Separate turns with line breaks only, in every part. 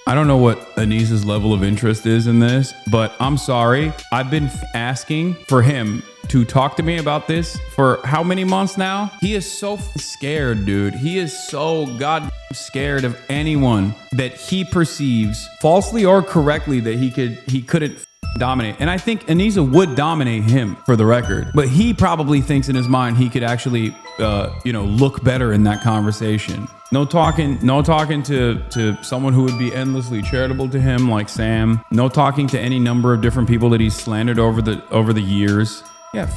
I don't know what Anis's level of interest is in this, but I'm sorry. I've been asking for him to talk to me about this for how many months now? He is so scared, dude. He is so goddamn scared of anyone that he perceives, falsely or correctly, that he couldn't dominate. And I think Anisa would dominate him, for the record. But he probably thinks in his mind he could actually, look better in that conversation. No talking to someone who would be endlessly charitable to him, like Sam. No talking to any number of different people that he's slandered over the years. Yeah,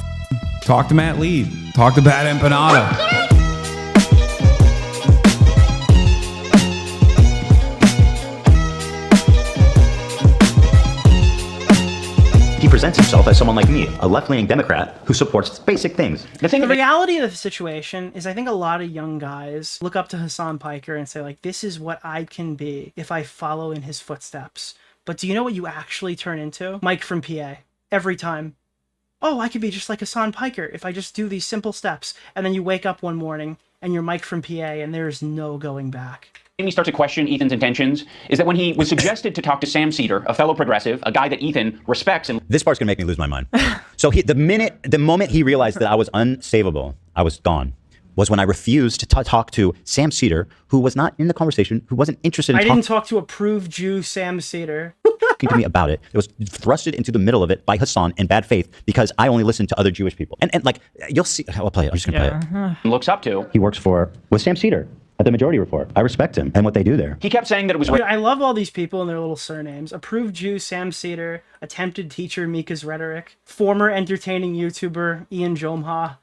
talk to Matt Lee. Talk to Bad Empanada.
He presents himself as someone like me, a left-leaning Democrat who supports basic things.
The reality of the situation is I think a lot of young guys look up to Hassan Piker and say, like, this is what I can be if I follow in his footsteps. But do you know what you actually turn into? Mike from PA. Every time. Oh, I could be just like Hassan Piker if I just do these simple steps. And then you wake up one morning and you're Mike from PA and there's no going back.
He starts to question Ethan's intentions is that when he was suggested to talk to Sam Seder, a fellow progressive, a guy that Ethan respects. And
this part's gonna make me lose my mind. So the moment he realized that I was unsavable, I was gone, was when I refused to talk to Sam Seder, who was not in the conversation, who wasn't interested in
I didn't talk to approved Jew Sam Seder.
To me about it. It was thrusted into the middle of it by Hassan in bad faith because I only listen to other Jewish people. And like, you'll see, I'll play it. I'm just gonna play it.
Looks up to.
He works with Sam Seder at the Majority Report. I respect him and what they do there.
He kept saying that it was.
I love all these people and their little surnames. Approved Jew Sam Seder, attempted teacher Mika's rhetoric, former entertaining YouTuber Ian Jomha.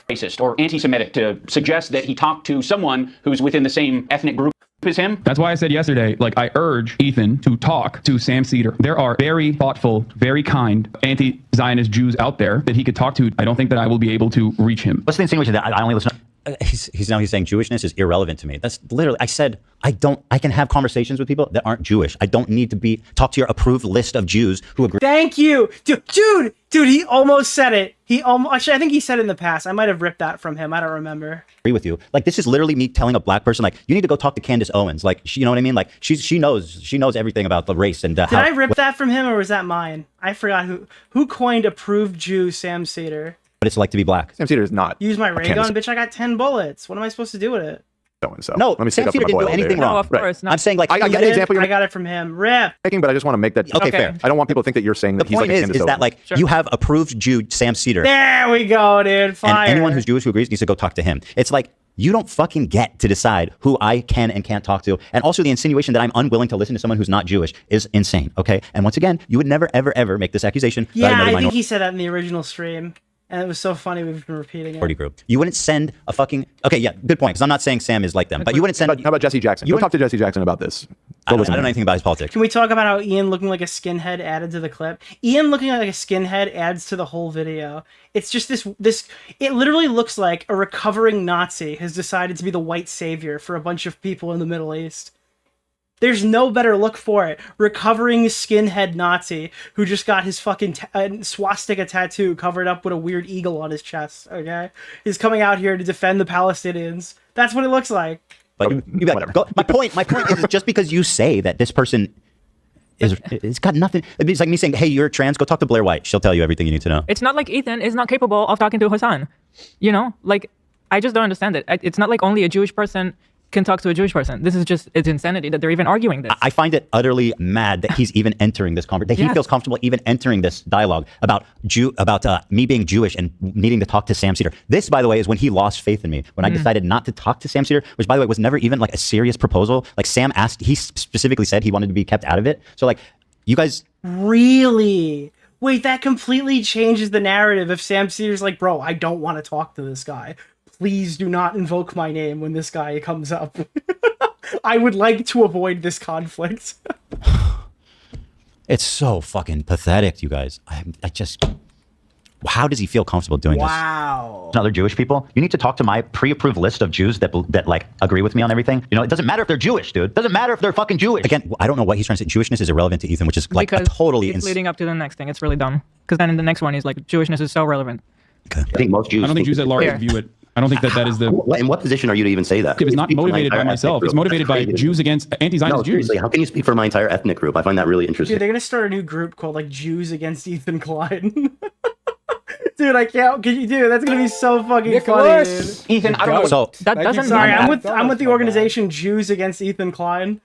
Racist or anti-Semitic to suggest that he talked to someone who's within the same ethnic group as him.
That's why I said yesterday, like, I urge Ethan to talk to Sam Seder. There are very thoughtful, very kind anti-Zionist Jews out there that he could talk to. I don't think that I will be able to reach him.
What's the insinuation that I only listen to? He's saying Jewishness is irrelevant to me. That's literally, I said, I can have conversations with people that aren't Jewish. I don't need to talk to your approved list of Jews who agree.
Thank you. Dude, he almost said it. Actually, I think he said it in the past. I might have ripped that from him. I don't remember.
Agree with you. Like, this is literally me telling a black person, like, you need to go talk to Candace Owens. Like, you know what I mean? Like, she knows everything about the race and
Did I rip that from him or was that mine? I forgot who coined approved Jew Sam Seder.
What it's like to be black.
Sam Seder is not.
Use my ray gun, bitch. I got 10 bullets. What am I supposed to do with it?
So
no,
let me
Sam Seder didn't do anything wrong.
No, of course not.
I'm saying, like,
I get the example
I got it from him. Rip.
Making, but I just want to make that.
Okay, fair.
I don't want people to think that you're saying that he's like a Candace Owens.
The point is that, like, you have approved Jew Sam Seder.
There we go, dude. Fire.
And anyone who's Jewish who agrees needs to go talk to him. It's like, you don't fucking get to decide who I can and can't talk to. And also the insinuation that I'm unwilling to listen to someone who's not Jewish is insane, okay? And once again, you would never, ever, ever make this accusation.
Yeah, I think he said that in the original stream. And it was so funny we've been repeating it.
Group. You wouldn't send a fucking... Okay, yeah, good point, because I'm not saying Sam is like them, but you wouldn't send...
How about Jesse Jackson? You talk to Jesse Jackson about this.
I don't know anything about his politics.
Can we talk about how Ian looking like a skinhead added to the clip? Ian looking like a skinhead adds to the whole video. It's just this... It literally looks like a recovering Nazi has decided to be the white savior for a bunch of people in the Middle East. There's no better look for it. Recovering skinhead Nazi who just got his fucking swastika tattoo covered up with a weird eagle on his chest, okay? He's coming out here to defend the Palestinians. That's what it looks like.
But you got go. My point is just because you say that this person it's got nothing. It's like me saying, hey, you're trans, go talk to Blair White. She'll tell you everything you need to know.
It's not like Ethan is not capable of talking to Hassan. You know? Like, I just don't understand it. It's not like only a Jewish person can talk to a Jewish person. This is just, it's insanity that they're even arguing this.
I find it utterly mad that he's even entering this conversation, that he feels comfortable even entering this dialogue about me being Jewish and needing to talk to Sam Seder. This, by the way, is when he lost faith in me, when I decided not to talk to Sam Seder, which, by the way, was never even like a serious proposal. Like, Sam asked, he specifically said he wanted to be kept out of it. So, like, you guys...
Really? Wait, that completely changes the narrative if Sam Seder's like, bro, I don't want to talk to this guy. Please do not invoke my name when this guy comes up. I would like to avoid this conflict.
It's so fucking pathetic, you guys. I just... How does he feel comfortable doing this?
Wow.
Other Jewish people? You need to talk to my pre-approved list of Jews that like agree with me on everything. You know, it doesn't matter if they're Jewish, dude. It doesn't matter if they're fucking Jewish. Again, I don't know what he's trying to say. Jewishness is irrelevant to Ethan, which is like
because
a totally...
it's leading up to the next thing. It's really dumb. Because then in the next one, he's like, Jewishness is so relevant.
Okay.
I think most Jews...
I don't think Jews at large view it I don't think that is the.
In what position are you to even say that?
It's not motivated by myself. It's motivated by Jews against anti-Zionist
No,
Jews.
seriously, how can you speak for my entire ethnic group? I find that really interesting.
Dude, they're gonna start a new group called like Jews Against Ethan Klein. Dude, I can't. Can you, dude? That's gonna be so fucking funny, dude.
Ethan, I don't know.
So
That doesn't
Sorry,
mean
I'm with the organization Jews Against Ethan Klein.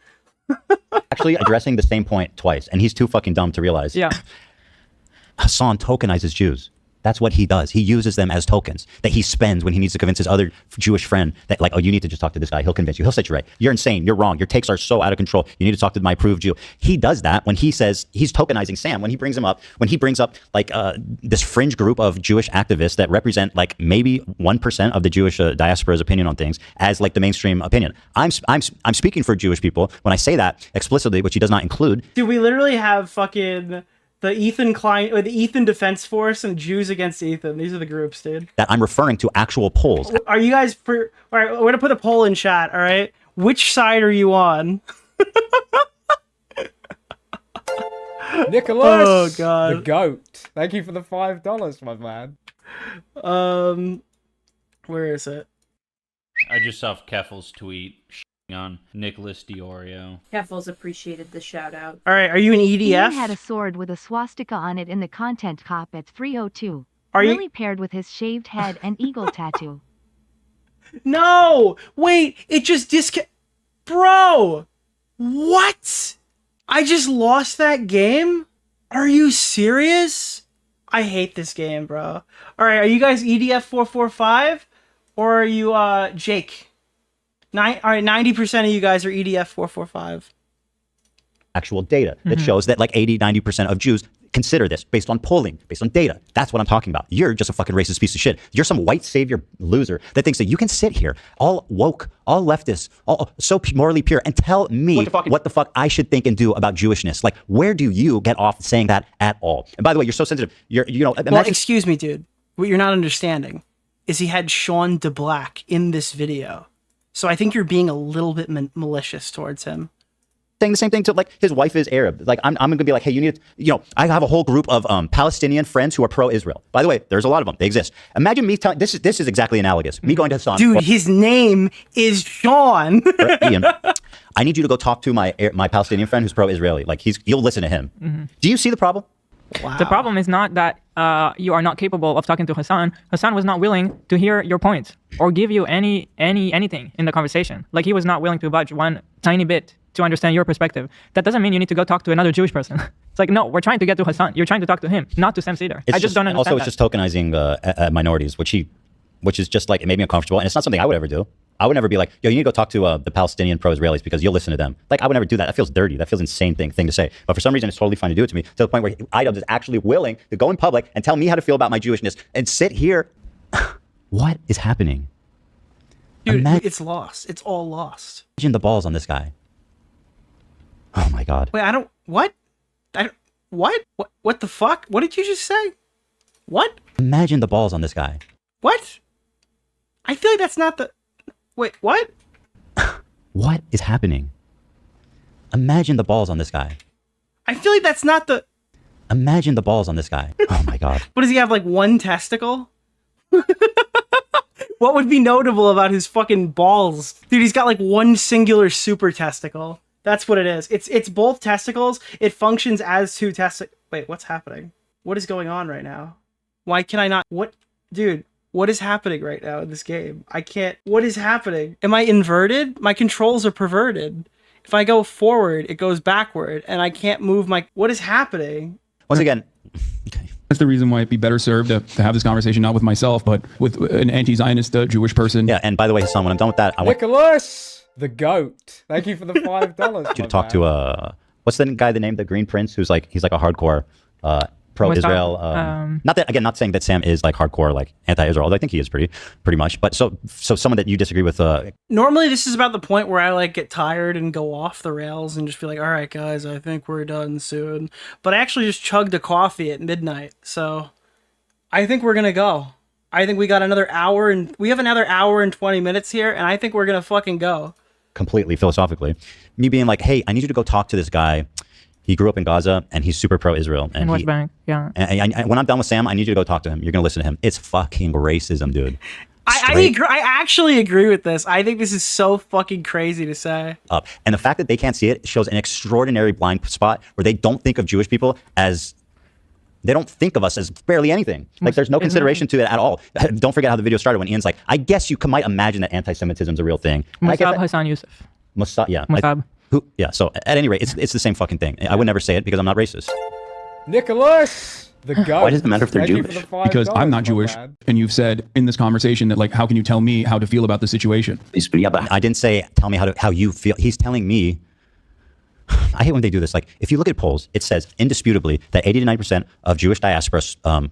actually addressing the same point twice, and he's too fucking dumb to realize.
Yeah.
Hassan tokenizes Jews. That's what he does. He uses them as tokens that he spends when he needs to convince his other Jewish friend that, like, oh, you need to just talk to this guy. He'll convince you. He'll set you right. You're insane. You're wrong. Your takes are so out of control. You need to talk to my approved Jew. He does that when he says he's tokenizing Sam. When he brings him up, when he brings up like this fringe group of Jewish activists that represent like maybe 1% of the Jewish diaspora's opinion on things as like the mainstream opinion. I'm speaking for Jewish people when I say that explicitly, which he does not include.
Dude, we literally have fucking the Ethan Klein or the Ethan Defense Force and Jews Against Ethan. These are the groups, dude.
That I'm referring to actual polls.
Are you guys all right, we're gonna put a poll in chat, all right? Which side are you on?
Nicholas,
Oh, God.
the goat. Thank you for the $5, my man.
Where is it?
I just saw Keffel's tweet on Nicholas DeOrio.
Keffels appreciated the shout out.
All right, are you an
Ian
EDF?
had a sword with a swastika on it in the content cop at 302.
Are you-
Really paired with his shaved head and eagle tattoo.
No! Wait, it just Bro! What? I just lost that game? Are you serious? I hate this game, bro. Alright, are you guys EDF 445? Or are you, Jake? Alright, 90% of you guys are EDF 445.
Actual data that shows that like 80-90% of Jews consider this based on polling, based on data. That's what I'm talking about. You're just a fucking racist piece of shit. You're some white savior loser that thinks that you can sit here all woke, all leftist, all so morally pure and tell me what the fuck I should think and do about Jewishness. Like, where do you get off saying that at all? And by the way, you're so sensitive. You know,
Well, excuse me, dude. What you're not understanding is he had Sean DeBlack in this video. So I think you're being a little bit malicious towards him.
saying the same thing to like his wife is Arab. Like I'm gonna be like, hey, you need to, you know, I have a whole group of Palestinian friends who are pro-Israel. By the way, there's a lot of them. They exist. Imagine me telling this is exactly analogous. Me going to Hassan.
Dude, his name is Sean.
Ian, I need you to go talk to my Palestinian friend who's pro-Israeli. Like you'll listen to him. Do you see the problem?
Wow.
The problem is not that you are not capable of talking to Hassan. Hassan was not willing to hear your points or give you anything in the conversation. Like he was not willing to budge one tiny bit to understand your perspective. That doesn't mean you need to go talk to another Jewish person. It's like, no, we're trying to get to Hassan. You're trying to talk to him, not to Sam Cedar. I just don't understand.
Also, it's just tokenizing minorities, which is just like, it made me uncomfortable. And it's not something I would ever do. I would never be like, yo, you need to go talk to the Palestinian pro-Israelis because you'll listen to them. Like, I would never do that. That feels dirty. That feels insane thing to say. But for some reason, it's totally fine to do it to me, to the point where iDubbbz is actually willing to go in public and tell me how to feel about my Jewishness and sit here. What is happening?
Dude, it's lost. It's all lost.
Imagine the balls on this guy. Oh my God.
Wait, what? What the fuck? What did you just say? What?
Imagine the balls on this guy.
What? I feel like that's not the... Wait, what?
What is happening? Imagine the balls on this guy.
I feel like that's not the...
Imagine the balls on this guy. Oh my God.
What, does he have like one testicle? What would be notable about his fucking balls? Dude, he's got like one singular super testicle. That's what it is. It's both testicles. It functions as two testicles. Wait, what's happening? What is going on right now? Why can I not... What? Dude, what is happening right now in this game? I can't... What is happening? Am I inverted? My controls are perverted. If I go forward, it goes backward, and I can't move my... What is happening?
Once again...
Okay. That's the reason why it'd be better served to have this conversation not with myself, but with an anti-Zionist Jewish person.
Yeah, and by the way, Hassan, when I'm done with that, I want...
Nicholas, the goat. Thank you for the $5.
you to talk to what's the guy that named the Green Prince, who's like he's like a hardcore pro-Israel. Not that, again, not saying that Sam is like hardcore like anti-Israel, although I think he is pretty much. But so someone that you disagree with.
Normally, this is about the point where I like get tired and go off the rails and just be like, "All right, guys, I think we're done soon." But I actually just chugged a coffee at midnight, so I think we're gonna go. I think we got another hour, and we have another hour and 20 minutes here, and I think we're gonna fucking go.
Completely philosophically, me being like, hey, I need you to go talk to this guy. He grew up in Gaza and he's super pro-Israel. And
in West Bank, yeah.
And when I'm done with Sam, I need you to go talk to him. You're gonna listen to him. It's fucking racism, dude.
I actually agree with this. I think this is so fucking crazy to say.
Up. And the fact that they can't see it shows an extraordinary blind spot where they don't think of Jewish people as, they don't think of us as barely anything. Like there's no consideration to it at all. Don't forget how the video started when Ian's like, I guess you might imagine that anti-Semitism is a real thing.
Musab Hassan Yusuf.
Musab. So at any rate, it's the same fucking thing. I would never say it because I'm not racist.
Nicholas, the goat.
Why does it matter if they're Jewish?
Because I'm not Jewish, and you've said in this conversation that like, how can you tell me how to feel about the situation?
Yeah, but
I didn't say tell me how you feel. He's telling me. I hate when they do this. Like, if you look at polls, it says indisputably that 80 to 90% of Jewish diaspora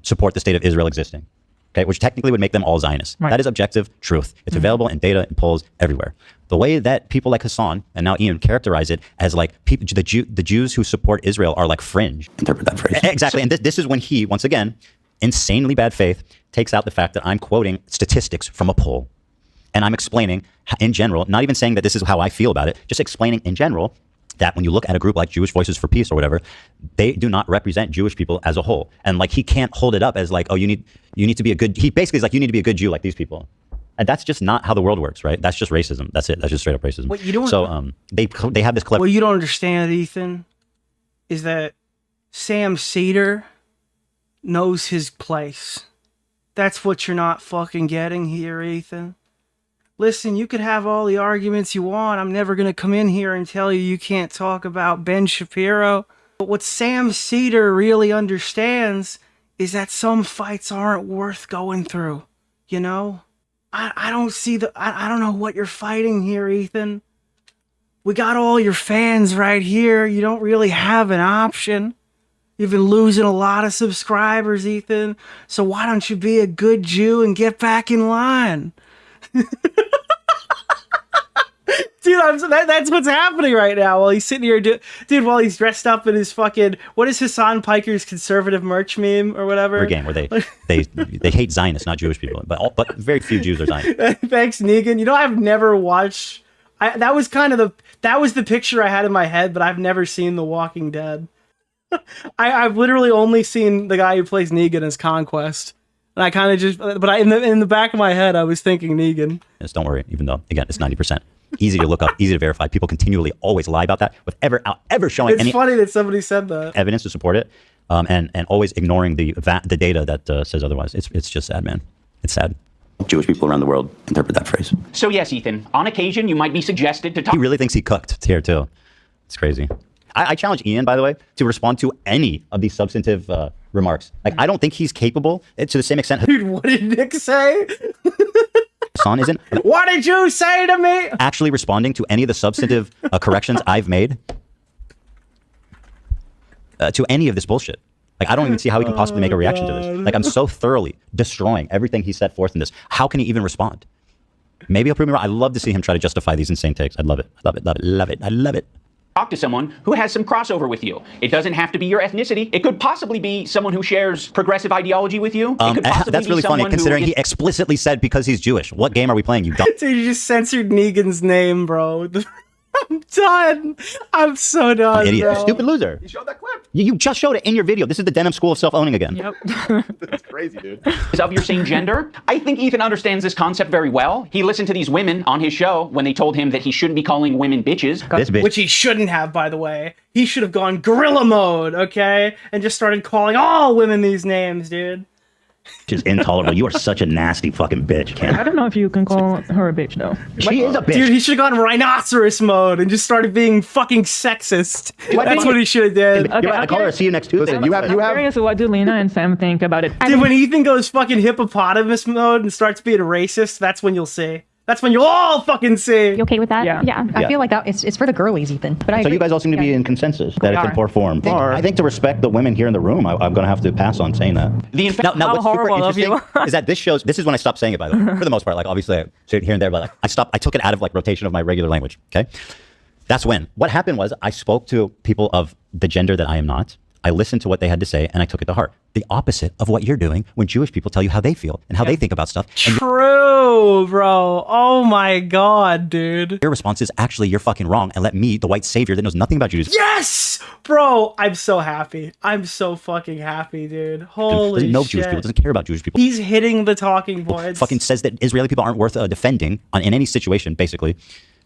support the state of Israel existing. Okay, which technically would make them all Zionists. Right. That is objective truth. It's available in data and polls everywhere. The way that people like Hassan and now Ian characterize it as like people, the Jews who support Israel are like fringe.
Interpret that phrase.
Exactly. And this is when he, once again, insanely bad faith, takes out the fact that I'm quoting statistics from a poll. And I'm explaining in general, not even saying that this is how I feel about it, just explaining in general that when you look at a group like Jewish Voices for Peace or whatever, they do not represent Jewish people as a whole. And like, he can't hold it up as like, oh, you need to be a good, he basically is like, you need to be a good Jew like these people. And that's just not how the world works, right? That's just racism. That's it. That's just straight up racism.
What you don't,
so they have this clever.
What you don't understand, Ethan, is that Sam Cedar knows his place. That's what you're not fucking getting here, Ethan. Listen, you could have all the arguments you want. I'm never going to come in here and tell you can't talk about Ben Shapiro. But what Sam Cedar really understands is that some fights aren't worth going through. You know? I don't see I don't know what you're fighting here, Ethan. We got all your fans right here. You don't really have an option. You've been losing a lot of subscribers, Ethan. So why don't you be a good Jew and get back in line? Dude, that's what's happening right now while he's sitting here, dude, while he's dressed up in his fucking, what is Hassan Piker's conservative merch meme or whatever?
Again, where they hate Zionists, not Jewish people, but very few Jews are Zionists.
Thanks, Negan. You know, I've never watched, that was the picture I had in my head, but I've never seen The Walking Dead. I've literally only seen the guy who plays Negan as Conquest. And I kind of just, but in the back of my head, I was thinking Negan.
Yes, don't worry, even though, again, it's 90%. Easy to look up, easy to verify. People continually always lie about that without ever showing any
funny that somebody said that.
Evidence to support it, and always ignoring the data that says otherwise. It's just sad, man. It's sad.
Jewish people around the world interpret that phrase.
So yes, Ethan, on occasion you might be suggested to talk.
He really thinks he cooked here too. It's crazy. I challenge Ian, by the way, to respond to any of these substantive remarks. Like, I don't think he's capable to the same extent.
Dude, what did Nick say?
Hassan isn't.
What did you say to me?
Actually responding to any of the substantive corrections I've made to any of this bullshit. Like, I don't even see how he can possibly make a reaction to this. Like, I'm so thoroughly destroying everything he set forth in this. How can he even respond? Maybe he'll prove me wrong. I'd love to see him try to justify these insane takes. I'd love it. I love it. Love it. Love it. I love it.
Talk to someone who has some crossover with you. It doesn't have to be your ethnicity. It could possibly be someone who shares progressive ideology with you. It could possibly
that's
be
really funny, considering he explicitly said because he's Jewish. What game are we playing, you dumb?
Dude, you just censored Negan's name, bro. I'm done. I'm so done,
Idiot.
bro.
Stupid loser.
You showed that clip.
You just showed it in your video. This is the Denim School of Self-Owning again.
Yep.
That's crazy, dude.
Is of your same gender. I think Ethan understands this concept very well. He listened to these women on his show when they told him that he shouldn't be calling women bitches.
This bitch.
Which he shouldn't have, by the way. He should have gone gorilla mode, okay? And just started calling all women these names, dude.
Which is intolerable. You are such a nasty fucking bitch, Ken.
I don't know if you can call her a bitch, though.
She is a bitch.
Dude, he should have gone rhinoceros mode and just started being fucking sexist. That's what he should have did.
Okay,
I call her, see you next Tuesday.
Listen, you have.
I'm curious, what do Lena and Sam think about it?
Dude, when Ethan goes fucking hippopotamus mode and starts being racist, that's when you'll see. That's when you'll all fucking see.
You okay with that?
Yeah.
I feel like that it's for the girlies, Ethan. But
So you guys all seem to be in consensus that it's in poor form. I think to respect the women here in the room, I'm going to have to pass on saying that. Now, what's super interesting is that this is when I stopped saying it, by the way, for the most part. Like, obviously, I say it here and there, but like, I took it out of like rotation of my regular language, okay? That's when. What happened was I spoke to people of the gender that I am not, I listened to what they had to say and I took it to heart. The opposite of what you're doing when Jewish people tell you how they feel and how they think about stuff.
True, bro. Oh my god, dude.
Your response is actually you're fucking wrong and let me, the white savior that knows nothing about Judaism.
Yes! Bro, I'm so happy. I'm so fucking happy, dude. Holy
doesn't know
shit.
Jewish people, doesn't care about Jewish people.
He's hitting the talking points.
Fucking says that Israeli people aren't worth defending in any situation, basically.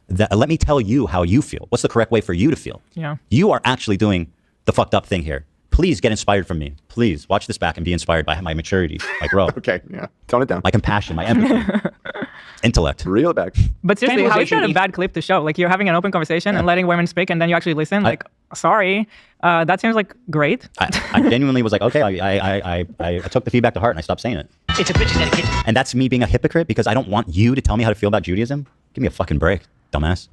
Let me tell you how you feel. What's the correct way for you to feel?
Yeah.
You are actually doing the fucked up thing here. Please get inspired from me. Please watch this back and be inspired by my maturity, my growth.
Okay, yeah. Tone it down.
My compassion, my empathy, intellect.
Reel it back.
But seriously, how is that a bad clip to show? Like, you're having an open conversation and letting women speak, and then you actually listen. Like, sorry, that seems like great.
I genuinely was like, okay, I took the feedback to heart and I stopped saying it.
It's a bitch's etiquette.
And that's me being a hypocrite because I don't want you to tell me how to feel about Judaism. Give me a fucking break, dumbass.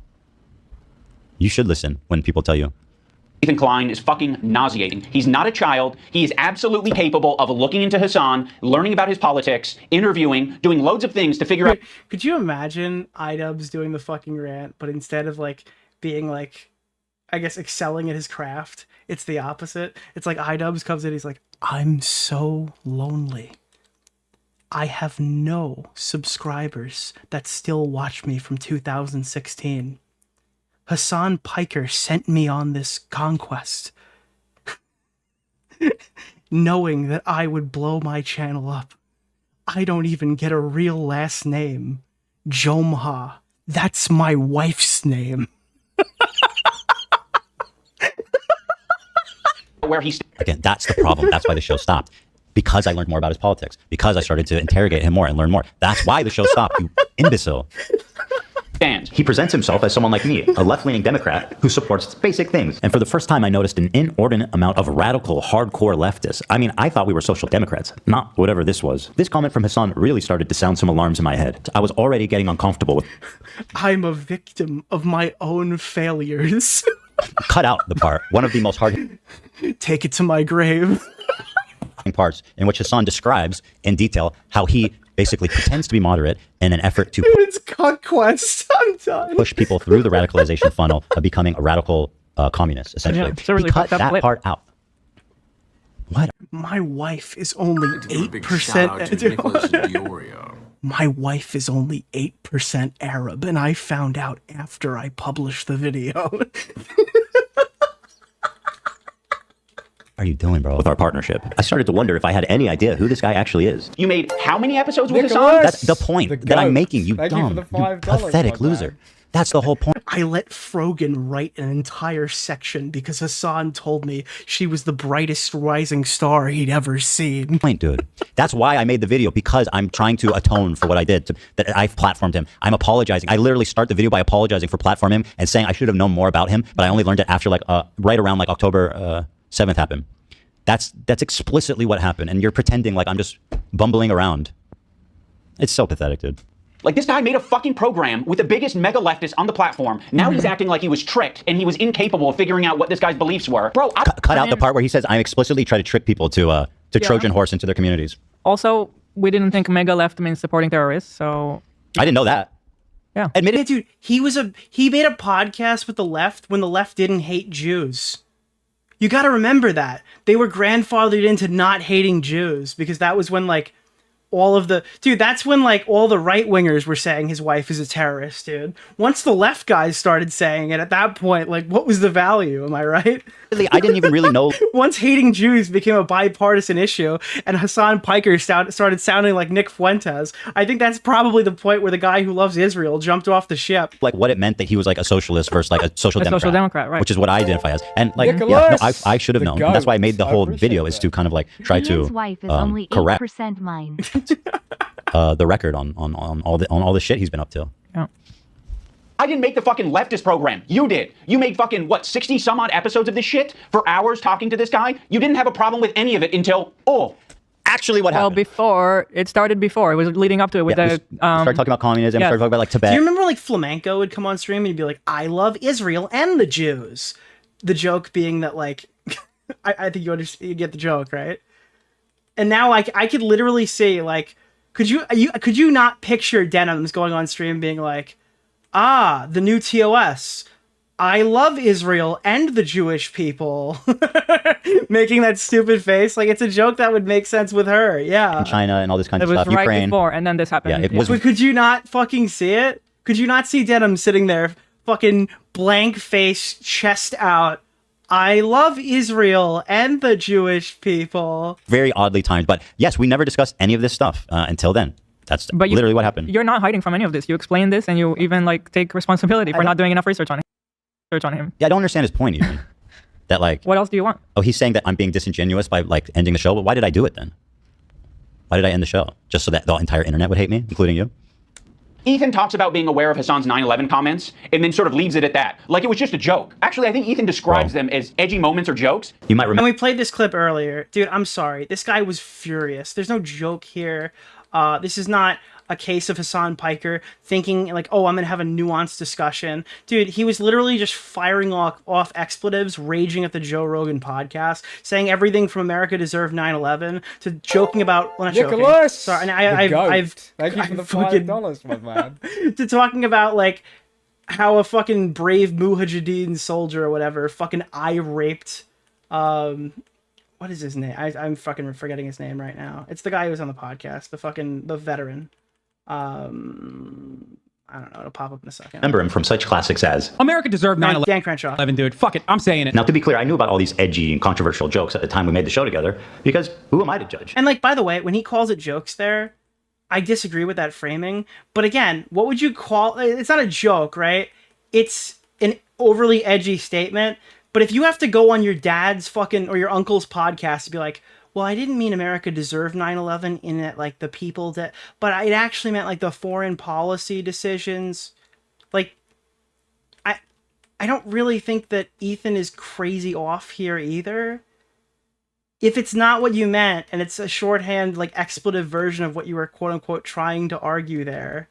You should listen when people tell you.
Ethan Klein is fucking nauseating. He's not a child. He is absolutely capable of looking into Hassan, learning about his politics, interviewing, doing loads of things to figure out.
Could you imagine iDubbbz doing the fucking rant, but instead of like being like, I guess, excelling at his craft, it's the opposite. It's like iDubbbz comes in, he's like, I'm so lonely. I have no subscribers that still watch me from 2016. Hassan Piker sent me on this conquest, knowing that I would blow my channel up. I don't even get a real last name. Jomha. That's my wife's name.
Where he's
Again, that's the problem. That's why the show stopped. Because I learned more about his politics. Because I started to interrogate him more and learn more. That's why the show stopped, you imbecile.
stands.
He presents himself as someone like me, a left-leaning Democrat who supports basic things. And for the first time, I noticed an inordinate amount of radical, hardcore leftists. I mean, I thought we were social democrats, not whatever this was. This comment from Hassan really started to sound some alarms in my head. I was already getting uncomfortable with...
I'm a victim of my own failures.
Cut out the part. One of the most hard...
Take it to my grave.
...parts in which Hassan describes in detail how he basically pretends to be moderate in an effort to...
It's conquest. I'm done.
...push people through the radicalization funnel of becoming a radical communist, essentially.
Yeah, really
he cut that part out. What?
My wife is only 8%.
Nicholas DeOrio.
My wife is only 8% Arab, and I found out after I published the video.
What are you doing, bro? With our partnership, I started to wonder if I had any idea who this guy actually is.
You made how many episodes with
Nicholas,
Hassan?
That's the point that I'm making, you
Thank
dumb,
you for the
you
$5,
pathetic
my
loser.
man.
That's the whole point.
I let Frogan write an entire section because Hassan told me she was the brightest rising star he'd ever seen.
Point, dude. That's why I made the video, because I'm trying to atone for what I did, that I've platformed him. I'm apologizing. I literally start the video by apologizing for platforming him and saying I should have known more about him, but I only learned it after right around October 7th happened. That's explicitly what happened, and you're pretending like I'm just bumbling around. It's so pathetic, dude.
Like, this guy made a fucking program with the biggest mega leftist on the platform. Now he's acting like he was tricked and he was incapable of figuring out what this guy's beliefs were. Bro,
cut out the part where he says I explicitly try to trick people to Trojan horse into their communities.
Also, we didn't think mega left means supporting terrorists, so...
I didn't know that.
Yeah.
Admit it, dude. He made a podcast with the left when the left didn't hate Jews. You got to remember that. They were grandfathered into not hating Jews because that was when, like, all of the... Dude, that's when, like, all the right-wingers were saying his wife is a terrorist, dude. Once the left guys started saying it, at that point, like, what was the value? Am I right?
I didn't even really know.
Once hating Jews became a bipartisan issue and Hassan Piker started sounding like Nick Fuentes, I think that's probably the point where the guy who loves Israel jumped off the ship.
Like, what it meant that he was, like, a socialist versus, like, a social democrat.
Social democrat, right.
Which is what I identify as. And, like,
Nicholas,
yeah, no, I should have known. And that's why I made the whole video, is to kind of, like, try
Ian's
to
wife is only
correct
8% mine.
the record on all the shit he's been up to.
Yeah.
I didn't make the fucking leftist program. You did. You made fucking, what, 60 some odd episodes of this shit for hours talking to this guy? You didn't have a problem with any of it until,
actually what happened.
Well, it started before. It was leading up to it with
we started talking about communism, started talking about, like, Tibet.
Do you remember, like, Flamenco would come on stream and he'd be like, I love Israel and the Jews? The joke being that, like, I think you get the joke, right? And now I could literally see, like, could you not picture Denims going on stream being like, the new TOS, I love Israel and the Jewish people. Making that stupid face. Like, it's a joke that would make sense with her. Yeah.
China and all this kind of
It was
stuff.
right
Ukraine.
before, and then this happened.
Yeah, it was.
But could you not fucking see it? Could you not see Denim sitting there, fucking blank face, chest out? I love Israel and the Jewish people.
Very oddly timed. But yes, we never discussed any of this stuff until then. That's literally what happened.
You're not hiding from any of this. You explain this, and you even like take responsibility for not doing enough research on him.
Yeah, I don't understand his point even. That like.
What else do you want?
Oh, he's saying that I'm being disingenuous by like ending the show. Well, why did I do it then? Why did I end the show? Just so that the entire internet would hate me, including you?
Ethan talks about being aware of Hassan's 9/11 comments and then sort of leaves it at that. Like it was just a joke. Actually, I think Ethan describes them as edgy moments or jokes.
You might remember.
And we played this clip earlier. Dude, I'm sorry. This guy was furious. There's no joke here. This is not a case of Hassan Piker thinking like, oh, I'm going to have a nuanced discussion. Dude, he was literally just firing off expletives, raging at the Joe Rogan podcast, saying everything from America deserved 9/11 to joking about, well, not
Nicholas!
joking. Sorry, and I've
Thank you for the
fucking-
$5, my man.
to talking about like how a fucking brave Mujahideen soldier or whatever fucking eye raped what is his name? I'm fucking forgetting his name right now. It's the guy who was on the podcast, the veteran. I don't know. It'll pop up in a second.
Remember him from such classics as
America deserved 9/11.
Dan Crenshaw.
Dude. Fuck it. I'm saying it.
Now, to be clear, I knew about all these edgy and controversial jokes at the time we made the show together because who am I to judge?
And like, by the way, when he calls it jokes there, I disagree with that framing. But again, what would you call? It's not a joke, right? It's an overly edgy statement. But if you have to go on your dad's fucking or your uncle's podcast to be like, well, I didn't mean America deserved 9/11 in that, like, the people that, but it actually meant, like, the foreign policy decisions. Like, I don't really think that Ethan is crazy off here either. If it's not what you meant, and it's a shorthand, like, expletive version of what you were, quote-unquote, trying to argue there,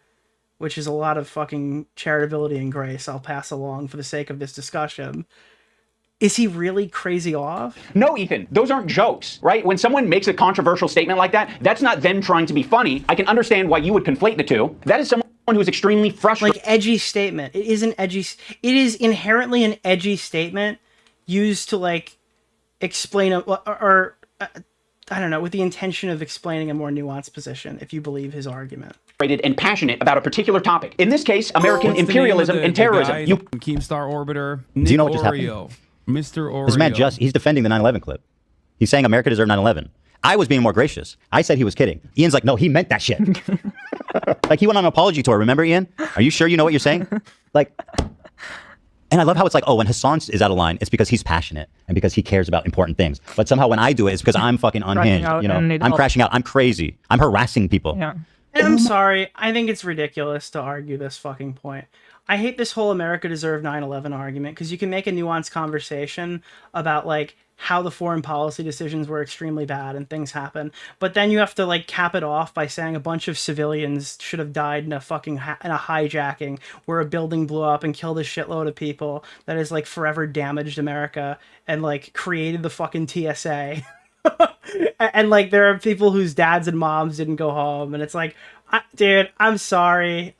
which is a lot of fucking charitability and grace I'll pass along for the sake of this discussion. Is he really crazy off?
No, Ethan, those aren't jokes, right? When someone makes a controversial statement like that, that's not them trying to be funny. I can understand why you would conflate the two. That is someone who is extremely frustrated.
Like, edgy statement. It is an edgy... It is inherently an edgy statement used to, like, explain... or I don't know, with the intention of explaining a more nuanced position, if you believe his argument.
And passionate about a particular topic. In this case, American imperialism and terrorism.
Keemstar Orbiter.
Do you know what just happened?
Mr. Oreo.
This man he's defending the 9/11 clip. He's saying America deserved 9/11. I was being more gracious. I said he was kidding. Ian's like, no, he meant that shit. Like, he went on an apology tour. Remember, Ian? Are you sure you know what you're saying? Like, and I love how it's like, oh, when Hassan is out of line, it's because he's passionate and because he cares about important things. But somehow when I do it, it's because I'm fucking unhinged. You know, I'm crashing out. I'm crazy. I'm harassing people.
Yeah.
And I'm sorry. I think it's ridiculous to argue this fucking point. I hate this whole America deserved 9/11 argument because you can make a nuanced conversation about like how the foreign policy decisions were extremely bad and things happen, but then you have to like cap it off by saying a bunch of civilians should have died in a fucking in a hijacking where a building blew up and killed a shitload of people that has like forever damaged America and like created the fucking TSA. And like there are people whose dads and moms didn't go home, and it's like, dude, I'm sorry.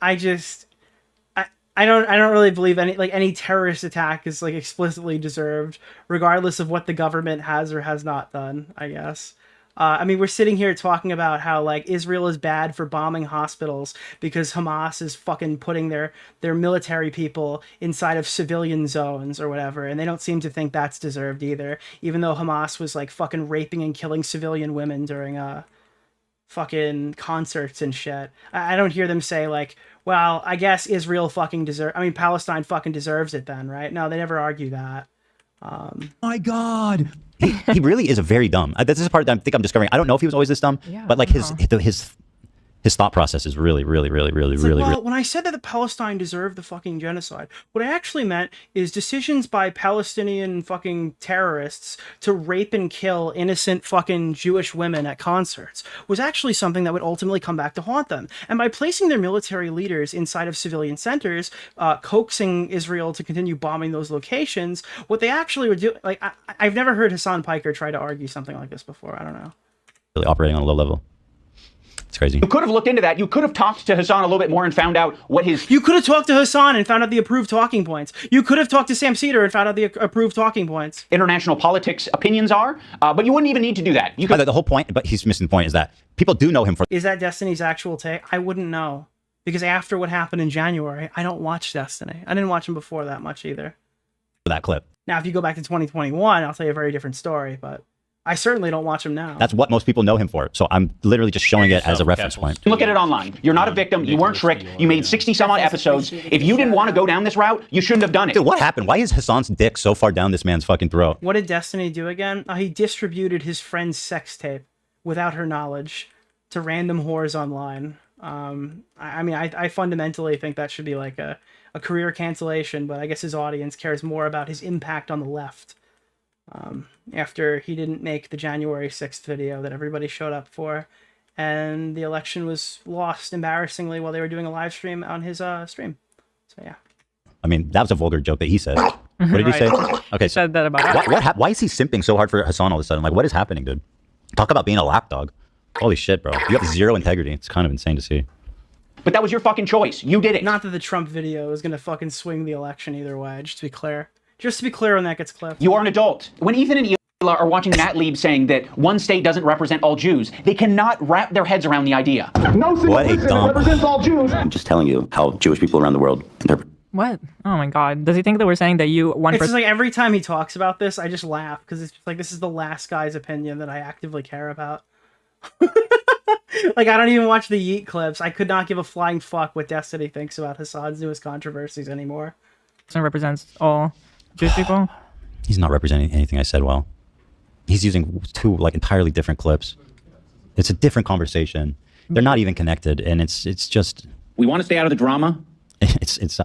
I don't really believe any terrorist attack is like explicitly deserved, regardless of what the government has or has not done, I guess. I mean, we're sitting here talking about how like Israel is bad for bombing hospitals because Hamas is fucking putting their military people inside of civilian zones or whatever, and they don't seem to think that's deserved either, even though Hamas was like fucking raping and killing civilian women during fucking concerts and shit. I don't hear them say like, well, I guess Israel fucking Palestine fucking deserves it then, right? No, they never argue that.
My God.
He really is a very dumb. This is the part that I think I'm discovering. I don't know if he was always this dumb, but like his thought process is really.
Well, when I said that the Palestine deserved the fucking genocide, what I actually meant is decisions by Palestinian fucking terrorists to rape and kill innocent fucking Jewish women at concerts was actually something that would ultimately come back to haunt them. And by placing their military leaders inside of civilian centers, coaxing Israel to continue bombing those locations, what they actually were doing, like, I've never heard Hassan Piker try to argue something like this before. I don't know.
Really operating on a low level. It's crazy.
You could have looked into that. You could have talked to Hassan a little bit more and found out what his...
You could have talked to Hassan and found out the approved talking points. You could have talked to Sam Cedar and found out the approved talking points.
International politics opinions are, but you wouldn't even need to do that. You could...
The whole point, but he's missing the point, is that people do know him for...
Is that Destiny's actual take? I wouldn't know. Because after what happened in January, I don't watch Destiny. I didn't watch him before that much either.
that clip.
Now, if you go back to 2021, I'll tell you a very different story, but I certainly don't watch him now.
That's what most people know him for. So I'm literally just showing it as a reference point.
Look at it online. You're not a victim. You weren't tricked. You made 60 some odd episodes. If you didn't want to go down this route, you shouldn't have done it.
Dude, what happened? Why is Hassan's dick so far down this man's fucking throat?
What did Destiny do again? He distributed his friend's sex tape without her knowledge to random whores online. I mean, I fundamentally think that should be like a career cancellation, but I guess his audience cares more about his impact on the left. After he didn't make the January 6th video that everybody showed up for, and the election was lost embarrassingly while they were doing a live stream on his stream. So yeah.
I mean, that was a vulgar joke that he said. What did he say? Okay,
he said that about
why is he simping so hard for Hassan all of a sudden? Like, what is happening, dude? Talk about being a lapdog. Holy shit, bro. You have zero integrity. It's kind of insane to see.
But that was your fucking choice. You did it.
Not that the Trump video is gonna fucking swing the election either way, just to be clear. Just to be clear when that gets clipped.
You are an adult. When Ethan and Ela are watching Matt Lieb saying that one state doesn't represent all Jews, they cannot wrap their heads around the idea.
No single state represents all Jews. I'm just telling you how Jewish people around the world interpret.
What? Oh my god. Does he think that we're saying that you one
It's
person?
just like every time he talks about this, I just laugh because it's just like this is the last guy's opinion that I actively care about. Like, I don't even watch the Yeet clips. I could not give a flying fuck what Destiny thinks about Hassan's newest controversies anymore.
Represents all Jewish people.
He's not representing anything I said well. He's using two like entirely different clips. It's a different conversation. They're not even connected, and it's just.
We want to stay out of the drama.
It's.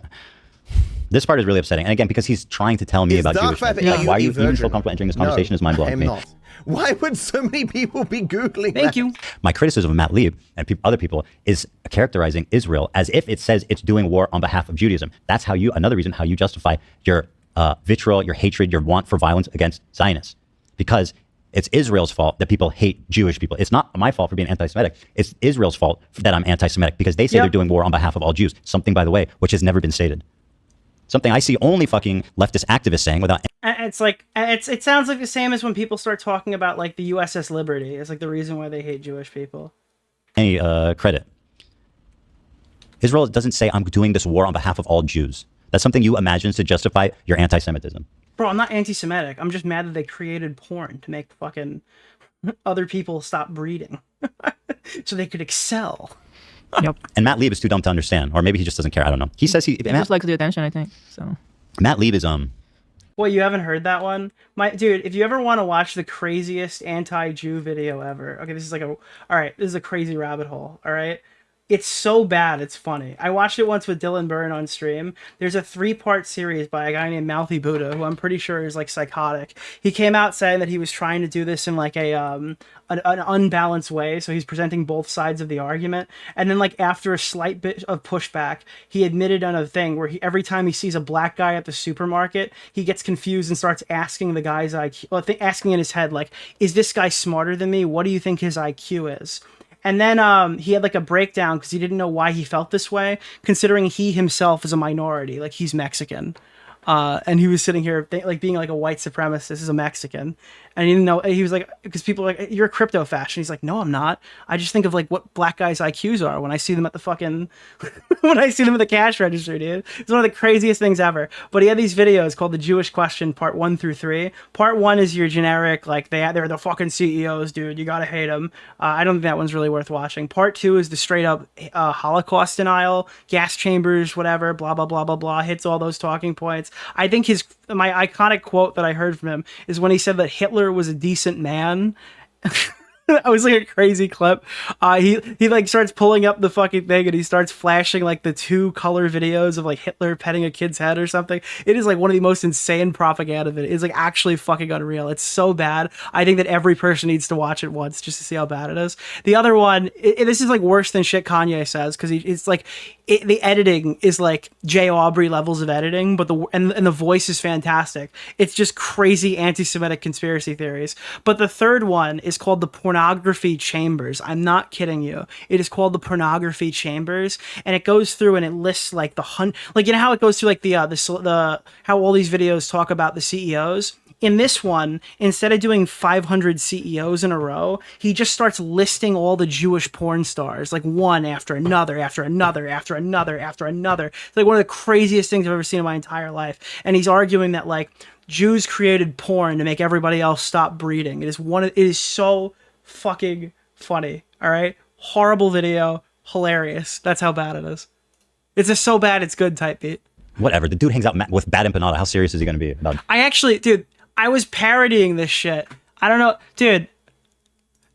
This part is really upsetting, and again, because he's trying to tell me about Jewish. Why are you even so comfortable entering this conversation? Is mind blowing to me.
Not. Why would so many people be Googling
Thank you.
My criticism of Matt Lieb and other people is characterizing Israel as if it says it's doing war on behalf of Judaism. That's how you, another reason how you justify your vitriol, your hatred, your want for violence against Zionists. Because it's Israel's fault that people hate Jewish people. It's not my fault for being anti-Semitic. It's Israel's fault that I'm anti-Semitic because they say they're doing war on behalf of all Jews. Something, by the way, which has never been stated. Something I see only fucking leftist activists saying without...
It's like, it sounds like the same as when people start talking about like the USS Liberty. It's like the reason why they hate Jewish people.
Any credit. Israel doesn't say I'm doing this war on behalf of all Jews. That's something you imagine to justify your anti-Semitism.
Bro, I'm not anti-Semitic. I'm just mad that they created porn to make fucking other people stop breeding. So they could excel.
Yep.
And Matt Lieb is too dumb to understand. Or maybe he just doesn't care. I don't know. He says he
just likes the attention, I think. So
Matt Lieb is
Well, you haven't heard that one? Dude, if you ever want to watch the craziest anti-Jew video ever. Okay, this is like this is a crazy rabbit hole, all right? It's so bad, it's funny. I watched it once with Dylan Byrne on stream. There's a 3-part series by a guy named Mouthy Buddha, who I'm pretty sure is like psychotic. He came out saying that he was trying to do this in like an unbalanced way, so he's presenting both sides of the argument. And then like after a slight bit of pushback, he admitted on a thing where every time he sees a black guy at the supermarket, he gets confused and starts asking the guy's IQ, asking in his head like, is this guy smarter than me? What do you think his IQ is? And then he had like a breakdown because he didn't know why he felt this way, considering he himself is a minority, like he's Mexican. And he was sitting here being like a white supremacist is a Mexican. And he didn't know, he was like, because people are like, you're a crypto fashion. He's like, no, I'm not. I just think of like what black guys' IQs are when I see them at the fucking, when I see them at the cash register, dude. It's one of the craziest things ever. But he had these videos called The Jewish Question, part 1 through 3. Part 1 is your generic, like they're the fucking CEOs, dude. You gotta hate them. I don't think that one's really worth watching. Part 2 is the straight up Holocaust denial, gas chambers, whatever, blah, blah, blah, blah, blah, hits all those talking points. I think my iconic quote that I heard from him is when he said that Hitler was a decent man. That was like a crazy clip. He like starts pulling up the fucking thing and he starts flashing like the 2 color videos of like Hitler petting a kid's head or something. It is like one of the most insane propaganda videos. It's like actually fucking unreal. It's so bad. I think that every person needs to watch it once just to see how bad it is. The other one, this is like worse than shit Kanye says because it's like the editing is like Jay Aubrey levels of editing, but the voice is fantastic. It's just crazy anti-Semitic conspiracy theories. But the third one is called the pornography pornography chambers. I'm not kidding you. It is called the pornography chambers, and it goes through and it lists like like, you know how it goes through like the how all these videos talk about the CEOs. In this one, instead of doing 500 CEOs in a row, he just starts listing all the Jewish porn stars, like one after another, after another, after another, after another. It's like one of the craziest things I've ever seen in my entire life. And he's arguing that like Jews created porn to make everybody else stop breeding. It is so fucking funny. All right, horrible video, hilarious. That's how bad it is. It's just so bad it's good type beat.
Whatever. The dude hangs out with Bad Empanada. How serious is he going to be about it?
Dude, I was parodying this shit. I don't know. Dude,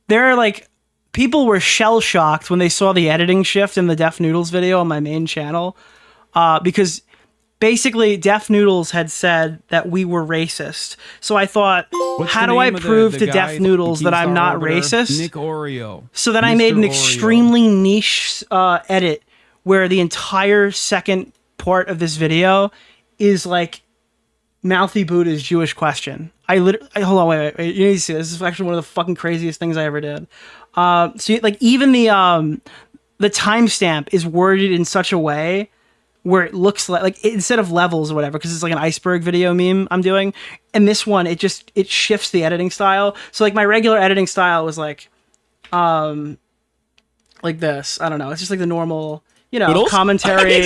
there are like, people were shell-shocked when they saw the editing shift in the Def Noodles video on my main channel. Because basically Def Noodles had said that we were racist. So I thought, how do I prove to Def Noodles that I'm not racist?
Nick DeOrio.
So then I made an extremely niche edit where the entire second part of this video is like Mouthy Buddha's Jewish question. Hold on, wait. You need to see this. This is actually one of the fucking craziest things I ever did. So like even the timestamp is worded in such a way where it looks like instead of levels or whatever, because it's like an iceberg video meme I'm doing. And this one, it shifts the editing style. So like my regular editing style was like this. I don't know. It's just like the normal, commentary.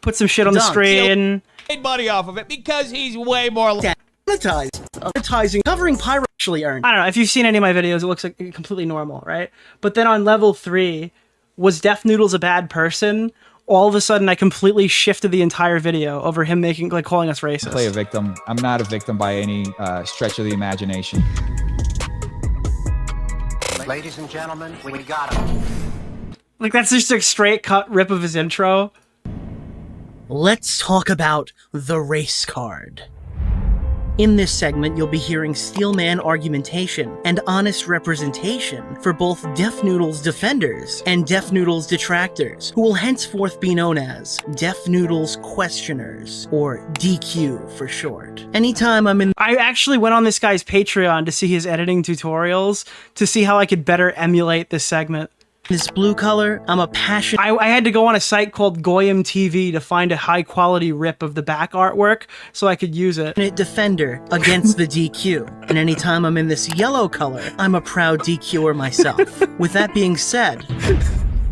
Put some shit on the screen.
Made money off of it because he's way more
advertising, covering pirate actually earned. I don't know if you've seen any of my videos, it looks like completely normal, right? But then on level 3, was Def Noodles a bad person? All of a sudden I completely shifted the entire video over him calling us racist.
Play a victim. I'm not a victim by any stretch of the imagination.
Ladies and gentlemen, we got him.
Like that's just a straight cut rip of his intro. Let's talk about the race card. In this segment, you'll be hearing steelman argumentation and honest representation for both Def Noodles defenders and Def Noodles detractors, who will henceforth be known as Def Noodles questioners, or DQ for short. I actually went on this guy's Patreon to see his editing tutorials to see how I could better emulate this segment. This blue color, I'm a passion. I had to go on a site called Goyim TV to find a high quality rip of the back artwork so I could use it. Defender against the DQ. And anytime I'm in this yellow color, I'm a proud DQer myself. With that being said,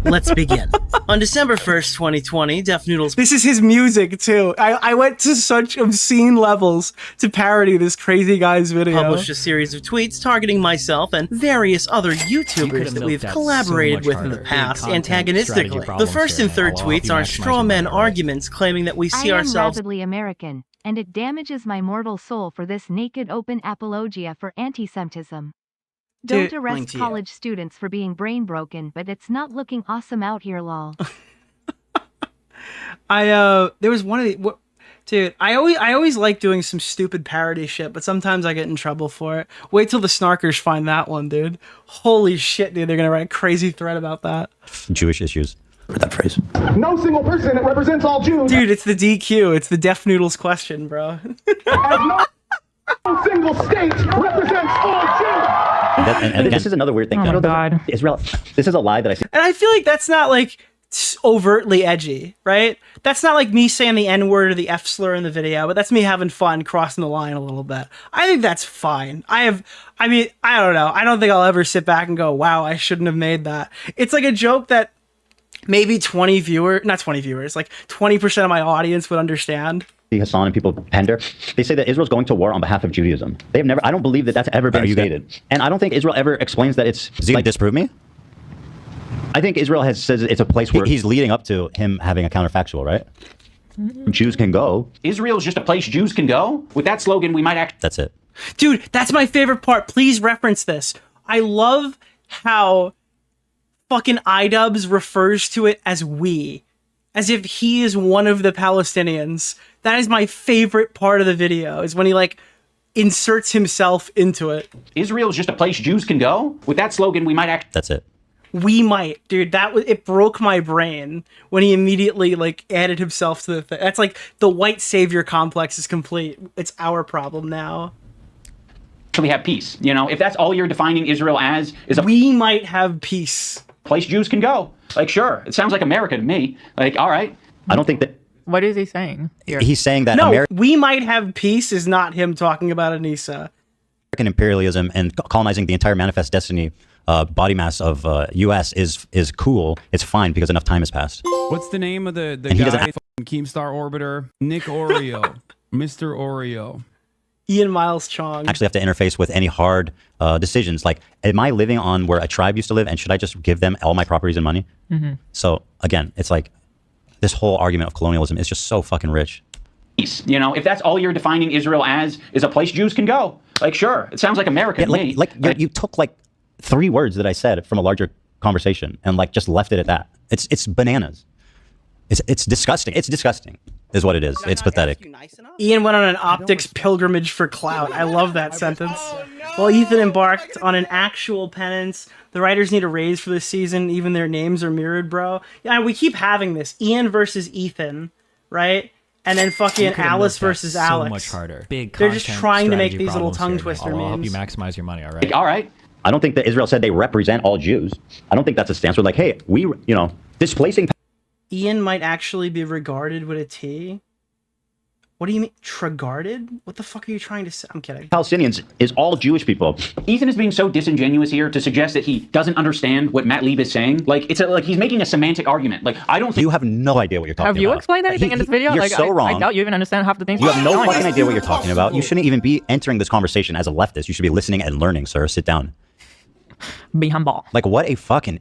let's begin. On December 1st, 2020, Def Noodles... This is his music, too. I went to such obscene levels to parody this crazy guy's video. Published a series of tweets targeting myself and various other YouTubers that we've collaborated with in the past antagonistically. The first and third tweets are straw men arguments claiming that we see ourselves...
I am rabidly American, and it damages my mortal soul for this naked open apologia for anti-Semitism. Don't arrest college students for being brain broken, but it's not looking awesome out here, lol.
There was one of the... Dude, I always like doing some stupid parody shit, but sometimes I get in trouble for it. Wait till the snarkers find that one, dude. Holy shit, dude, they're gonna write a crazy thread about that.
Jewish issues. For that phrase.
No single person that represents all Jews.
Dude, it's the DQ. It's the Def Noodles question, bro.
No single state represents all Jews.
And this is another weird thing.
Oh my God.
Israel, this is a lie that I see.
And I feel like that's not like overtly edgy, right? That's not like me saying the N-word or the F slur in the video, but that's me having fun crossing the line a little bit. I think that's fine. I don't know. I don't think I'll ever sit back and go, wow, I shouldn't have made that. It's like a joke that maybe not 20 viewers, like 20% of my audience would understand.
Hassan and people pender. They say that Israel's going to war on behalf of Judaism. They've never. I don't believe that that's ever been stated, and I don't think Israel ever explains that it's. Does he disprove me? I think Israel says it's a place where he's leading up to him having a counterfactual, right? Jews can go.
Israel's just a place Jews can go. With that slogan, we might act.
That's it,
dude. That's my favorite part. Please reference this. I love how fucking iDubbbz refers to it as we. As if he is one of the Palestinians. That is my favorite part of the video, is when he like inserts himself into it.
Israel's just a place Jews can go. With that slogan, we might act.
That's it.
We might, dude. It broke my brain when he immediately like added himself to the thing. That's like the white savior complex is complete. It's our problem now.
actually have peace. You know, if that's all you're defining Israel as, is a
we might have peace.
place Jews can go. Like, sure, it sounds like America to me. Like, all right.
I don't think that.
What is he saying here?
He's saying that
No,
American
we might have peace is not him talking about Anissa.
imperialism and colonizing the entire manifest destiny body mass of U.S. is cool. It's fine because enough time has passed.
What's the name of the
he
guy?
doesn't-
Keemstar Orbiter, Nick Oreo, Mr. Oreo.
Ian Miles Chong.
Actually have to interface with any hard decisions. Like, am I living on where a tribe used to live, and should I just give them all my properties and money? So again, it's like this whole argument of colonialism is just so fucking rich.
You know, if that's all you're defining Israel as, is a place Jews can go. Like, sure, it sounds like America to me.
You took like 3 words that I said from a larger conversation and like just left it at that. It's bananas. It's disgusting. It's disgusting, is what it is. It's pathetic.
Ian went on an optics pilgrimage for clout. I love that sentence. While Ethan embarked on an actual penance, the writers need a raise for this season. Even their names are mirrored, bro. Yeah, we keep having this. Ian versus Ethan, right? And then fucking Alice versus Alex.
So much harder. Big.
They're just trying to make
strategy
these little
problems
tongue
here, Nick.
twister
I'll help you
memes.
maximize your money. All right.
Like, all right.
I don't think that Israel said they represent all Jews. I don't think that's a stance. We're like, hey, displacing.
Ian might actually be regarded with a T. What do you mean? Regarded? What the fuck are you trying to say? I'm kidding.
Palestinians is all Jewish people.
Ethan is being so disingenuous here to suggest that he doesn't understand what Matt Lieb is saying. Like, like he's making a semantic argument. Like, I don't think
you have no idea what you're talking about.
Have you explained anything in this video?
You're so wrong.
I doubt you even understand half the things.
You have no fucking idea what you're talking about. You shouldn't even be entering this conversation as a leftist. You should be listening and learning, sir. Sit down.
Be humble.
Like, what a fucking...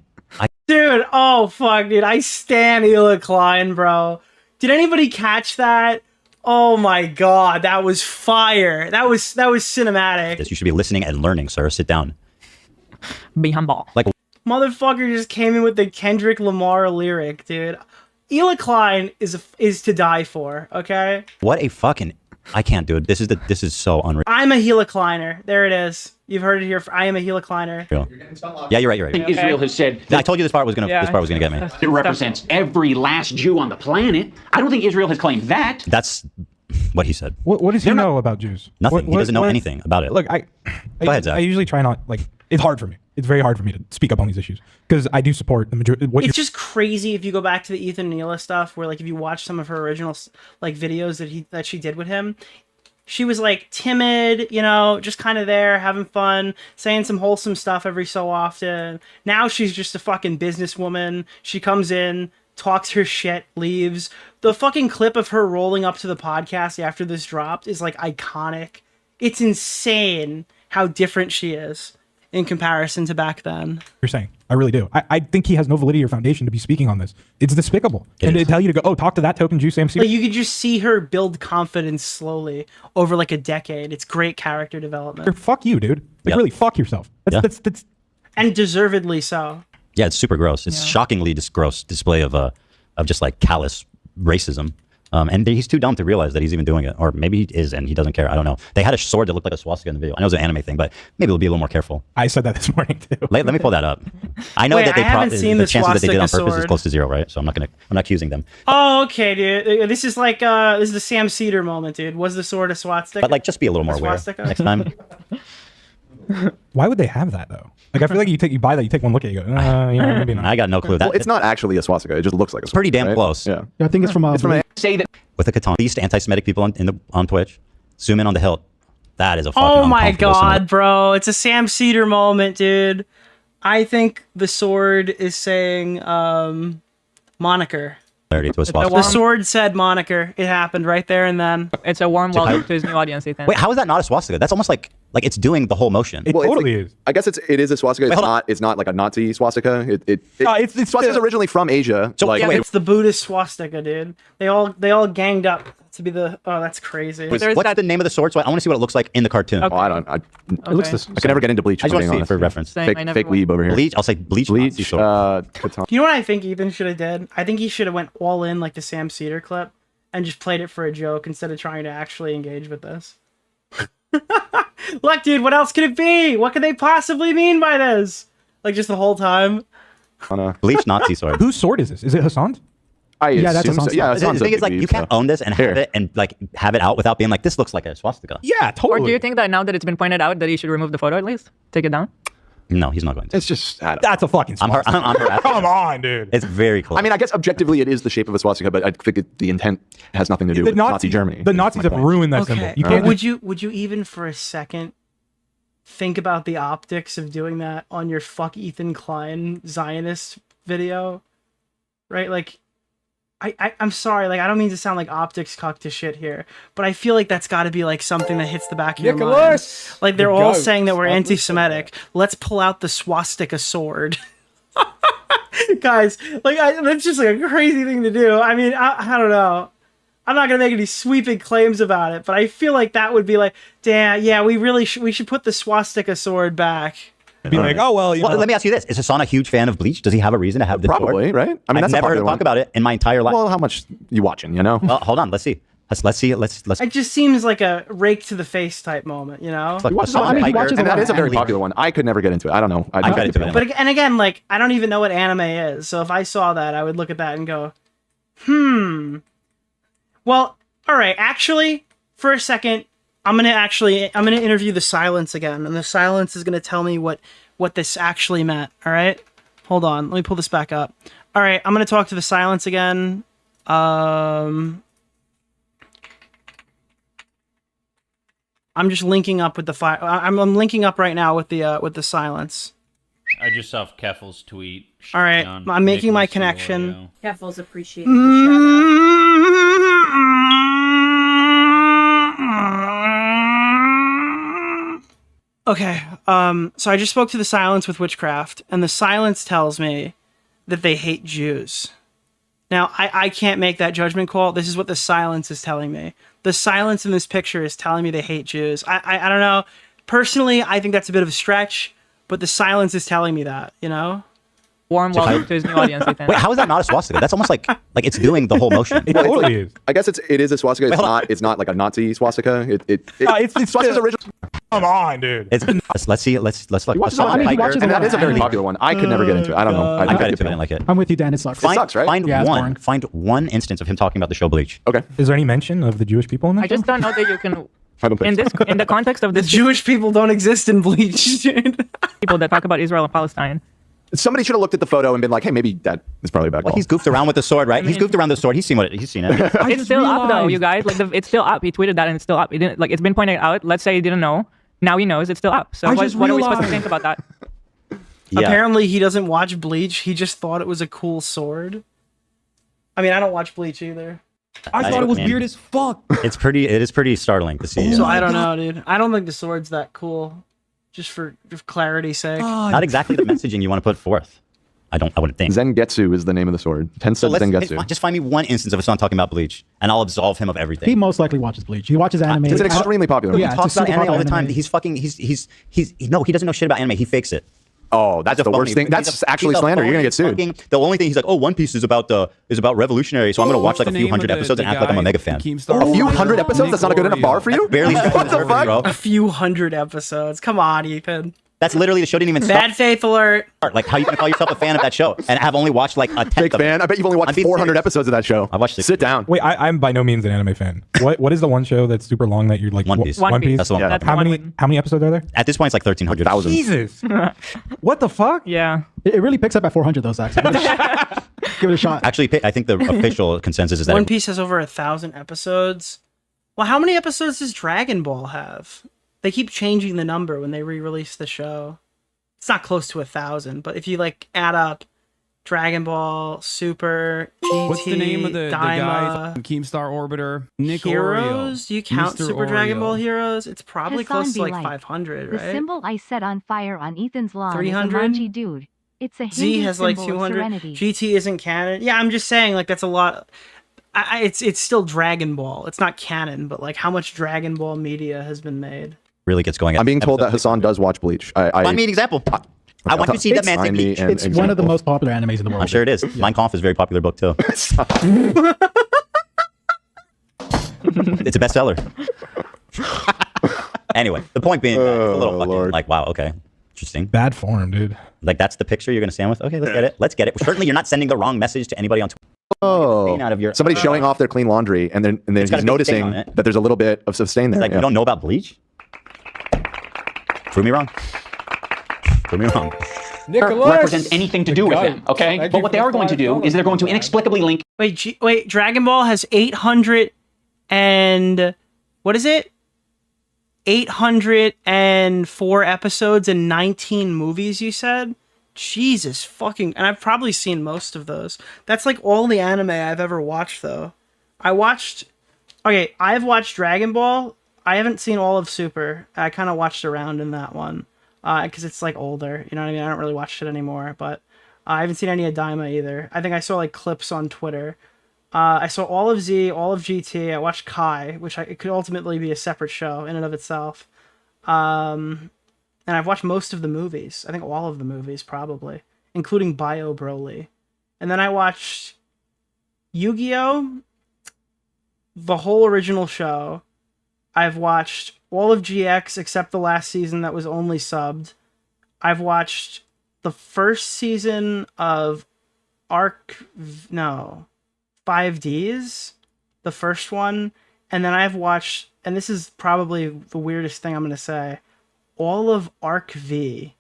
Dude, oh fuck, dude. I stan Hila Klein, bro. Did anybody catch that? Oh my god, that was fire. That was cinematic.
You should be listening and learning, sir. Sit down.
Be humble.
Like,
motherfucker just came in with the Kendrick Lamar lyric, dude. Hila Klein is to die for, okay?
What a fucking... I can't do it. This is so unreal.
I'm a Hila Kleiner. There it is. You've heard it here. I am a Hila Kleiner.
Yeah, you're right.
Israel has said
that, I told you this part was gonna get me.
It represents every last Jew on the planet. I don't think Israel has claimed that.
That's what he said.
What does he know about Jews?
Nothing. He doesn't know anything about it.
Look,
Go ahead, Zach.
I usually try not, like, it's hard for me. It's very hard for me to speak up on these issues because I do support the majority.
It's just crazy if you go back to the Ethan Neela stuff, where like if you watch some of her original like videos that she did with him, she was like timid, you know, just kind of there having fun, saying some wholesome stuff every so often. Now she's just a fucking businesswoman. She comes in, talks her shit, leaves. The fucking clip of her rolling up to the podcast after this dropped is like iconic. It's insane how different she is in comparison to back then.
You're saying. I really do. I think he has no validity or foundation to be speaking on this. It's despicable. And to tell you to go, oh, talk to that token Jew Sam
Like, you could just see her build confidence slowly over like a decade. It's great character development.
Fuck you, dude. Like, really, fuck yourself. That's
and deservedly so.
Yeah, it's super gross. It's shockingly gross display of just like callous racism. And he's too dumb to realize that he's even doing it. Or maybe he is and he doesn't care. I don't know. They had a sword that looked like a swastika in the video. I know it was an anime thing, but maybe we'll be a little more careful.
I said that this morning too.
Let me pull that up. I know that the chances that they did on purpose is close to 0, right? So I'm not accusing them.
Oh, okay, dude. This is like this is the Sam Cedar moment, dude. Was the sword a swastika?
But like, just be a little more aware next time.
Why would they have that though? Like, I feel like you buy that, you take one look at it, you go, maybe not.
I got no clue.
Well, it's not actually a swastika. It just looks like a swastika.
Pretty damn close.
Yeah.
I think it's from
say that
with a katana. These anti-Semitic people on Twitch. Zoom in on the hilt. That is a fucking
oh my god,
scenario.
bro. It's a Sam Cedar moment, dude. I think the sword is saying moniker.
The
sword said moniker. It happened right there and then.
It's a warm welcome to his new audience, Ethan.
Wait, how is that not a swastika? That's almost like it's doing the whole motion.
It totally is. I guess it is a swastika. It's not like a Nazi swastika. It's swastika's originally from Asia.
So like, it's the Buddhist swastika, dude. They all ganged up to be the. Oh, that's crazy.
What's the name of the sword? So I want to see what it looks like in the cartoon.
Okay.
Oh, I don't. It looks this. I can never get into Bleach.
I just want to see it for reference.
Fake weeb over here.
Bleach. I'll say Bleach.
Bleach.
You know what I think Ethan should have did? I think he should have went all in like the Sam Cedar clip and just played it for a joke instead of trying to actually engage with this. Look, dude, what else could it be? What could they possibly mean by this? Like, just the whole time?
Bleach Nazi sword.
Whose sword is this? Is it Hassan's? Yeah, that's a
assume so. Yeah,
The thing is, like, you can't own this and have it and like have it out without being like, this looks like a swastika.
Yeah, totally.
Or do you think that now that it's been pointed out that he should remove the photo at least? Take it down?
No, he's not going to.
It's just
that's a fucking swastika.
I'm harassed.
Come on, dude.
It's very close.
I mean, I guess objectively it is the shape of a swastika, but I think the intent has nothing to do with Nazi Germany.
The Nazis have ruined that symbol. You can't
would you even for a second think about the optics of doing that on your fuck Ethan Klein Zionist video? Right? Like, I'm sorry, like, I don't mean to sound like optics cuck to shit here, but I feel like that's got to be like something that hits the back of your mind. Like, they're all saying that we're anti-Semitic. Let's pull out the swastika sword. Guys, like, that's just like a crazy thing to do. I mean, I don't know. I'm not gonna make any sweeping claims about it, but I feel like that would be like, damn, yeah, we should put the swastika sword back.
Be like, oh well, you know.
Let me ask you this: is Hassan a huge fan of Bleach? Does he have a reason to have the
Probably,
sword?
right? I mean,
I've never heard him talk about it in my entire life.
Well, how much you watching? You know?
Well, hold on. Let's see. Let's see. Let's.
It just seems like a rake to the face type moment, you know?
Like
and that is a very popular one. I could never get into it. I don't know.
I get into it.
But again, like, I don't even know what anime is. So if I saw that, I would look at that and go, Well, all right. Actually, for a second, I'm gonna interview the Silence again, and the Silence is gonna tell me what this actually meant. All right, hold on. Let me pull this back up. All right, I'm gonna talk to the Silence again. I'm just linking up with the file. I'm linking up right now with the Silence.
I just saw Keffel's tweet.
All right, I'm making my connection.
Keffel's appreciated the
Okay, so I just spoke to the Silence with Witchcraft, and the Silence tells me that they hate Jews. Now, I can't make that judgment call. This is what the Silence is telling me. The Silence in this picture is telling me they hate Jews. I don't know. Personally, I think that's a bit of a stretch, but the Silence is telling me that, you know?
Warm welcome to his new audience, Ethan.
Wait, how is that not a swastika? That's almost like it's doing the whole motion.
It totally is.
I guess it is a swastika. It's not like a Nazi swastika. It's swastika's original.
Come on, dude.
Let's see. Let's look.
And that is a very popular one. I could never get into it. I don't know.
I got into it. I didn't like it.
I'm with you, Dan. It sucks.
It sucks, right?
Find one instance of him talking about the show Bleach.
Okay.
Is there any mention of the Jewish people in that?
I just don't know that you can.
I don't think
in the context of this,
Jewish people don't exist in Bleach.
People that talk about Israel and Palestine.
Somebody should have looked at the photo and been like, hey, maybe that is probably a bad call.
Well, he's goofed around with the sword, right? He's goofed around the sword. He's seen it.
It's still up though, you guys. Like it's still up. He tweeted that and it's still up. It didn't, like, it's been pointed out. Let's say he didn't know. Now he knows. It's still up. So what are we supposed to think about that?
Yeah. Apparently, he doesn't watch Bleach. He just thought it was a cool sword. I mean, I don't watch Bleach either.
I thought it was weird as fuck.
It is pretty startling to see.
So I don't know, dude. I don't think the sword's that cool. Just for clarity's sake.
Not exactly the messaging you want to put forth. I wouldn't think.
Zengetsu is the name of the sword. Tensei Zengetsu.
Just find me one instance of Hassan talking about Bleach, and I'll absolve him of everything.
He most likely watches Bleach. He watches anime.
It's an extremely popular.
He talks about anime all the time. He's fucking. He doesn't know shit about anime. He fakes it.
Oh, that's the worst thing. That's actually slander. You're gonna get sued.
The only thing he's like, oh, One Piece is about revolutionary, so I'm gonna watch like a few hundred episodes and act like I'm a mega fan.
A few hundred episodes? That's not a good enough bar for you?
Barely.
What the fuck?
A few hundred episodes. Come on, Ethan.
That's literally the show didn't even start.
Bad faith alert.
Like, how you gonna call yourself a fan of that show and have only watched like a 10th
Fake fan? I bet you've only watched 400 episodes of that show.
I watched it.
Sit down.
Wait, I'm by no means an anime fan. What is the one show that's super long that you're like?
One Piece.
One Piece.
That's the one.
Yeah. How many episodes are there?
At this point, it's like 1,300.
Jesus. What the fuck?
Yeah.
It really picks up at 400 though, Zach. Give it a shot.
Actually, I think the official consensus is that
One Piece has over 1,000 episodes. Well, how many episodes does Dragon Ball have? They keep changing the number when they re-release the show. It's not close to 1,000, but if you like add up Dragon Ball, Super, GT,
what's the name of the guy from Keemstar Orbiter? Nicholas DeOrio.
Heroes? Do you count
Mr.
Super
Oreo.
Dragon Ball Heroes? It's probably
Hassan
close to
be
like 500, right?
The symbol I set on fire on Ethan's lawn
300?
is a manji dude. It's a
Z
Hindu
has like
symbol of
200.
serenity.
GT isn't canon. Yeah, I'm just saying, like, that's a lot. It's still Dragon Ball. It's not canon, but like how much Dragon Ball media has been made.
really gets going.
I'm being told that Hassan does watch Bleach.
Find me an example. I want you to see that man take Bleach.
It's one of the most popular animes in the world.
I'm sure it is. Mein Kampf is a very popular book too. It's a bestseller. Anyway, the point being, it's a little fucking like, wow, okay, interesting.
Bad form, dude.
Like that's the picture you're gonna stand with. Okay, let's get it. Let's get it. Certainly, you're not sending the wrong message to anybody on Twitter.
Oh,
out of your
somebody showing off their clean laundry, and then
got a
he's
big
noticing
stain on it.
that there's a little bit of stain there.
It's like, you don't know about bleach? Prove me wrong. Prove me wrong.
Nicholas,
represents anything to do with them, okay? But what they are going to do is they're going to inexplicably link.
Wait, Dragon Ball has 800 and what is it? 804 episodes and 19 movies, you said? Jesus fucking... And I've probably seen most of those. That's like all the anime I've ever watched, though. I've watched Dragon Ball. I haven't seen all of Super. I kind of watched around in that one. Because it's like older, you know what I mean? I don't really watch it anymore, but I haven't seen any of Daima either. I think I saw like clips on Twitter. I saw all of Z, all of GT. I watched Kai, which it could ultimately be a separate show in and of itself. And I've watched most of the movies. I think all of the movies, probably, including Bio Broly. And then I watched Yu-Gi-Oh! The whole original show. I've watched all of GX except the last season that was only subbed. I've watched the first season of 5Ds, the first one, and then I've watched, and this is probably the weirdest thing I'm going to say, all of Arc V.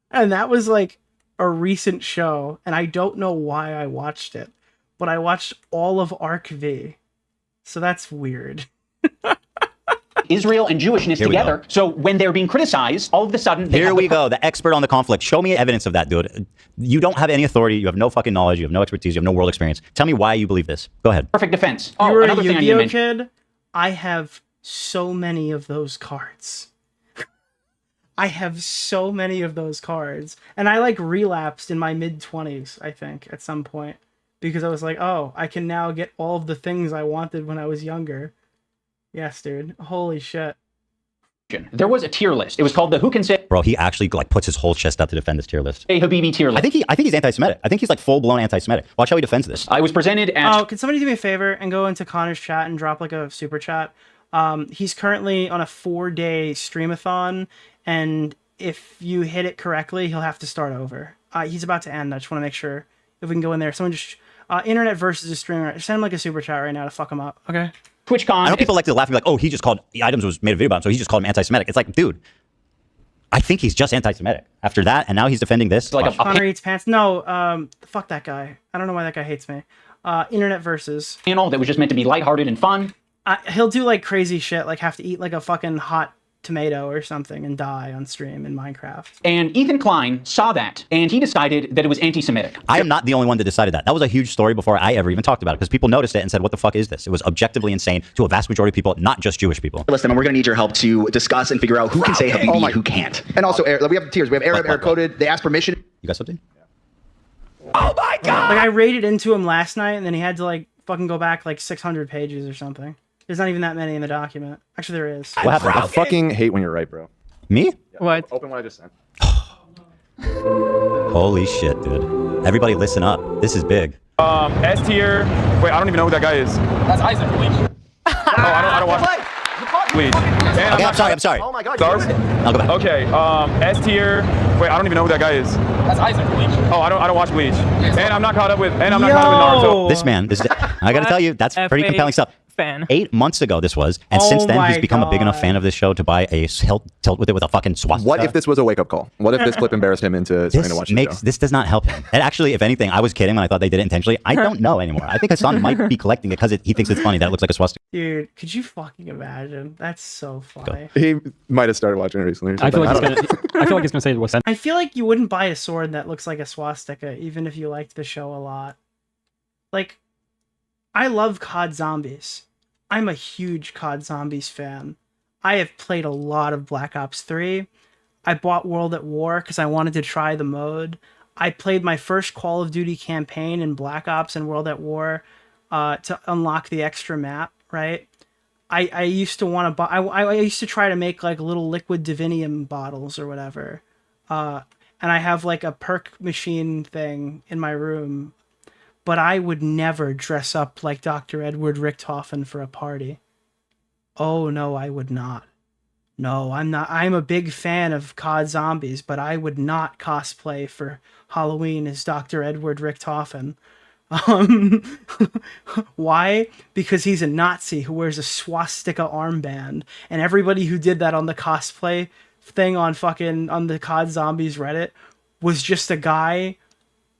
And that was like a recent show, and I don't know why I watched it, but I watched all of Arc V. So that's weird.
Israel and Jewishness together. So when they're being criticized, all of a sudden...
Here we go. The expert on the conflict. Show me evidence of that, dude. You don't have any authority. You have no fucking knowledge. You have no expertise. You have no world experience. Tell me why you believe this. Go ahead.
Perfect defense.
You're a Yu-Gi-Oh kid? I have so many of those cards. I have so many of those cards. And I like relapsed in my mid-20s, I think, at some point. Because I was like, oh, I can now get all of the things I wanted when I was younger. Yes, dude. Holy shit.
There was a tier list. It was called the Who Can Say...
Bro, he actually like puts his whole chest out to defend this tier list.
A Habibi tier list.
I think he's anti-Semitic. I think he's like full-blown anti-Semitic. Watch how he defends this.
I was presented at...
Oh, can somebody do me a favor and go into Connor's chat and drop like a super chat? He's currently on a 4-day streamathon, and if you hit it correctly, he'll have to start over. He's about to end. I just want to make sure if we can go in there. Someone just... Internet versus a streamer. Send him like a super chat right now to fuck him up. Okay?
TwitchCon.
I know people like to laugh and be like, oh, he just called iDubbbz was made a video about him, so he just called him anti-Semitic. It's like, dude, I think he's just anti-Semitic. After that, and now he's defending this.
Like Connor eats pants. No, fuck that guy. I don't know why that guy hates me. Internet versus.
Panel that was just meant to be lighthearted and fun.
He'll do like crazy shit, like have to eat like a fucking hot tomato or something and die on stream in Minecraft.
And Ethan Klein saw that, and he decided that it was anti-Semitic.
I am not the only one that decided that. That was a huge story before I ever even talked about it, because people noticed it and said, what the fuck is this? It was objectively insane to a vast majority of people, not just Jewish people.
Listen, and we're going to need your help to discuss and figure out who can say Habibi, who can't. And also, we have tiers. We have Arab, Arab-coded. They ask permission.
You got something?
Oh my god! Like I raided into him last night, and then he had to like fucking go back like 600 pages or something. There's not even that many in the document. Actually, there is.
What happened? I fucking hate when you're right, bro.
Me?
Yeah.
What?
Open what I just sent.
Holy shit, dude. Everybody listen up. This is big.
S tier. Wait, I don't even know who that guy is.
That's Isaac Bleach.
I don't watch Bleach.
Okay, I'm sorry.
Oh my god.
Stars?
I'll go back.
Okay, S tier. Wait, I don't even know who that guy is.
That's Isaac Bleach.
Oh, I don't watch Bleach. And I'm not caught up with Naruto.
This man, I gotta tell you, that's pretty compelling stuff.
Fan.
8 months ago this was, and since then he's become a big enough fan of this show to buy a tilt with it with a fucking swastika.
What if this was a wake-up call? What if this clip embarrassed him into starting to watch the show?
This does not help him. And actually, if anything, I was kidding when I thought they did it intentionally. I don't know anymore. I think Hassan might be collecting it because he thinks it's funny that it looks like a swastika.
Dude, could you fucking imagine? That's so funny.
He might have started watching it recently.
I feel like he's gonna say it was sent.
I feel like you wouldn't buy a sword that looks like a swastika, even if you liked the show a lot. Like, I love COD Zombies. I'm a huge COD Zombies fan. I have played a lot of Black Ops 3. I bought World at War because I wanted to try the mode. I played my first Call of Duty campaign in Black Ops and World at War to unlock the extra map, right? I used to want to buy... I used to try to make like little liquid divinium bottles or whatever. And I have like a perk machine thing in my room. But I would never dress up like Dr. Edward Richtofen for a party. Oh, no, I would not. No, I'm not. I'm a big fan of COD Zombies, but I would not cosplay for Halloween as Dr. Edward Richtofen. Why? Because he's a Nazi who wears a swastika armband, and everybody who did that on the cosplay thing on the COD Zombies Reddit was just a guy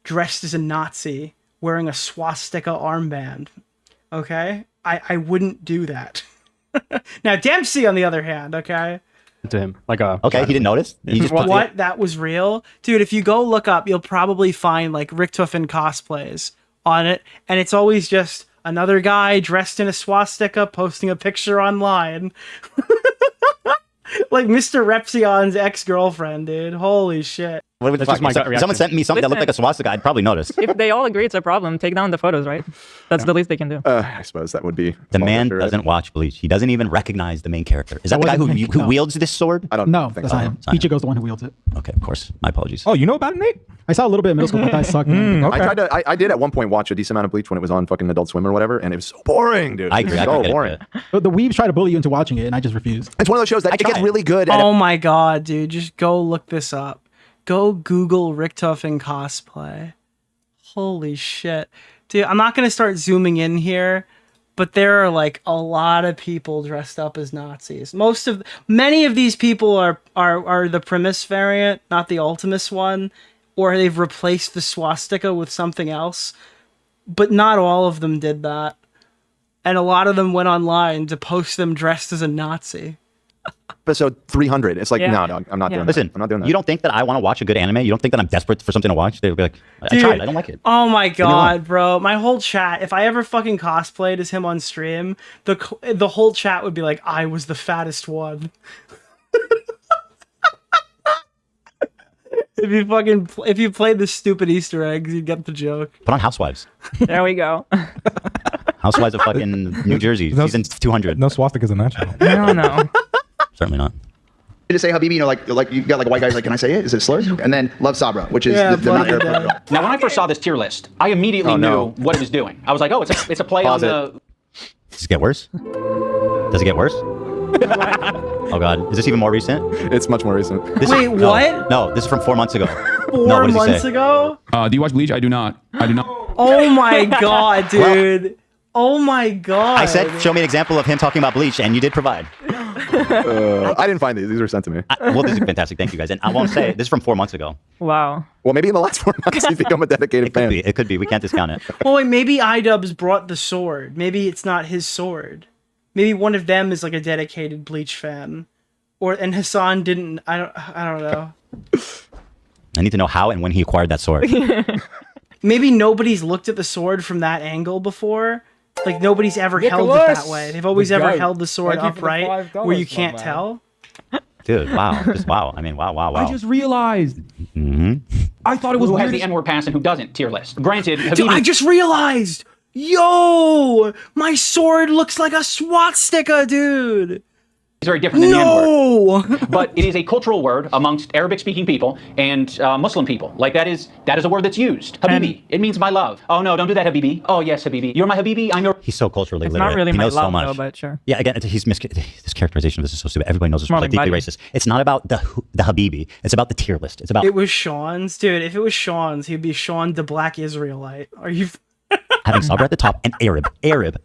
dressed as a Nazi wearing a swastika armband. Okay? I wouldn't do that. Now Dempsey, on the other hand, okay?
To him,
okay, he didn't notice. He just
what? That was real, dude. If you go look up, you'll probably find like Richtofen cosplays on it, and it's always just another guy dressed in a swastika posting a picture online. Like Mr. Repzion's ex-girlfriend, dude. Holy shit.
What the fuck? If someone sent me something that looked like a swastika, I'd probably notice.
If they all agree it's a problem, take down the photos, right? That's the least they can do.
I suppose that would be...
The man doesn't watch Bleach. He doesn't even recognize the main character. Is that the guy who wields this sword?
I don't know. That's not him. Ichigo's the one who wields it.
Okay, of course. My apologies.
Oh, you know about it, Nate?
I saw a little bit in middle school, but that sucked.
Okay.
I did at one point watch a decent amount of Bleach when it was on fucking Adult Swim or whatever, and it was so boring, dude.
I agree.
So boring.
The weebs try to bully you into watching it, and I just refused.
It's one of those shows that it gets really good.
Oh my god, dude. Just go look this up. Go Google Richtofen cosplay. Holy shit. Dude, I'm not going to start zooming in here, but there are like a lot of people dressed up as Nazis. Many of these people are the Primus variant, not the Ultimus one, or they've replaced the swastika with something else. But not all of them did that. And a lot of them went online to post them dressed as a Nazi.
Episode 300. It's like, no, dog, I'm not doing that.
Listen,
I'm not doing that.
You don't think that I want to watch a good anime? You don't think that I'm desperate for something to watch? They'll be like, I tried. I don't like it.
Oh my god, bro. My whole chat, if I ever fucking cosplayed as him on stream, the whole chat would be like, I was the fattest one. If you played the stupid Easter eggs, you'd get the joke.
Put on Housewives.
There we go.
Housewives of fucking New Jersey, season 200.
No swastikas in that channel.
No.
Certainly not.
To say Habibi, like you got like white guys like, can I say it? Is it a slur? And then Love Sabra, which is the not Arab.
Now, when I first saw this tier list, I immediately knew what it was doing. I was like, oh, it's a play on the...
Does it get worse? Does it get worse? Oh god, is this even more recent?
It's much more recent.
Wait, what?
No, this is from 4 months ago.
4 months ago?
Do you watch Bleach? I do not.
Oh my god, dude. Oh my god.
I said, show me an example of him talking about Bleach, and you did provide.
I didn't find these. These were sent to me.
Well, this is fantastic. Thank you, guys. And I won't say, this is from 4 months ago.
Wow.
Well, maybe in the last 4 months he's become a dedicated fan.
It could be. We can't discount it.
Oh, wait, maybe iDubbbz brought the sword. Maybe it's not his sword. Maybe one of them is like a dedicated Bleach fan. And Hassan didn't. I don't know.
I need to know how and when he acquired that sword.
Maybe nobody's looked at the sword from that angle before. Like, nobody's ever held it that way. They've always ever held the sword upright where you can't tell.
Dude, wow. Just wow. I mean, wow.
I just realized.
I
thought it was
who
weird.
has the N-word pass and who doesn't tier list. Granted,
Dude, I just realized. Yo, my sword looks like a swastika, dude.
It's very different than the N-word. But it is a cultural word amongst Arabic-speaking people and Muslim people. Like, that is a word that's used. Habibi. It means my love. Oh, no, don't do that, Habibi. Oh, yes, Habibi. You're my Habibi. I'm your...
He's so culturally
It's
literate.
not really
he
my
knows
love,
so much.
though, but sure.
Yeah, again, this characterization of this is so stupid. Everybody knows it's
more
like
like
deeply
buddy.
racist. It's not about the Habibi. It's about the tier list. It's about...
It was Sean's. Dude, if it was Sean's, he'd be Sean the Black Israelite. Are you...
having Sabra at the top and Arab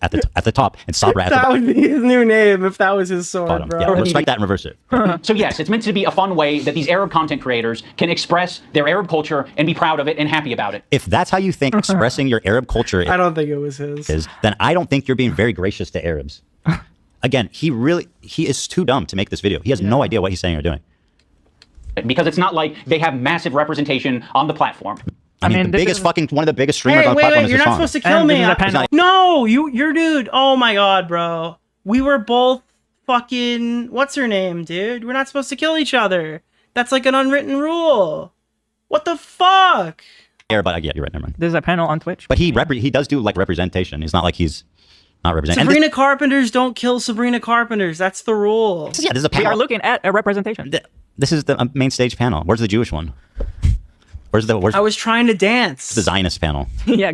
at the top and Sabra at the
That
bottom.
would be his new name if that was his sword, bro.
Yeah, respect that and reverse it.
So yes, it's meant to be a fun way that these Arab content creators can express their Arab culture and be proud of it and happy about it.
If that's how you think expressing your Arab culture
I don't think it was his.
then I don't think you're being very gracious to Arabs. Again, he is too dumb to make this video. He has no idea what he's saying or doing.
Because it's not like they have massive representation on the platform.
I mean, the biggest one of the biggest streamers on the platform is
you're not supposed to kill me. No, you're dude. Oh my god, bro. We were both fucking, what's her name, dude? We're not supposed to kill each other. That's like an unwritten rule. What the fuck?
Yeah, but yeah, you're right. Never mind.
There's a panel on Twitch.
But he does do like representation. It's not like he's not representing.
Sabrina Carpenters don't kill Sabrina Carpenters. That's the rule.
Yeah, there's a
We
panel.
are looking at a representation.
This is the main stage panel. Where's the Jewish one? Where's
I was trying to dance.
the Zionist panel?
Yeah.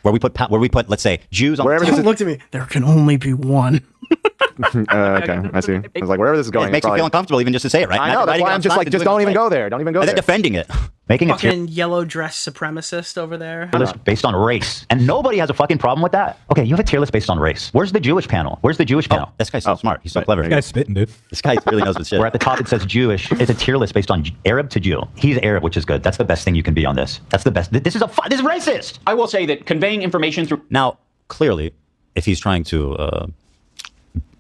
Where we put, let's say, Jews on...
Wherever
Don't look at me. There can only be one.
Okay, I see. I was like, wherever this is going,
It makes you feel uncomfortable even just to say it, right?
I know, that's why I'm just like, just don't even go there. Don't even go
and
there.
then defending it. Making a
fucking yellow dress supremacist over there.
tier list based on race, and nobody has a fucking problem with that. Okay, you have a tier list based on race. Where's the Jewish panel? Where's the Jewish panel? This guy's so smart. He's so clever.
This guy's spitting, dude.
This guy really knows his shit. Where at the top it says Jewish. It's a tier list based on Arab to Jew. He's Arab, which is good. That's the best thing you can be on this. That's the best. This is racist.
I will say that conveying information through...
Now, clearly, if he's trying to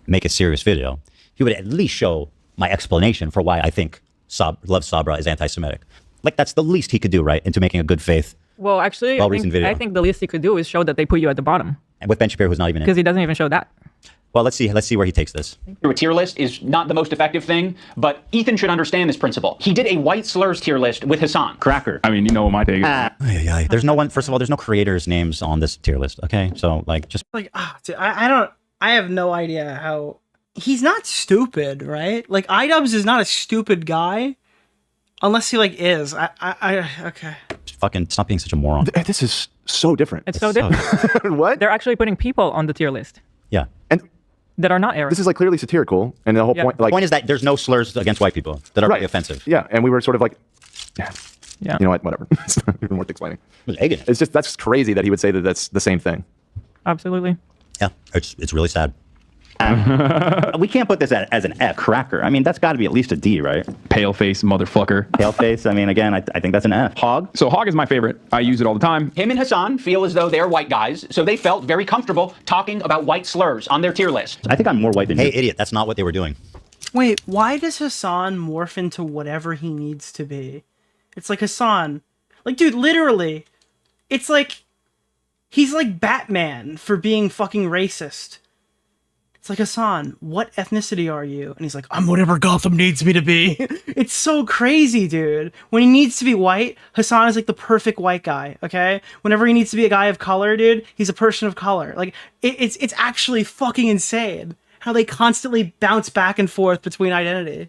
make a serious video, he would at least show my explanation for why I think Love Sabra is anti-Semitic. Like, that's the least he could do, right, into making a good faith,
Well, actually,
well-reasoned video.
I think the least he could do is show that they put you at the bottom.
And with Ben Shapiro, who's not even in.
Because he doesn't even show that.
Well, let's see where he takes this.
Through a tier list is not the most effective thing, but Ethan should understand this principle. He did a white slurs tier list with Hassan.
Cracker. I mean, you know what my take is.
There's no one, first of all, there's no creators' names on this tier list, okay? So, like, just...
Like, dude, I have no idea how... He's not stupid, right? Like, iDubbbz is not a stupid guy. Unless he, like, is. Okay.
Just fucking stop being such a moron.
This is so different.
It's so different.
What?
They're actually putting people on the tier list.
Yeah.
And
that are not Arab.
this is, like, clearly satirical. And the whole point...
The
like,
point is that there's no slurs against white people that are really offensive.
Yeah, and we were sort of like...
Yeah.
You know what? Whatever. It's not even worth explaining. It's just, that's crazy that he would say that that's the same thing.
Absolutely.
Yeah, it's really sad.
We can't put this as an F. Cracker. I mean, that's got to be at least a D, right?
Paleface motherfucker.
Paleface. I mean, again, I think that's an F. Hog.
So Hog is my favorite. I use it all the time.
Him and Hassan feel as though they're white guys, so they felt very comfortable talking about white slurs on their tier list.
I think I'm more white than you.
Hey, idiot, that's not what they were doing.
Wait, why does Hassan morph into whatever he needs to be? It's like Hassan. Like, dude, literally, it's like, he's like Batman for being fucking racist. It's like, Hassan, what ethnicity are you? And he's like, I'm whatever Gotham needs me to be. It's so crazy, dude. When he needs to be white, Hassan is like the perfect white guy, okay? Whenever he needs to be a guy of color, dude, he's a person of color. Like, it's actually fucking insane how they constantly bounce back and forth between identity.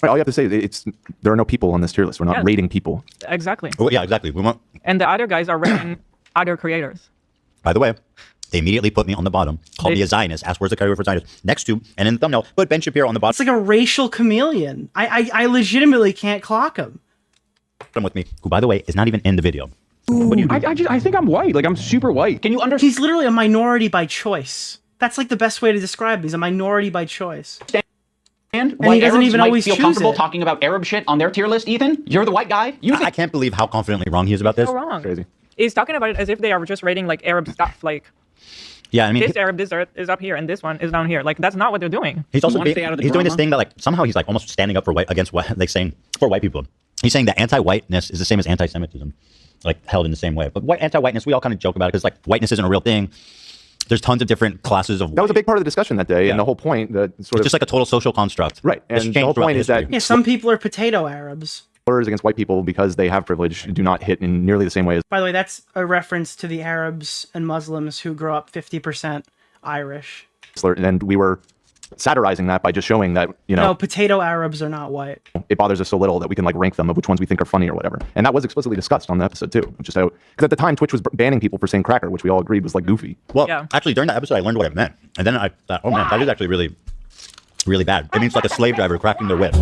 Right, all you have to say is there are no people on this tier list. We're not rating people.
Exactly.
Oh, yeah, exactly. We want...
And the other guys are rating other creators.
By the way, they immediately put me on the bottom, called me a Zionist, asked where's the category for Zionist, next to, and in the thumbnail, put Ben Shapiro on the bottom.
It's like a racial chameleon. I legitimately can't clock him.
With me, who, by the way, is not even in the video.
I think I'm white. Like, I'm super white.
Can you understand?
He's literally a minority by choice. That's like the best way to describe him. He's a minority by choice.
And
why he doesn't
Arabs
even
might
always
feel
choose
comfortable
it.
talking about Arab shit on their tier list, Ethan? You're the white guy?
I can't believe how confidently wrong he is about this.
So wrong.
Crazy.
He's talking about it as if they are just rating like Arab stuff. Like,
yeah, I mean,
this Arab dessert is up here and this one is down here. Like, that's not what they're doing.
He's also he's doing this thing that, like, somehow he's like almost standing up for like saying for white people. He's saying that anti-whiteness is the same as anti-Semitism, like held in the same way. But anti-whiteness, we all kind of joke about it because like whiteness isn't a real thing. There's tons of different classes of.
That was a big part of the discussion that day, and the whole point that
it's just like a total social construct,
right? And the whole point is that
some people are potato Arabs.
Slurs against white people because they have privilege do not hit in nearly the same way as.
By the way, that's a reference to the Arabs and Muslims who grow up 50% Irish.
And we were satirizing that by just showing that, you know,
no, potato Arabs are not white.
It bothers us so little that we can like rank them of which ones we think are funny or whatever. And that was explicitly discussed on the episode too, which is how, because at the time Twitch was banning people for saying cracker, which we all agreed was like goofy.
Well, actually during that episode I learned what it meant, and then I thought, oh man, that is actually really, really bad. It means like a slave driver cracking their whip.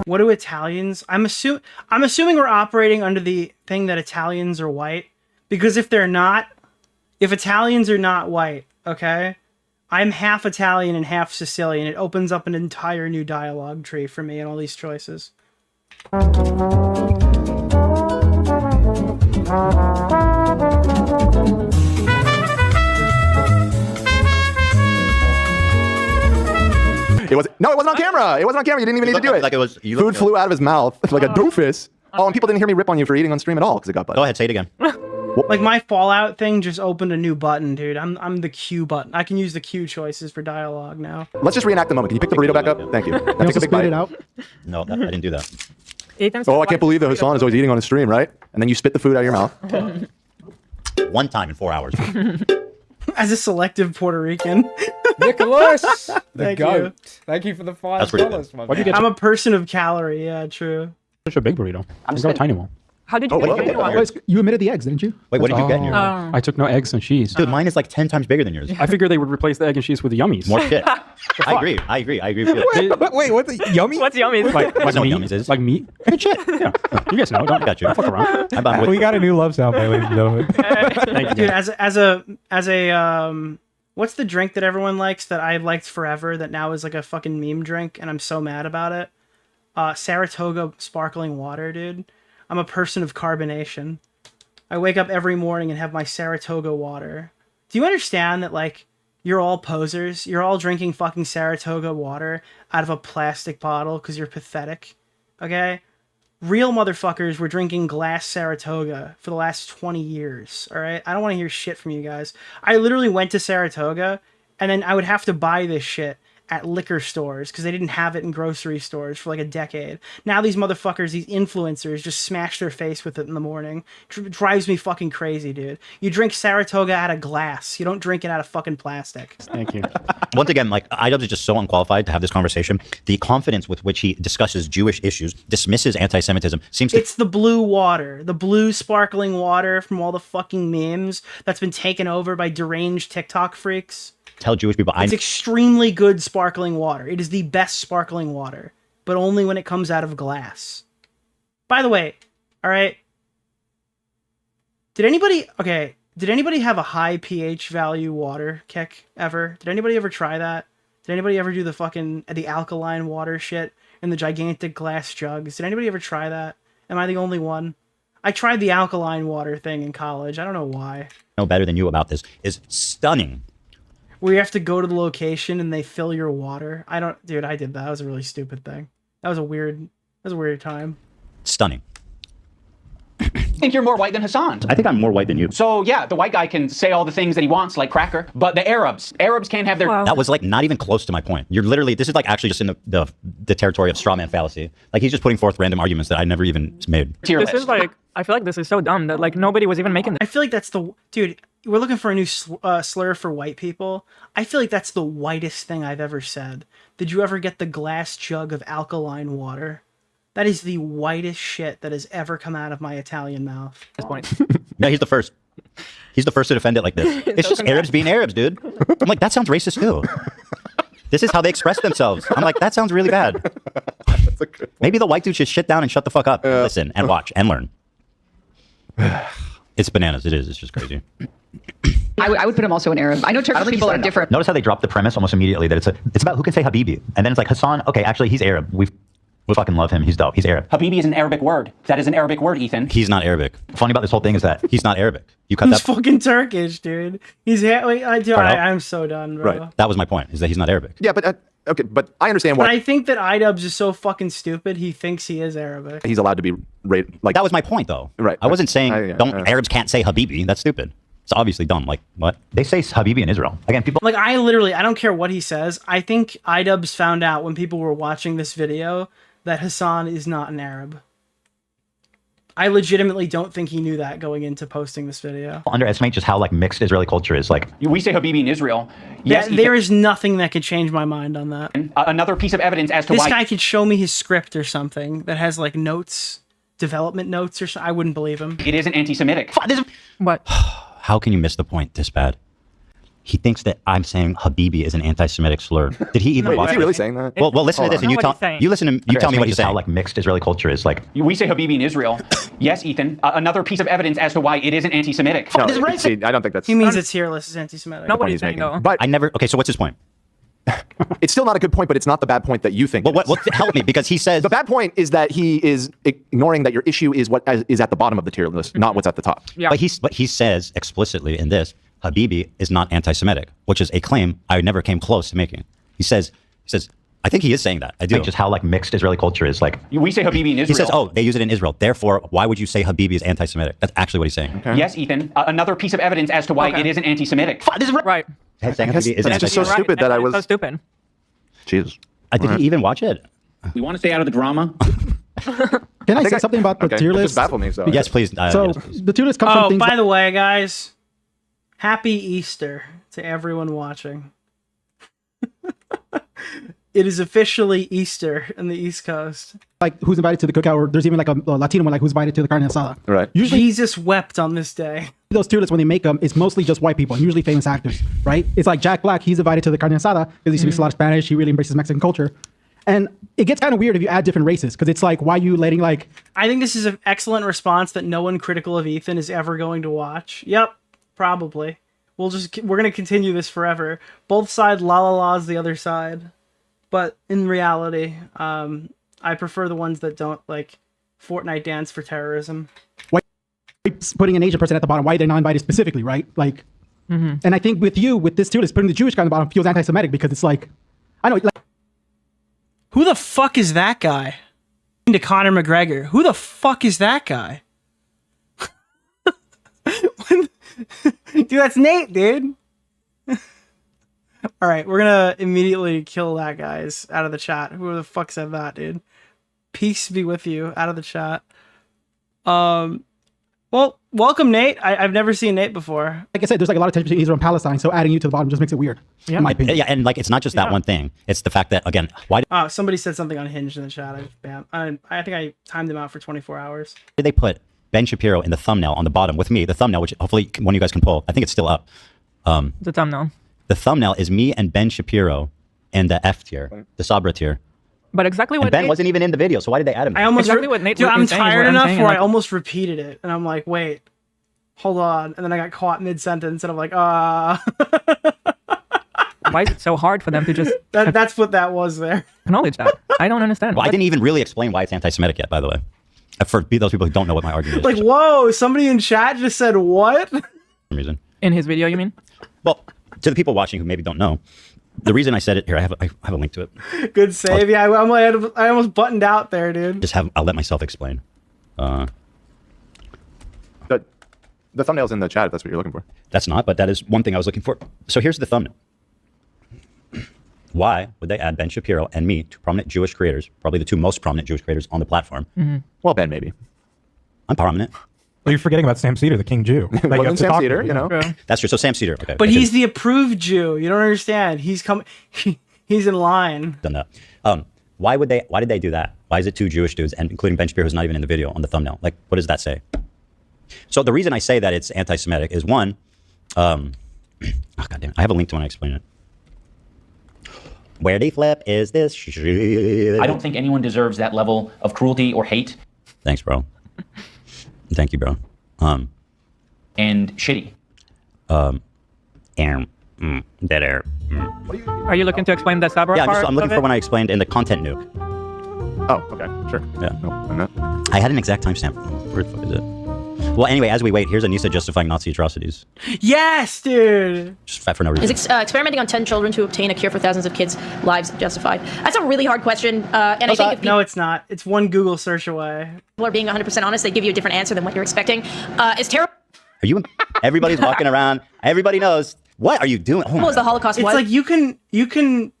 What do Italians? I'm assuming we're operating under the thing that Italians are white, because if Italians are not white, okay, I'm half Italian and half Sicilian. It opens up an entire new dialogue tree for me and all these choices.
It wasn't on camera. It wasn't on camera. You didn't even need to do it.
Like it was.
Food flew out of his mouth like a doofus. Oh, and people didn't hear me rip on you for eating on stream at all because it got butted.
Go ahead, say it again.
Like my Fallout thing just opened a new button, dude. I'm the Q button. I can use the Q choices for dialogue now.
Let's just reenact the moment. Can you pick the burrito back up? Thank you. I take a big bite.
It out?
No, I didn't do that.
Oh, I can't believe that Hassan is always eating on his stream, right? And then you spit the food out of your mouth.
One time in 4 hours.
As a selective Puerto Rican.
Nicholas, the
Thank
goat.
you.
Thank you for the
That's pretty
$5.
good.
I'm a person of calorie. Yeah, true.
Such a big burrito.
I'm
Go a tiny one.
How did you get your one?
You omitted the eggs, didn't you?
Wait, what did you get in yours?
I took no eggs and cheese.
Dude, mine is like 10 times bigger than yours.
I figured they would replace the egg and cheese with the yummies.
More shit. I agree. With you.
Wait, what's the yummy?
What's yummies?
Like
know what
meat?
yummies is.
Like meat?
Good shit.
Yeah. You guys know. Don't fuck around.
We got a new love sound, ladies and gentlemen.
Thank you.
Dude, as a what's the drink that everyone likes that I liked forever that now is like a fucking meme drink and I'm so mad about it? Saratoga sparkling water, dude. I'm a person of carbonation. I wake up every morning and have my Saratoga water. Do you understand that, like, you're all posers? You're all drinking fucking Saratoga water out of a plastic bottle because you're pathetic, okay? Real motherfuckers were drinking glass Saratoga for the last 20 years, all right? I don't want to hear shit from you guys. I literally went to Saratoga, and then I would have to buy this shit at liquor stores because they didn't have it in grocery stores for like a decade. Now these motherfuckers, these influencers, just smash their face with it in the morning. Drives me fucking crazy, dude. You drink Saratoga out of glass. You don't drink it out of fucking plastic.
Thank you.
Once again, like, iDubbbz is just so unqualified to have this conversation. The confidence with which he discusses Jewish issues, dismisses anti-Semitism, seems to...
It's the blue water. The blue sparkling water from all the fucking memes that's been taken over by deranged TikTok freaks.
Tell Jewish people...
It's extremely good sparkling water. It is the best sparkling water, but only when it comes out of glass. By the way, all right, did anybody have a high pH value water kick ever? Did anybody ever try that? Did anybody ever do the alkaline water shit in the gigantic glass jugs? Did anybody ever try that? Am I the only one? I tried the alkaline water thing in college. I don't know why.
Know better than you about this is stunning.
Where you have to go to the location and they fill your water. Dude, I did that. That was a really stupid thing. That was a weird time.
Stunning.
I think you're more white than Hassan.
I think I'm more white than you.
So yeah, the white guy can say all the things that he wants, like cracker, but the Arabs can't have their...
That was like not even close to my point. You're literally, this is like actually just in the territory of straw man fallacy. Like he's just putting forth random arguments that I never even made.
This is like, I feel like this is so dumb that like nobody was even making this.
I feel like that's dude, we're looking for a new slur for white people. I feel like that's the whitest thing I've ever said. Did you ever get the glass jug of alkaline water? That is the whitest shit that has ever come out of my Italian mouth.
At this point.
No, he's the first. He's the first to defend it like this. It's just Arabs being Arabs, dude. I'm like, that sounds racist too. This is how they express themselves. I'm like, that sounds really bad. Maybe the white dude should shit down and shut the fuck up. And listen and watch and learn. It's bananas. It is. It's just crazy.
I would put him also in Arab. I know Turkish people are different.
Notice how they drop the premise almost immediately that it's about who can say Habibi. And then it's like, Hassan, okay, actually, he's Arab. We fucking love him. He's dope. He's Arab.
Habibi is an Arabic word. That is an Arabic word, Ethan.
He's not Arabic. Funny about this whole thing is that he's not Arabic. You cut
He's
that.
fucking Turkish, dude. I'm so done, bro.
Right.
That was my point, is that he's not Arabic.
Yeah, but okay, but I understand
But
why
I think that iDubbbz is so fucking stupid, he thinks he is Arabic.
he's allowed to be rated. Like
That was my point, though.
Right.
I wasn't saying Arabs can't say Habibi. That's stupid. It's obviously dumb. Like, what? They say Habibi in Israel. Again, people...
Like, I don't care what he says. I think iDubbbz found out when people were watching this video that Hassan is not an Arab. I legitimately don't think he knew that going into posting this video.
Underestimate just how, like, mixed Israeli culture is. Like,
we say Habibi in Israel. Yes,
there is nothing that could change my mind on that.
Another piece of evidence as to
this
why...
This guy could show me his script or something that has, like, notes, development notes or something. I wouldn't believe him.
It isn't anti-Semitic.
What?
How can you miss the point this bad? He thinks that I'm saying Habibi is an anti-Semitic slur. Did he even watch
Is he really saying that?
Well, listen to this, and you tell me what he's saying. How, like, mixed Israeli culture is. Like,
we say Habibi in Israel. Yes, Ethan. Another piece of evidence as to why it isn't anti-Semitic.
No, see, I don't think that's...
He means it's here, this is anti-Semitic.
Nobody's saying though.
But
I never... Okay, so what's his point?
It's still not a good point, but it's not the bad point that you think.
But what help me, because he says...
The bad point is that he is ignoring that your issue is what is at the bottom of the tier list, not what's at the top.
Yeah.
But he says explicitly in this, Habibi is not anti-Semitic, which is a claim I never came close to making. He says, I think he is saying that. I do. Like, just how, like, mixed Israeli culture is. Like,
we say Habibi in Israel.
He says, oh, they use it in Israel. Therefore, why would you say Habibi is anti-Semitic? That's actually what he's saying.
Okay.
Yes, Ethan. Another piece of evidence as to why it isn't anti-Semitic.
This is right.
That's just
so stupid that I was...
So stupid.
Jesus.
Did he even watch it?
We want to stay out of the drama.
Can I say something about the tier list?
Just baffle me, so.
Yes, please.
So the tier list comes from things
by the way, guys, happy Easter to everyone watching. It is officially Easter in the East Coast.
Like who's invited to the cookout, or there's even like a Latino one, like who's invited to the carne asada.
Right.
Usually
Jesus wept on this day.
those toilets, when they make them, it's mostly just white people, and usually famous actors, right? It's like Jack Black, he's invited to the carne asada because he speaks a lot of Spanish. He really embraces Mexican culture. And it gets kind of weird if you add different races, because it's like, why are you letting like...
I think this is an excellent response that no one critical of Ethan is ever going to watch. Yep, probably. We're going to continue this forever. Both sides la la la's the other side. But in reality, I prefer the ones that don't like Fortnite dance for terrorism.
Why putting an Asian person at the bottom? Why are they not invited specifically, right? Like, and I think with this too, is putting the Jewish guy on the bottom feels anti-Semitic, because it's like, I know, like,
who the fuck is that guy? To Conor McGregor. Who the fuck is that guy? Dude, that's Nate, dude. All right, we're gonna immediately kill that guy's out of the chat. Who the fuck said that, dude? Peace be with you, out of the chat. Well, welcome, Nate. I've never seen Nate before.
Like I said, there's like a lot of tension between Israel and Palestine, so adding you to the bottom just makes it weird.
Yeah,
in my opinion.
Yeah, and like it's not just that one thing. It's the fact that, again, why
Somebody said something unhinged in the chat. I think I timed them out for 24 hours.
did they put Ben Shapiro in the thumbnail on the bottom with me? The thumbnail, which hopefully one of you guys can pull. I think it's still up.
The thumbnail.
The thumbnail is me and Ben Shapiro in the F tier, the Sabra tier.
But exactly what
And Ben wasn't even in the video, so why did they add him?
I almost
Exactly what Nate
dude,
was
I'm
saying is
tired
what I'm
enough
saying,
where I
like-
almost repeated it, and I'm like, wait, hold on, and then I got caught mid sentence, and I'm like,
Why is it so hard for them to just
that's what that was there.
acknowledge that? I don't understand.
Well, I didn't even really explain why it's anti-Semitic yet, by the way. For those people who don't know what my argument is.
Like, whoa, somebody in chat just said what?
For some reason.
In his video, you mean?
Well, to the people watching who maybe don't know, the reason I said it here, I have a link to it.
Good save. Yeah, I almost buttoned out there, dude.
I'll let myself explain.
The thumbnail's in the chat if that's what you're looking for.
That's not, but that is one thing I was looking for. So here's the thumbnail. Why would they add Ben Shapiro and me, two prominent Jewish creators, probably the two most prominent Jewish creators on the platform?
Well, Ben, maybe.
I'm prominent.
Well, you're forgetting about Sam Cedar, the King Jew. That you have to
Sam
talk
Cedar,
to.
you know.
That's true. So Sam Cedar. Okay.
But he's the approved Jew. You don't understand. He's he's in line.
Done that. Why did they do that?Hy is it two Jewish dudes, and including Ben Shapiro, who's not even in the video on the thumbnail? Like, what does that say? So the reason I say that it's anti-Semitic is one, oh goddamn, I have a link to when I explain it. Where they flip is this shit.
I don't think anyone deserves that level of cruelty or hate.
Thanks, bro. Thank you, bro.
And shitty.
Dead air.
Are you looking to explain the Sabra
Yeah,
part
I'm looking
of
for
it?
when I explained in the content nuke.
Oh, okay, sure.
Yeah.
No, I'm not.
I had an exact timestamp. Where the fuck is it? Well, anyway, as we wait, here's Anissa justifying Nazi atrocities.
Yes, dude.
Just fat for no reason.
Is experimenting on 10 children to obtain a cure for thousands of kids' lives justified? That's a really hard question. And I think if
no, it's not. It's one Google search away.
people are being 100% honest, they give you a different answer than what you're expecting. It's terrible.
Are you? Everybody's walking around. Everybody knows. What are you doing? Oh
What was the Holocaust?
It's
was?
like you can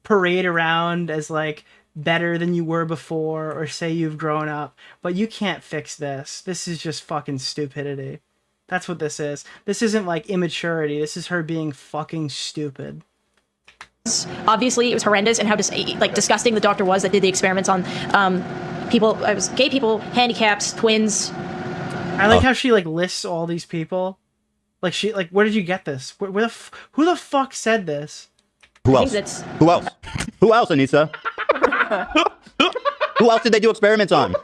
parade around as like better than you were before, or say you've grown up, but you can't fix this. This is just fucking stupidity. That's what this is. This isn't like immaturity. This is her being fucking stupid.
Obviously, it was horrendous, and how disgusting the doctor was that did the experiments on people. It was gay people, handicaps, twins.
I like how she like lists all these people. Like she like, where did you get this? Who the fuck said this?
Who else? Who else? Who else, Anissa? Who else did they do experiments on?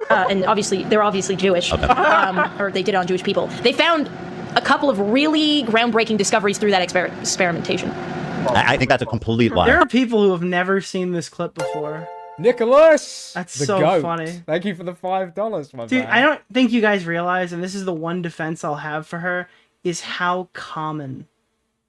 And obviously, they're obviously Jewish, or they did it on Jewish people. They found a couple of really groundbreaking discoveries through that experimentation.
I think that's a complete lie.
There are people who have never seen this clip before.
Nicholas!
That's
the
so
goat.
funny.
Thank you for the $5, my
Dude,
man.
I don't think you guys realize, and this is the one defense I'll have for her, is how common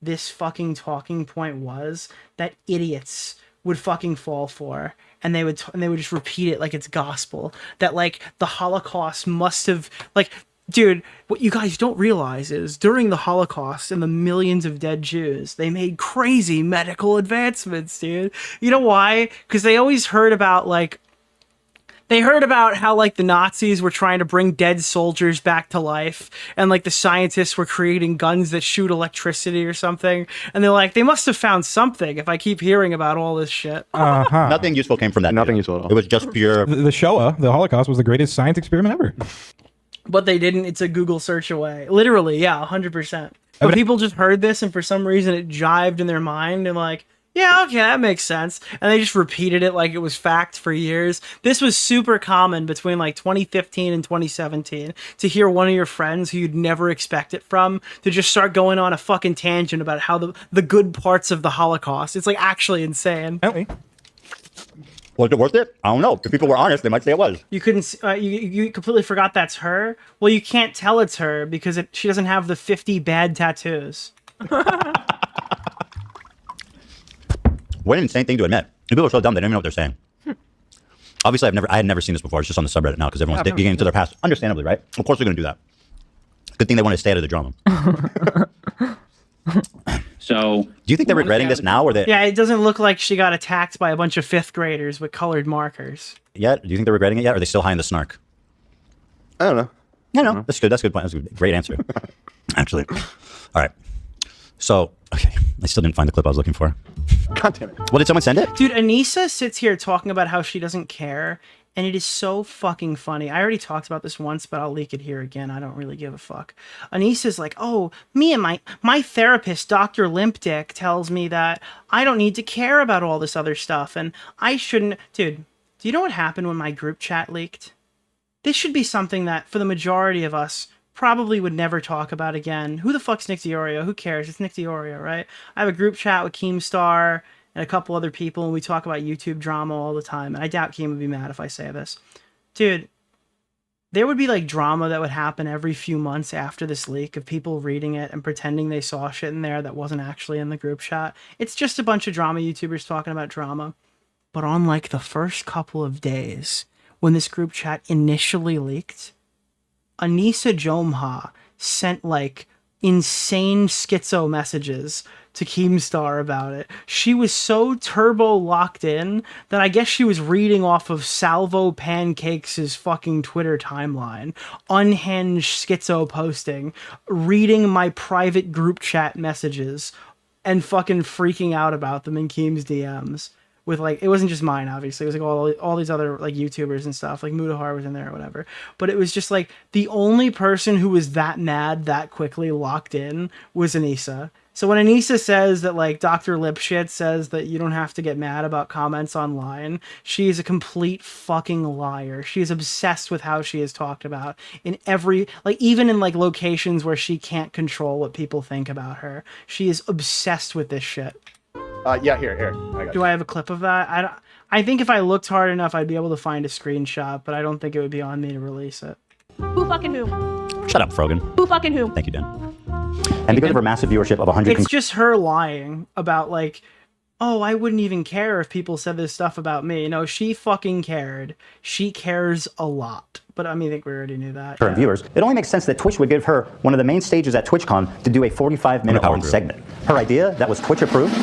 this fucking talking point was that idiots would fucking fall for, and they would just repeat it like it's gospel, that like the Holocaust must have, like, dude, what you guys don't realize is during the Holocaust and the millions of dead Jews, they made crazy medical advancements, dude. You know why? Because they always heard about like They heard about how like the Nazis were trying to bring dead soldiers back to life, and like the scientists were creating guns that shoot electricity or something. And they're like, they must have found something if I keep hearing about all this shit.
Nothing useful came from that.
Nothing useful at all.
It was just pure.
The Shoah, the Holocaust, was the greatest science experiment ever.
But they didn't. It's a Google search away. Literally, yeah, 100%. But people just heard this, and for some reason it jived in their mind, and like, yeah, okay, that makes sense. And they just repeated it like it was fact for years. This was super common between like 2015 and 2017 to hear one of your friends who you'd never expect it from to just start going on a fucking tangent about how the good parts of the Holocaust. It's like actually insane.
Was it worth it? I don't know. If people were honest, they might say it was.
You couldn't. You completely forgot that's her. Well, you can't tell it's her because she doesn't have the 50 bad tattoos.
What an insane thing to admit. People are so dumb they don't even know what they're saying. Obviously, I had never seen this before. It's just on the subreddit now because everyone's digging into their past. Understandably, right? Of course they're going to do that. Good thing they want to stay out of the drama.
So,
do you think they're regretting this now, or they?
Yeah, it doesn't look like she got attacked by a bunch of 5th graders with colored markers.
Yeah, do you think they're regretting it yet, or are they still high in the snark?
I don't know.
No, that's good. That's a good point. That's a great answer, actually. All right. So, okay, I still didn't find the clip I was looking for.
God damn it!
What, did someone send it?
Dude, Anissa sits here talking about how she doesn't care, and it is so fucking funny. I already talked about this once, but I'll leak it here again. I don't really give a fuck. Anissa's like, oh, me and my therapist, Dr. Limp Dick, tells me that I don't need to care about all this other stuff, and I shouldn't. Dude, do you know what happened when my group chat leaked? This should be something that, for the majority of us, probably would never talk about again. Who the fuck's Nick DeOrio? Who cares? It's Nick DeOrio, right? I have a group chat with Keemstar and a couple other people, and we talk about YouTube drama all the time. And I doubt Keem would be mad if I say this. Dude, there would be like drama that would happen every few months after this leak of people reading it and pretending they saw shit in there that wasn't actually in the group chat. It's just a bunch of drama YouTubers talking about drama. But on like the first couple of days, when this group chat initially leaked, Anissa Jomha sent like insane schizo messages to Keemstar about it. She was so turbo locked in that I guess she was reading off of Salvo Pancakes' fucking Twitter timeline, unhinged schizo posting, reading my private group chat messages, and fucking freaking out about them in Keem's DMs. With like, it wasn't just mine, obviously. It was like all these other like YouTubers and stuff. Like Mudahar was in there or whatever. But it was just like the only person who was that mad that quickly locked in was Anissa. So when Anissa says that like Dr. Lipshit says that you don't have to get mad about comments online, she is a complete fucking liar. She is obsessed with how she is talked about in every, like even in like locations where she can't control what people think about her. She is obsessed with this shit.
Yeah, here.
Do I have a clip of that? I think if I looked hard enough, I'd be able to find a screenshot, but I don't think it would be on me to release it.
Who fucking who?
Shut up, Frogan.
Who fucking who?
Thank you, Dan. And because of her massive viewership of 100...
It's just her lying about like, oh, I wouldn't even care if people said this stuff about me. No, she fucking cared. She cares a lot. But I mean, I think we already knew that.
Current viewers, it only makes sense that Twitch would give her one of the main stages at TwitchCon to do a 45-minute long segment. Her idea that was Twitch approved.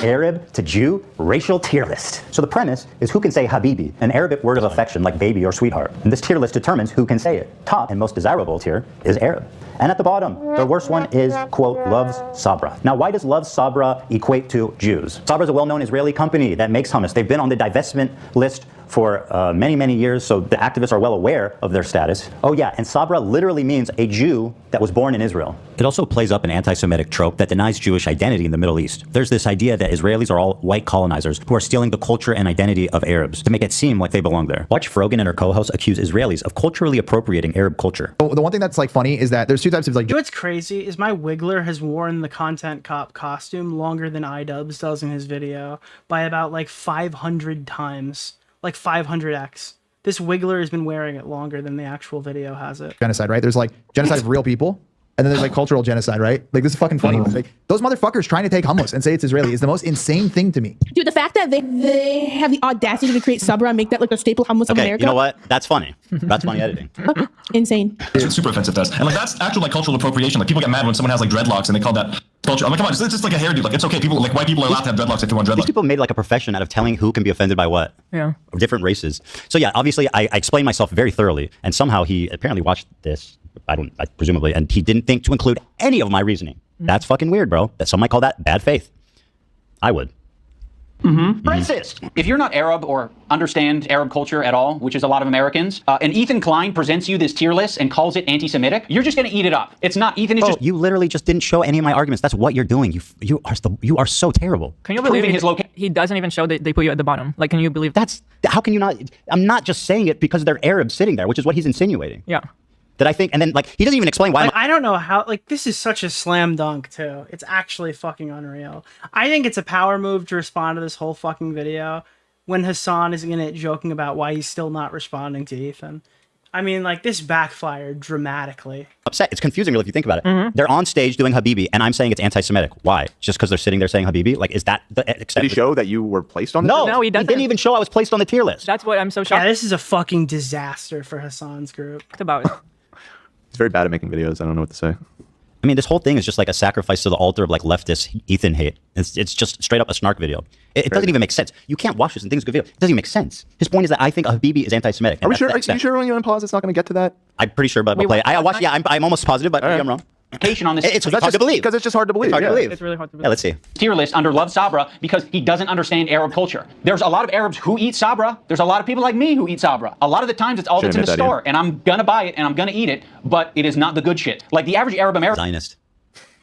Arab to Jew racial tier list. So the premise is who can say Habibi, an Arabic word of affection like baby or sweetheart. And this tier list determines who can say it. Top and most desirable tier is Arab. And at the bottom, the worst one is, quote, loves Sabra. Now, why does loves Sabra equate to Jews? Sabra is a well-known Israeli company that makes hummus. They've been on the divestment list for many, many years, so the activists are well aware of their status. Oh yeah, and Sabra literally means a Jew that was born in Israel. It also plays up an anti-Semitic trope that denies Jewish identity in the Middle East. There's this idea that Israelis are all white colonizers who are stealing the culture and identity of Arabs to make it seem like they belong there. Watch Frogan and her co-hosts accuse Israelis of culturally appropriating Arab culture.
The one thing that's like funny is that there's two types of like...
You know what's crazy is my Wiggler has worn the content cop costume longer than iDubbbz does in his video by about like 500 times. Like 500x. This Wiggler has been wearing it longer than the actual video has it.
Genocide, right? There's like genocide of real people, and then there's like cultural genocide, right? Like this is fucking funny. Like those motherfuckers trying to take hummus and say it's Israeli is the most insane thing to me.
Dude, the fact that they have the audacity to create Sabra and make that like a staple hummus of America.
You know what? That's funny. That's funny editing.
Insane.
It's super offensive to us. And like that's actual like cultural appropriation. Like people get mad when someone has like dreadlocks and they call that culture. I'm like, come on, it's just like a hairdo. Like it's okay. People like white people are allowed to have dreadlocks if they want dreadlocks.
These people made like a profession out of telling who can be offended by what.
Yeah.
Of different races. So yeah, obviously I explained myself very thoroughly, and somehow he apparently watched this. Presumably, and he didn't think to include any of my reasoning. That's fucking weird, bro. That some might call that bad faith. I would.
Racist. If you're not Arab or understand Arab culture at all, which is a lot of Americans, and Ethan Klein presents you this tier list and calls it anti-Semitic, you're just going to eat it up. It's not. Ethan is just.
You literally just didn't show any of my arguments. That's what you're doing. You are so terrible.
Can you believe he doesn't even show that they put you at the bottom? Like, can you believe
how can you not? I'm not just saying it because they're Arabs sitting there, which is what he's insinuating.
Yeah.
That I think, and then like he doesn't even explain why.
I don't know how. Like, this is such a slam dunk too. It's actually fucking unreal. I think it's a power move to respond to this whole fucking video when Hassan is in it joking about why he's still not responding to Ethan. I mean, like, this backfired dramatically.
Upset. It's confusing, really, if you think about it. They're on stage doing Habibi, and I'm saying it's anti-Semitic. Why? Just because they're sitting there saying Habibi? Like, is that the?
Did he show that you were placed on?
No, he didn't even show I was placed on the tier list.
That's what I'm so shocked.
Yeah, this is a fucking disaster for Hassan's group.
About it.
He's very bad at making videos. I don't know what to say.
I mean, this whole thing is just like a sacrifice to the altar of like leftist Ethan hate. It's just straight up a snark video. It doesn't even make sense. You can't watch this and think it's a good video. It doesn't even make sense. His point is that I think Habibi is anti-Semitic.
Are we sure? Are you sure when you unpause it's not going to get to that?
I'm pretty sure, but we'll play it. I watched. Yeah, I'm almost positive, but maybe I'm wrong.
On this,
it's hard to believe
because it's just hard to believe.
It's hard to believe.
It's really hard to believe.
Yeah, let's see.
Tier list under Love Sabra because he doesn't understand Arab culture. There's a lot of Arabs who eat Sabra. There's a lot of people like me who eat Sabra. A lot of the times it's all that's in the store, and I'm gonna buy it and I'm gonna eat it, but it is not the good shit. Like the average Arab American.
Zionist.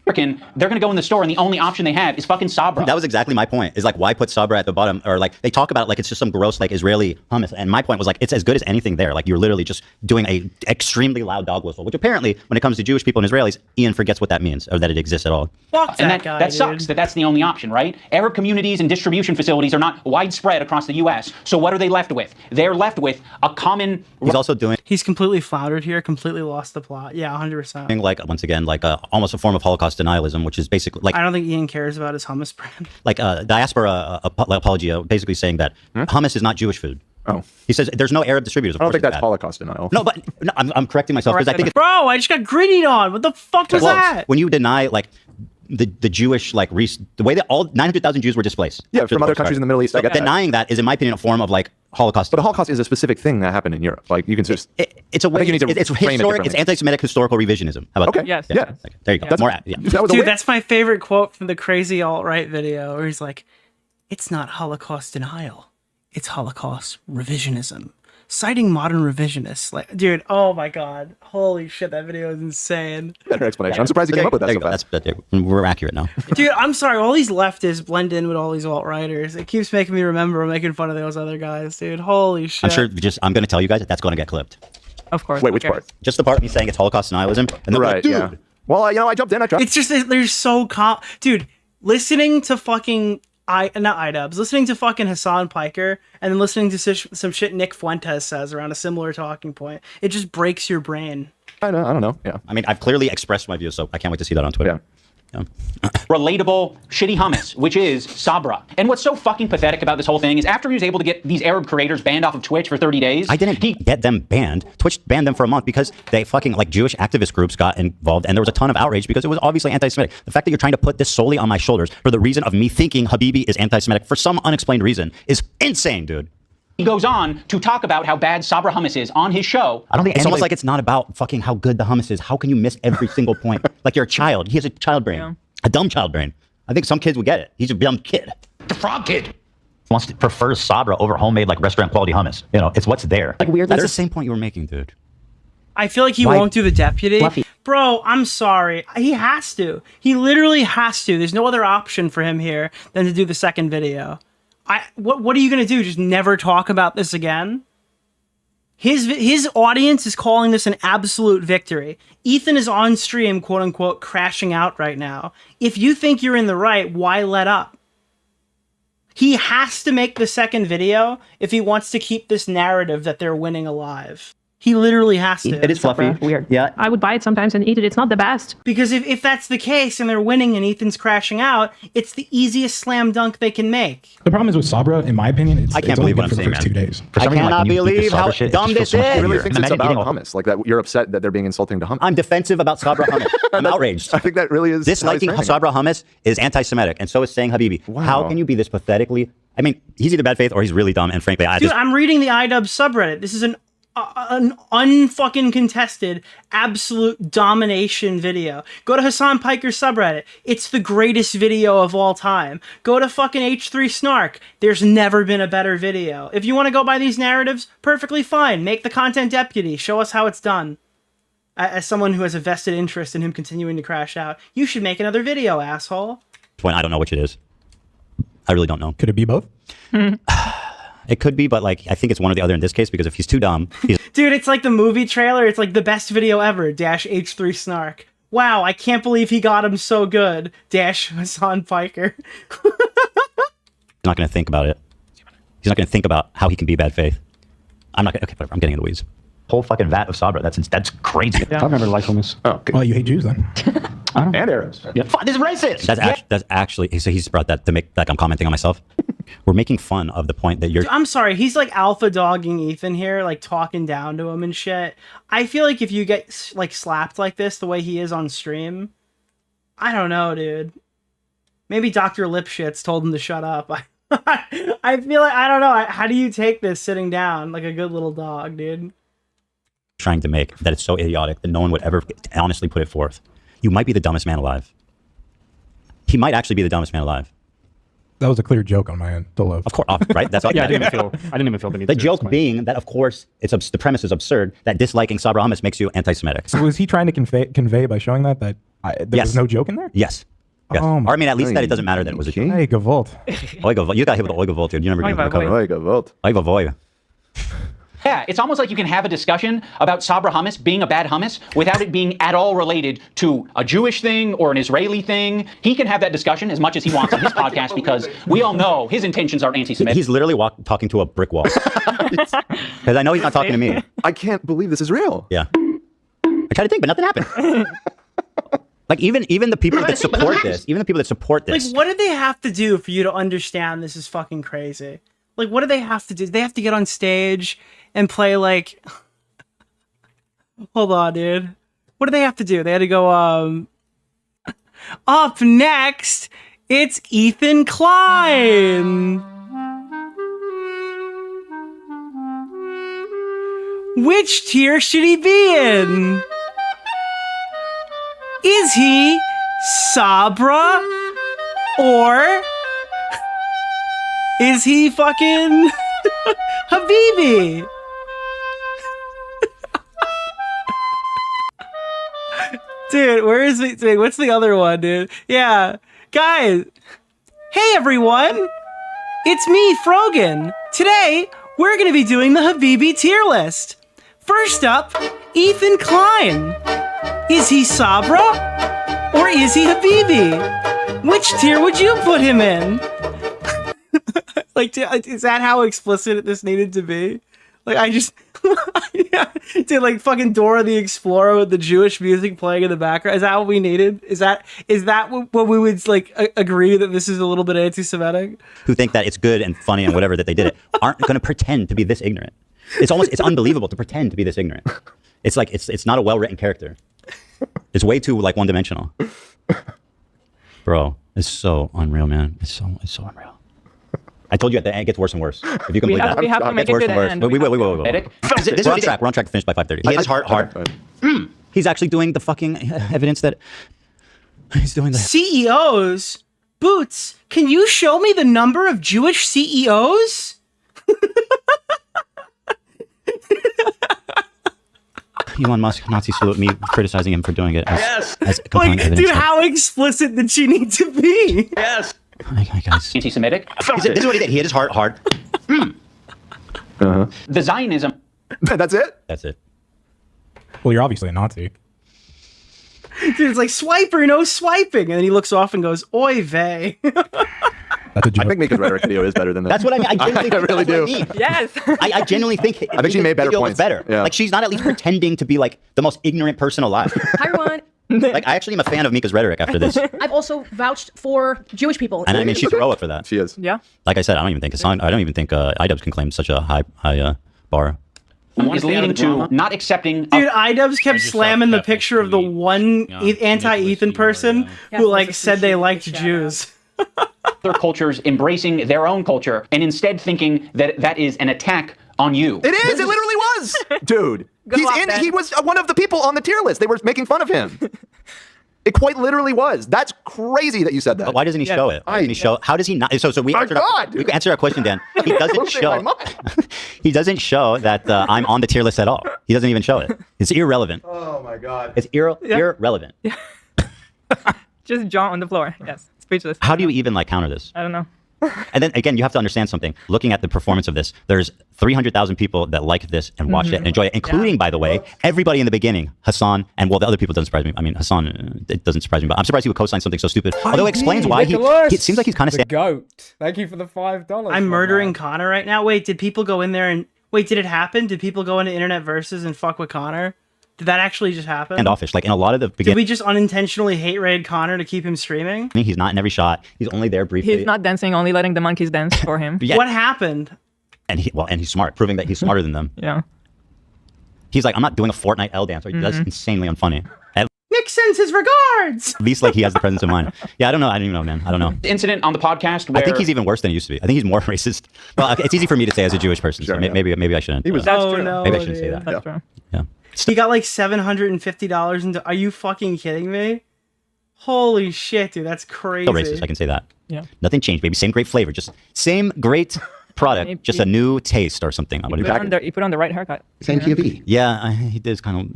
They're gonna go in the store and the only option they have is fucking Sabra.
That was exactly my point. Is like, why put Sabra at the bottom? Or like they talk about it like it's just some gross like Israeli hummus. And my point was like, it's as good as anything there. Like you're literally just doing a extremely loud dog whistle, which apparently when it comes to Jewish people and Israelis, Ian forgets what that means or that it exists at all.
Fuck that guy,
that sucks that that's the only option, right? Arab communities and distribution facilities are not widespread across the U.S. So what are they left with? They're left with a common.
He's also doing.
He's completely floundered here. Completely lost the plot. Yeah, 100%.
Like once again, like almost a form of Holocaust denialism, which is basically like
I don't think Ian cares about his hummus brand.
Like diaspora apologia, basically saying that hummus is not Jewish food.
Oh,
he says there's no Arab distributors.
I don't think that's Holocaust denial.
No, but no, I'm correcting myself because I think.
Bro, I just got grittied on. What the fuck was that?
When you deny like the Jewish like the way that all 900,000 Jews were displaced.
Yeah, from other countries in the Middle East.
So denying that is, in my opinion, a form of like Holocaust.
But a Holocaust is a specific thing that happened in Europe. Like you can just.
It's a way. It's historic. It's anti-Semitic historical revisionism. How about that?
Yes.
Yeah. Okay, there you go. That's more. Yeah.
Dude, that's my favorite quote from the crazy alt-right video where he's like, "It's not Holocaust denial. It's Holocaust revisionism." Citing modern revisionists. Like, dude, oh my god. Holy shit, that video is insane.
Better explanation. I'm surprised you came up with that so fast.
We're accurate now.
Dude, I'm sorry. All these leftists blend in with all these alt-righters. It keeps making me remember making fun of those other guys, dude. Holy shit.
I'm sure I'm going to tell you guys that's going to get clipped.
Of course.
Wait, which part?
Just the part of me saying it's Holocaust denialism. And they're like, dude.
Yeah. Well, I jumped in. I tried.
It's just, they're so dude, listening to fucking not iDubbbz, listening to fucking Hassan Piker and then listening to some shit Nick Fuentes says around a similar talking point, it just breaks your brain.
I don't know. Yeah.
I mean, I've clearly expressed my views, so I can't wait to see that on Twitter.
Yeah.
Relatable, shitty hummus, which is Sabra. And what's so fucking pathetic about this whole thing is after he was able to get these Arab creators banned off of Twitch for 30 days.
I didn't get them banned. Twitch banned them for a month because they fucking like Jewish activist groups got involved and there was a ton of outrage because it was obviously anti-Semitic. The fact that you're trying to put this solely on my shoulders for the reason of me thinking Habibi is anti-Semitic for some unexplained reason is insane, dude.
He goes on to talk about how bad Sabra hummus is on his show.
I don't think it's almost like it's not about fucking how good the hummus is. How can you miss every single point? Like you're a child. He has a child brain. Yeah. A dumb child brain. I think some kids would get it. He's a dumb kid.
The frog kid prefers Sabra over homemade like restaurant quality hummus. You know, it's what's there.
Like weird. That's the same point you were making, dude.
I feel like he won't do the deputy. Fluffy. Bro, I'm sorry. He has to. He literally has to. There's no other option for him here than to do the second video. What are you gonna do? Just never talk about this again? His audience is calling this an absolute victory. Ethan is on stream, quote unquote, crashing out right now. If you think you're in the right, why let up? He has to make the second video if he wants to keep this narrative that they're winning alive. He literally has to.
It is fluffy.
Weird.
Yeah.
I would buy it sometimes and eat it. It's not the best.
Because if that's the case and they're winning and Ethan's crashing out, it's the easiest slam dunk they can make.
The problem is with Sabra, in my opinion,
I can't believe what I'm saying, man.
2 days.
I cannot believe how dumb this is.
He really thinks it's about hummus. Like that, you're upset that they're being insulting to hummus.
I'm defensive about Sabra hummus. I'm outraged.
I think that really is.
Disliking Sabra hummus is anti-Semitic, and so is saying Habibi.
Wow.
How can you be this pathetically I mean, he's either bad faith or he's really dumb. And frankly,
Dude, I'm reading the iDubbbz subreddit. This is an unfucking contested, absolute domination video. Go to Hassan Piker's subreddit. It's the greatest video of all time. Go to fucking H3 Snark. There's never been a better video. If you want to go by these narratives, perfectly fine. Make the content deputy. Show us how it's done. As someone who has a vested interest in him continuing to crash out, you should make another video, asshole.
Point. I don't know which it is. I really don't know.
Could it be both?
It could be, but like I think it's one or the other in this case because if he's too dumb, he's
Dude, it's like the movie trailer. It's like the best video ever. Dash H3 Snark. Wow, I can't believe he got him so good. Dash Hassan Piker.
not going to think about it. He's not going to think about how he can be bad faith. I'm not going to. Okay, whatever. I'm getting in the weeds.
Whole fucking vat of Sabra. That's crazy.
I remember like hummus.
Oh, okay.
Well, you hate Jews then.
And arrows.
Yeah. Fuck, this is racist.
That's actually. So he's brought that to make like I'm commenting on myself. We're making fun of the point that you're.
I'm sorry. He's like alpha dogging Ethan here, like talking down to him and shit. I feel like if you get like slapped like this, the way he is on stream, I don't know, dude. Maybe Dr. Lipschitz told him to shut up. I feel like I don't know. How do you take this sitting down like a good little dog, dude?
Trying to make that it's so idiotic that no one would ever honestly put it forth. You might be the dumbest man alive. He might actually be the dumbest man alive.
That was a clear joke on my end. To love.
Of course, right? That's all.
Yeah, I didn't even feel the need.
The joke being that, of course, the premise is absurd. That disliking Sabra hummus makes you anti-Semitic.
So was he trying to convey by showing that there was no joke in there?
Yes. Yes.
Oh
or I mean, at least that it doesn't matter that it was a joke.
Hey, Gavolt.
Oiga, you got hit with the Oiga Volt, dude. You never gonna recover.
Oiga Volt.
Oiga Voy.
Yeah, it's almost like you can have a discussion about Sabra hummus being a bad hummus without it being at all related to a Jewish thing or an Israeli thing. He can have that discussion as much as he wants on his podcast because we all know his intentions are anti-Semitic.
He's literally talking to a brick wall. Because I know he's not talking to me.
I can't believe this is real.
Yeah. I tried to think, but nothing happened. Like even the people that support this,
Like, what did they have to do for you to understand this is fucking crazy? Like, what do they have to do? They have to get on stage and play like... Hold on, dude. What do they have to do? They had to go, Up next, it's Ethan Klein. Which tier should he be in? Is he Sabra? Or is he fucking Habibi? Dude, where is it? Dude, what's the other one, dude? Yeah. Guys. Hey, everyone. It's me, Frogan. Today, we're going to be doing the Habibi tier list. First up, Ethan Klein. Is he Sabra? Or is he Habibi? Which tier would you put him in? Like, is that how explicit this needed to be? Like, I just... yeah. Dude, like fucking Dora the Explorer with the Jewish music playing in the background. Is that what we needed? Is that what we would like agree that this is a little bit anti-Semitic?
Who think that it's good and funny and whatever that they did it aren't going to pretend to be this ignorant. It's unbelievable to pretend to be this ignorant. It's like it's not a well-written character. It's way too like one-dimensional. Bro, it's so unreal, man. It's so unreal. I told you at the end it gets worse and worse. If you can believe that.
We have to make it to the end.
Wait. We're on track. We're on track to finish by 5:30. He is hard. He's actually doing the fucking evidence that he's doing that.
CEOs? Boots, can you show me the number of Jewish CEOs?
Elon Musk, Nazi salute me, criticizing him for doing it. As
like, dude, how explicit did she need to be?
Yes.
Hi guys.
Anti-Semitic.
This is what he did. He hit his heart hard.
The Zionism.
That's it?
That's it.
Well, you're obviously a Nazi.
Dude, it's like swiper, no swiping. And then he looks off and goes, oy vey.
That's a joke.
I think Mika's rhetoric video is better than this.
That's what I mean. I genuinely
really do.
Yes.
I genuinely think
I think she made better points.
Better.
Yeah.
Like she's not at least pretending to be like the most ignorant person alive.
Hi, everyone.
Like I actually am a fan of Mika's rhetoric after this.
I've also vouched for Jewish people.
And I mean she's heroic for that.
She is.
Yeah.
Like I said, I don't even think iDubbbz can claim such a high bar.
Is leading to not accepting.
Dude, iDubbbz kept slamming the picture of the one anti-Ethan person who like said they liked Jews.
Other cultures embracing their own culture and instead thinking that that is an attack on you.
It is. It literally was, dude. He was one of the people on the tier list. They were making fun of him. It quite literally was. That's crazy that you said that.
But why doesn't he show it? Why doesn't he show? How does he not? So we answered we answered our question, Dan. He doesn't show. He doesn't show that I'm on the tier list at all. He doesn't even show it. It's irrelevant.
Oh my god.
It's irrelevant.
Just jaw on the floor. Yes, speechless.
How do you even like counter this?
I don't know.
And then again, you have to understand something. Looking at the performance of this, there's 300,000 people that like this and watch it and enjoy it, including, by the way, everybody in the beginning. Hassan, and well, the other people doesn't surprise me. I mean, Hassan, it doesn't surprise me, but I'm surprised he would co-sign something so stupid. Although it explains why it seems like he's kind of
goat. Thank you for the $5.
I'm murdering Connor right now. Wait, did people go in there and wait? Did it happen? Did people go into Internet Versus and fuck with Connor? Did that actually just happen?
And offish, like in a lot of the
Did
beginning.
we just unintentionly hate raid Connor to keep him streaming?
He's not in every shot. He's only there briefly.
He's not dancing, only letting the monkeys dance for him.
Yeah.
What happened?
And he's smart, proving that he's smarter than them.
Yeah.
He's like, I'm not doing a Fortnite L dance. That's insanely unfunny. At
Nick sends his regards.
least like he has the presence of mind. Yeah, I don't know. I don't even know, man. I don't know.
Incident on the podcast where
I think he's even worse than he used to be. I think he's more racist. Well, it's easy for me to say as a Jewish person. So maybe I shouldn't.
He was. Oh no.
Maybe I shouldn't say that.
That's true.
Yeah.
He got like $750 into. Are you fucking kidding me? Holy shit, dude, that's crazy.
Still racist. I can say that.
Yeah.
Nothing changed, baby. Same great flavor. Just same great product. Just a new taste or something. What do
You put on the right haircut.
Same POV. Yeah, he did kind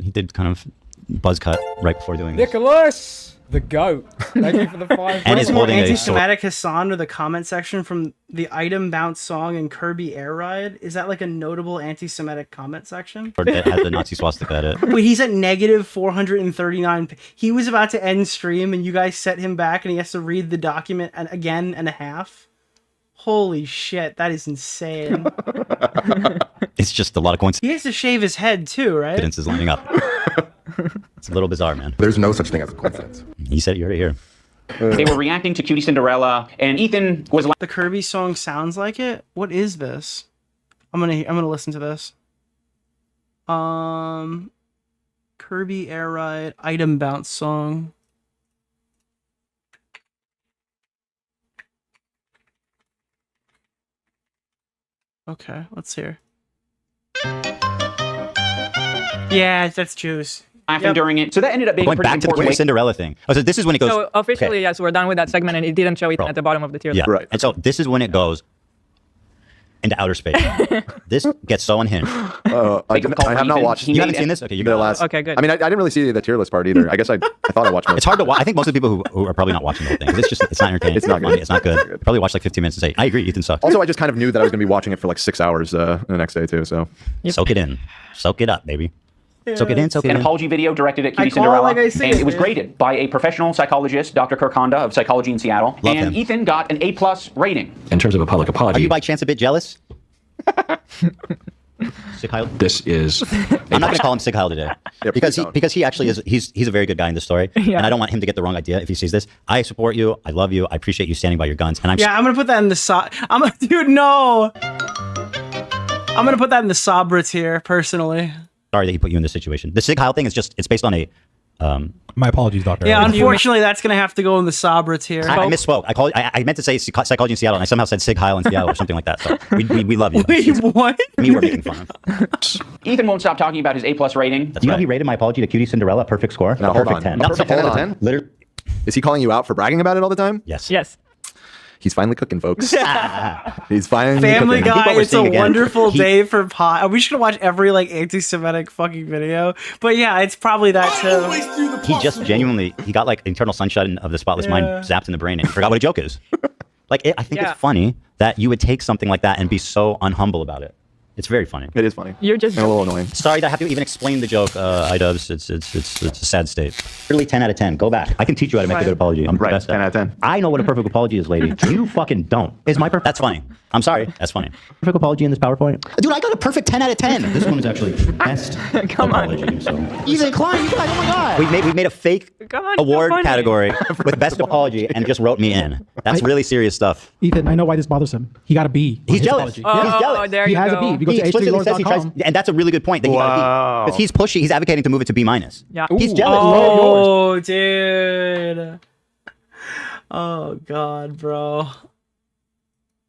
of buzz cut right before doing this.
Nicholas, the goat. Thank you for the $5.
And is holding a
anti-Semitic Hassan with a comment section from the Item Bounce song and Kirby Air Ride. Is that like a notable anti-Semitic comment section?
Or that has the Nazi swastika at it.
Wait, he's at negative 439. He was about to end stream, and you guys set him back, and he has to read the document again and a half. Holy shit, that is insane.
It's just a lot of coincidences.
He has to shave his head too, right?
Is lining up. It's a little bizarre, man.
There's no such thing as a coincidence.
He said it, you heard it here.
they were reacting to Cutie Cinderella, and Ethan was like,
the Kirby song sounds like it. What is this? I'm gonna listen to this. Kirby Air Ride Item Bounce song. Okay, let's hear. Yeah, that's juice.
laughing during it. So that ended up being
Going
pretty
back to the
important.
Queen Cinderella thing. Oh, so this is when it goes.
So officially,
okay.
yes, we're done with that segment, and it didn't show Ethan at the bottom of the tier.
Yeah,
list.
right. And so this is when it goes into outer space. This gets so unhinged.
I have not watched.
You haven't seen this? Okay, you're gonna
last.
Okay, good.
I mean, I didn't really see the tier list part either. I guess I thought I watched most.
It's hard to watch. I think most of the people who are probably not watching the whole thing, 'cause it's not entertaining.
It's not
funny.
good.
It's not good. Probably watch like 15 minutes and say, I agree, Ethan sucks.
Also, I just kind of knew that I was going to be watching it for like 6 hours the next day too. So
soak it in, soak it up, baby. Soak it in, soak it
An
in.
apology video directed at Cutie
I call it
Cinderella,
like I see
and
it,
it was
man.
graded by a professional psychologist, Dr. Kirk Honda of Psychology in Seattle.
Love
and
him.
Ethan got an A+ rating.
In terms of a public apology,
Are you by chance a bit jealous? Sig Heil?
this is.
I'm not going to call him Sig Heil today because he actually is. He's a very good guy in this story,
Yeah.
and I don't want him to get the wrong idea if he sees this. I support you. I love you. I appreciate you standing by your guns, and I'm
Yeah, I'm gonna put that in the dude, no. I'm gonna put that in the Sabra tier, personally.
sorry that he put you in this situation. The Sig Heil thing is just—it's based on a.
My apologies, Doctor.
Yeah, unfortunately, that's gonna have to go in the Sabra tier.
I misspoke. I meant to say Psychology in Seattle, and I somehow said Sig Heil in Seattle or something like that. So we love you.
Wait, what?
Me, we're making fun of.
Ethan won't stop talking about his A+ rating.
You know he rated my apology to Cutie Cinderella a perfect score.
No,
a
hold
perfect
on.
10.
A perfect 10 out of 10?
Literally.
is he calling you out for bragging about it all the time?
Yes.
Yes.
He's finally cooking, folks. He's finally
Family
cooking.
Guy, it's a
again.
wonderful day for pot. We should watch every like anti-Semitic fucking video. But yeah, it's probably that too.
He just genuinely, he got like internal sunshine of the spotless mind zapped in the brain and he forgot what a joke is. Like, I think
Yeah.
it's funny that you would take something like that and be so unhumble about it. It's very funny.
It is funny.
You're just
And a little annoying.
Sorry that I have to even explain the joke, iDubbbz. It's a sad state. Really 10 out of 10. Go back. I can teach you how to make a good apology. I'm the
Right,
best at
10
it.
out of 10.
I know what a perfect apology is, lady. You fucking don't. Is my perfect? That's funny. I'm sorry. That's funny. Perfect apology in this PowerPoint? Dude, I got a perfect 10 out of 10. This one is actually best apology. So. Even Klein, you guys, oh my God. We made a fake
Come on,
award
so funny.
category with best apology and just wrote me in. That's really serious stuff.
Ethan, I know why this bothers him. He got a B. on
He's
his
jealous.
apology.
He's jealous.
There
He
you
has
go.
a B. If you go
He
to
explicitly says he tries,
h3lord.com.
and that's a really good point. That he got a B. Because he's pushing, he's advocating to move it to B-.
Yeah.
He's jealous.
Oh, dude. Oh God, bro.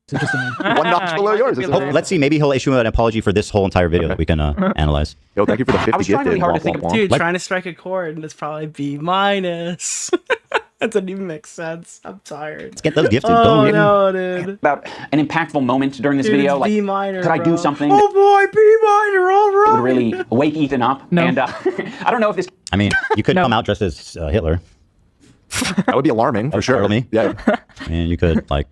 It's interesting.
One notch below yours.
Let's see. Maybe he'll issue an apology for this whole entire video that we can analyze.
Yo, thank you for the 50
I was trying really hard to think of,
Dude, trying to strike a chord, and it's probably B minus. That doesn't even make sense. I'm tired.
Let's get those gifted.
Oh no, dude.
About an impactful moment during this video, like
B minor,
could I do
bro.
something
Oh boy, B minor. All
that would
right.
really wake Ethan up?
No.
And I don't know if this.
I mean, you could come out dressed as Hitler.
That would be alarming for sure.
Startle me.
Yeah.
And you could like.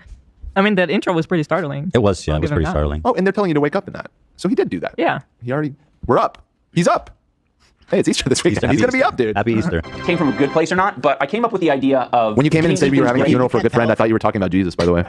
I mean, that intro was pretty startling.
It was. Yeah,
I'll
it was
give him
pretty
that.
startling.
Oh, and they're telling you to wake up in that. So he did do that.
Yeah.
He already. We're up. He's up. Hey, it's Easter this week. He's gonna be up, dude.
Happy Easter.
Came from a good place or not, but I came up with the idea of
When you came in and said you were having a funeral for a good friend, I thought you were talking about Jesus, by the way.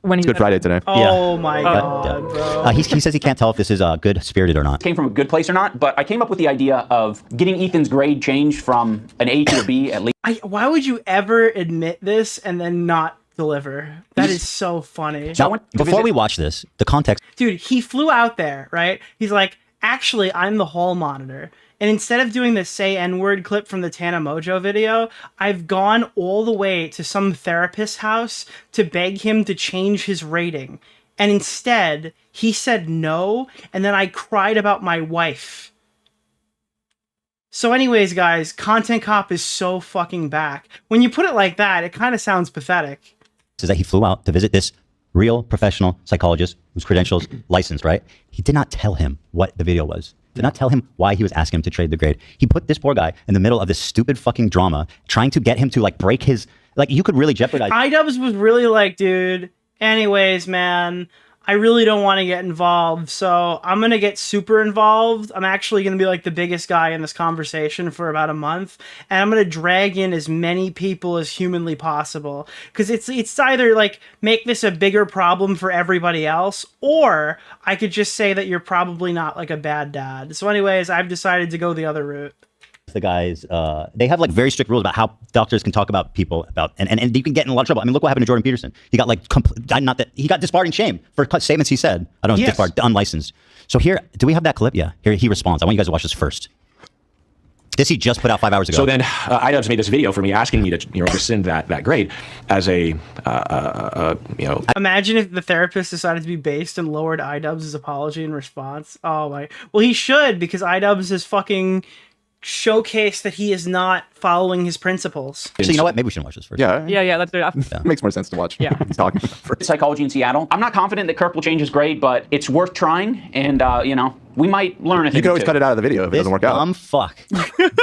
When
It's Good Friday today.
Oh my God, bro.
He says he can't tell if this is good spirited or not.
Came from a good place or not, but I came up with the idea of getting Ethan's grade changed from an A to a B at least.
Why would you ever admit this and then not deliver? That is so funny.
Now, before we watch this, the context.
Dude, he flew out there, right? He's like, actually, I'm the hall monitor. And instead of doing the say N-word clip from the Tana Mojo video, I've gone all the way to some therapist's house to beg him to change his rating. And instead, he said no, and then I cried about my wife. So anyways, guys, Content Cop is so fucking back. When you put it like that, it kind of sounds pathetic.
Is that he flew out to visit this real professional psychologist whose credentials licensed, right? He did not tell him what the video was. Did not tell him why he was asking him to trade the grade. He put this poor guy in the middle of this stupid fucking drama, trying to get him to like break his, like you could really jeopardize.
iDubbbz was really like, dude, anyways, man, I really don't want to get involved, so I'm going to get super involved. I'm actually going to be like the biggest guy in this conversation for about a month, and I'm going to drag in as many people as humanly possible, because it's either like make this a bigger problem for everybody else, or I could just say that you're probably not like a bad dad. So anyways, I've decided to go the other route.
The guys, they have like very strict rules about how doctors can talk about people about, and you can get in a lot of trouble. I mean, look what happened to Jordan Peterson. He got like, he got disbarred in shame for statements he said. I don't know, disbarred, unlicensed. So here, do we have that clip? Yeah, here he responds. I want you guys to watch this first. This he just put out 5 hours ago.
So then iDubbbz made this video for me asking me to rescind that grade as a
Imagine if the therapist decided to be based and lowered iDubbbz's apology in response. Oh my, well he should, because iDubbbz is fucking showcase that he is not following his principles.
So you know what? Maybe we should watch this first.
Yeah, let's do it.
It makes more sense to watch.
Yeah.
He's talking.
Psychology in Seattle. I'm not confident that Kirk will change his grade, but it's worth trying, and we might learn a thing.
You can always cut it out of the video if it doesn't work out.
Fuck.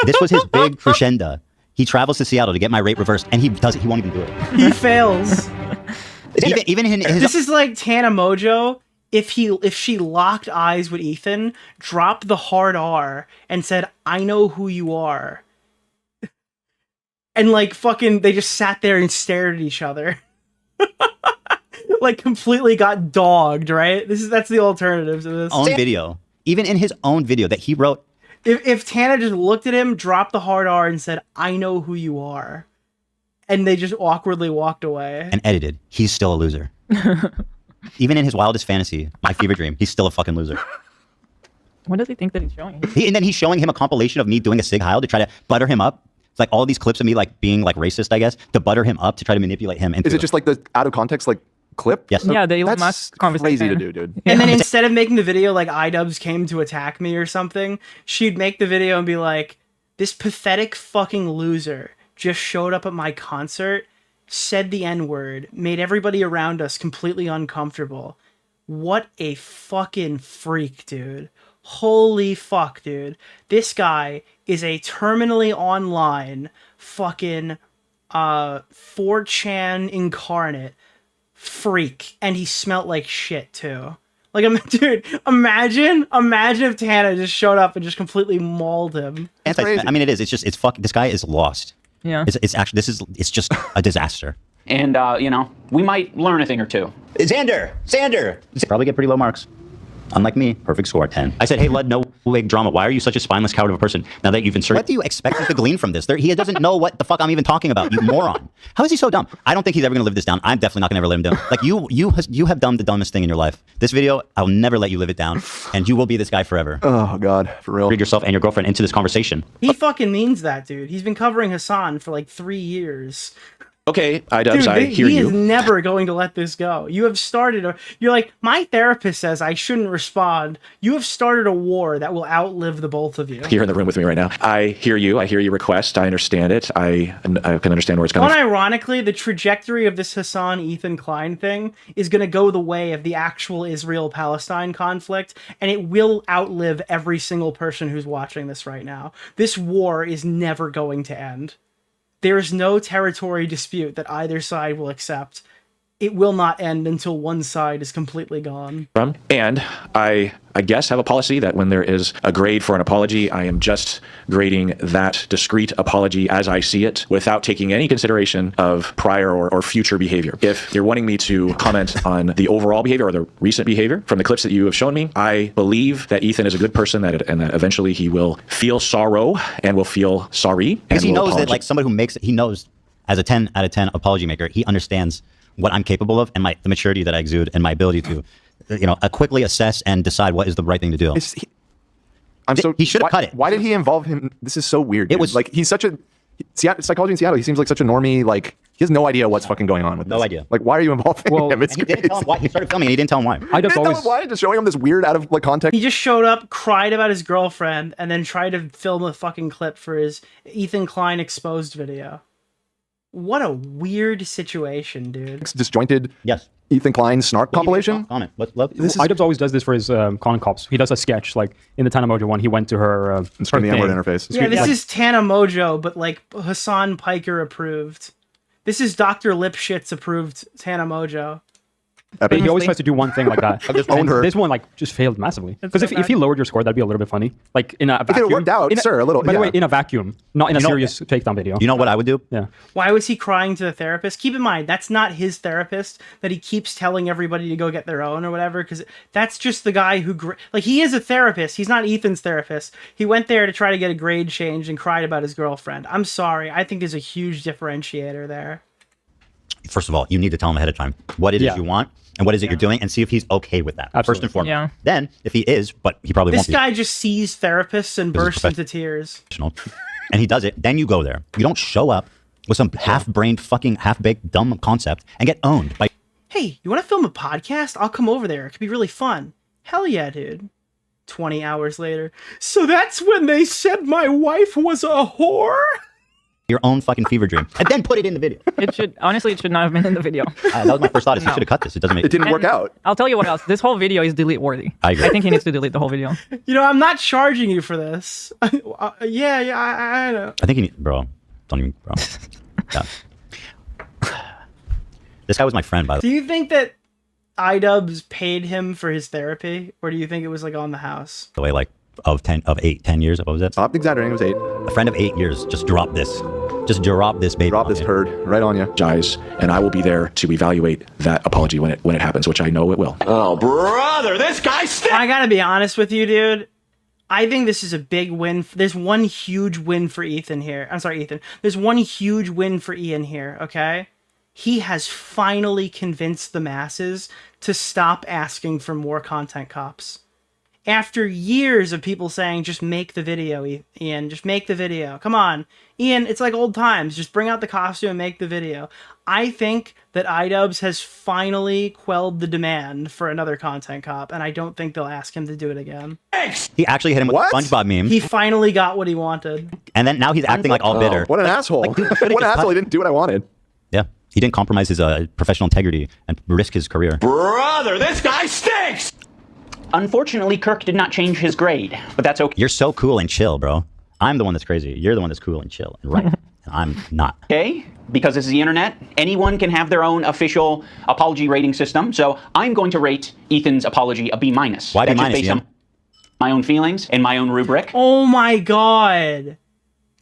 This was his big crescendo. He travels to Seattle to get my rate reversed, and he does it. He won't even do it.
He fails.
even in his.
This is like Tana Mojo. If she locked eyes with Ethan, dropped the hard R, and said, "I know who you are," and like fucking, they just sat there and stared at each other, like completely got dogged. Right? That's the alternative to this.
Own video, even in his own video that he wrote.
If Tana just looked at him, dropped the hard R, and said, "I know who you are," and they just awkwardly walked away
and edited, he's still a loser. Even in his wildest fantasy, my fever dream, he's still a fucking loser.
What does he think that he's showing?
And then he's showing him a compilation of me doing a Sig Heil to try to butter him up. It's like all these clips of me like being like racist, I guess, to butter him up, to try to manipulate him.
Is it just like the out of context like clip?
Yes.
Yeah, the Elon
That's
Musk conversation.
crazy to do, dude.
And then instead of making the video like iDubbbz came to attack me or something, she'd make the video and be like, "This pathetic fucking loser just showed up at my concert, said the N-word, made everybody around us completely uncomfortable. What a fucking freak, dude. Holy fuck, dude. This guy is a terminally online fucking 4chan incarnate freak, and he smelt like shit too." Like, dude, imagine if Tana just showed up and just completely mauled him.
I mean, it is. It's just, it's fucking, this guy is lost.
Yeah.
It's actually, it's just a disaster.
And, we might learn a thing or two.
Xander! Probably get pretty low marks. Unlike me, perfect score, 10. I said, "Hey, Lud, no wig drama. Why are you such a spineless coward of a person now that you've inserted..." What do you expect him to glean from this? He doesn't know what the fuck I'm even talking about, you moron. How is he so dumb? I don't think he's ever going to live this down. I'm definitely not going to ever let him down. Like, you have done the dumbest thing in your life. This video, I'll never let you live it down, and you will be this guy forever.
Oh, God, for real.
Bring yourself and your girlfriend into this conversation.
He fucking means that, dude. He's been covering Hassan for like 3 years.
Okay, iDubbbz, I hear
he
you.
is never going to let this go. You have started you're like, my therapist says I shouldn't respond. You have started a war that will outlive the both of you.
Here in the room with me right now. I hear you. I hear your request. I understand it. I can understand where it's coming from.
Unironically, the trajectory of this Ethan Klein thing is going to go the way of the actual Israel-Palestine conflict, and it will outlive every single person who's watching this right now. This war is never going to end. There is no territory dispute that either side will accept. It will not end until one side is completely gone.
And I guess have a policy that when there is a grade for an apology, I am just grading that discrete apology as I see it without taking any consideration of prior or future behavior. If you're wanting me to comment on the overall behavior or the recent behavior from the clips that you have shown me, I believe that Ethan is a good person and that eventually he will feel sorrow and will feel sorry.
Because he knows that, like, somebody who makes it, he knows as a 10 out of 10 apology maker, he understands what I'm capable of and the maturity that I exude and my ability to, quickly assess and decide what is the right thing to do. He should have cut it.
Why did he involve him? This is so weird. Dude. It was like, he's such a psychology in Seattle. He seems like such a normie. Like, he has no idea what's fucking going on with this.
No idea.
Like, why are you involving him? It's
he didn't tell him why. He started filming and he didn't tell him why.
He didn't tell him why, just showing him this weird out of context.
He just showed up, cried about his girlfriend, and then tried to film a fucking clip for his Ethan Klein exposed video. What a weird situation, dude.
Disjointed.
Yes.
Ethan Klein snark compilation.
On it. Love.
iDubbbz always does this for his con cops. He does a sketch like in the Tana Mojo one. He went to her.
Screen the N-word interface.
Yeah, this is Tana Mojo, but like Hassan Piker approved. This is Dr. Lipschitz approved Tana Mojo.
But he always tries to do one thing like that. This one like just failed massively. Because if he lowered your score, that'd be a little bit funny. Like in a vacuum.
If it worked out, sir, a little.
By the way, in a vacuum, not in a serious takedown video.
You know what I would do?
Yeah.
Why was he crying to the therapist? Keep in mind, that's not his therapist that he keeps telling everybody to go get their own or whatever, because that's just the guy who, like, he is a therapist. He's not Ethan's therapist. He went there to try to get a grade changed and cried about his girlfriend. I'm sorry. I think there's a huge differentiator there.
First of all, you need to tell him ahead of time what it is you want and what is it you're doing, and see if he's okay with that.
Absolutely.
First and foremost.
Yeah.
Then, if he is, but he probably won't be.
This guy just sees therapists and bursts into tears.
And he does it. Then you go there. You don't show up with some half-brained, fucking half-baked, dumb concept and get owned by.
Hey, you want to film a podcast? I'll come over there. It could be really fun. Hell yeah, dude. 20 hours later. So that's when they said my wife was a whore?
Your own fucking fever dream, and then put it in the video.
It should honestly, it should not have been in the video.
That was my first thought. Is he should have cut this. It doesn't make.
It didn't work out.
I'll tell you what else. This whole video is delete worthy.
I agree.
I think he needs to delete the whole video.
You know, I'm not charging you for this. I know.
I think he, bro. Don't even, bro. Yeah. This guy was my friend, by the
Do
way.
you think that iDubbbz paid him for his therapy, or do you think it was like on the house?
The way, like, of 10 years. What was it?
Stop exaggerating. It was 8.
A friend of 8 years just dropped this. Just drop this baby.
Drop this turd right on you.
Guys, and I will be there to evaluate that apology when it happens, which I know it will.
Oh, brother, this guy stinks.
I gotta be honest with you, dude. I think this is a big win. There's one huge win for Ethan here. I'm sorry, Ethan. There's one huge win for Ian here, okay? He has finally convinced the masses to stop asking for more content cops. After years of people saying, just make the video, Ian, just make the video. Come on, Ian, it's like old times. Just bring out the costume and make the video. I think that iDubbbz has finally quelled the demand for another content cop, and I don't think they'll ask him to do it again.
He actually hit him with a SpongeBob meme.
He finally got what he wanted.
And then now he's acting like all bitter.
What an asshole. What an asshole. He didn't do what I wanted.
Yeah. He didn't compromise his professional integrity and risk his career.
Brother, this guy stinks.
Unfortunately, Kirk did not change his grade, but that's okay.
You're so cool and chill, bro. I'm the one that's crazy. You're the one that's cool and chill and right. And I'm not.
Okay, because this is the internet, anyone can have their own official apology rating system. So I'm going to rate Ethan's apology a B-.
Why
That's
B-,
just based on my own feelings and my own rubric.
Oh my god.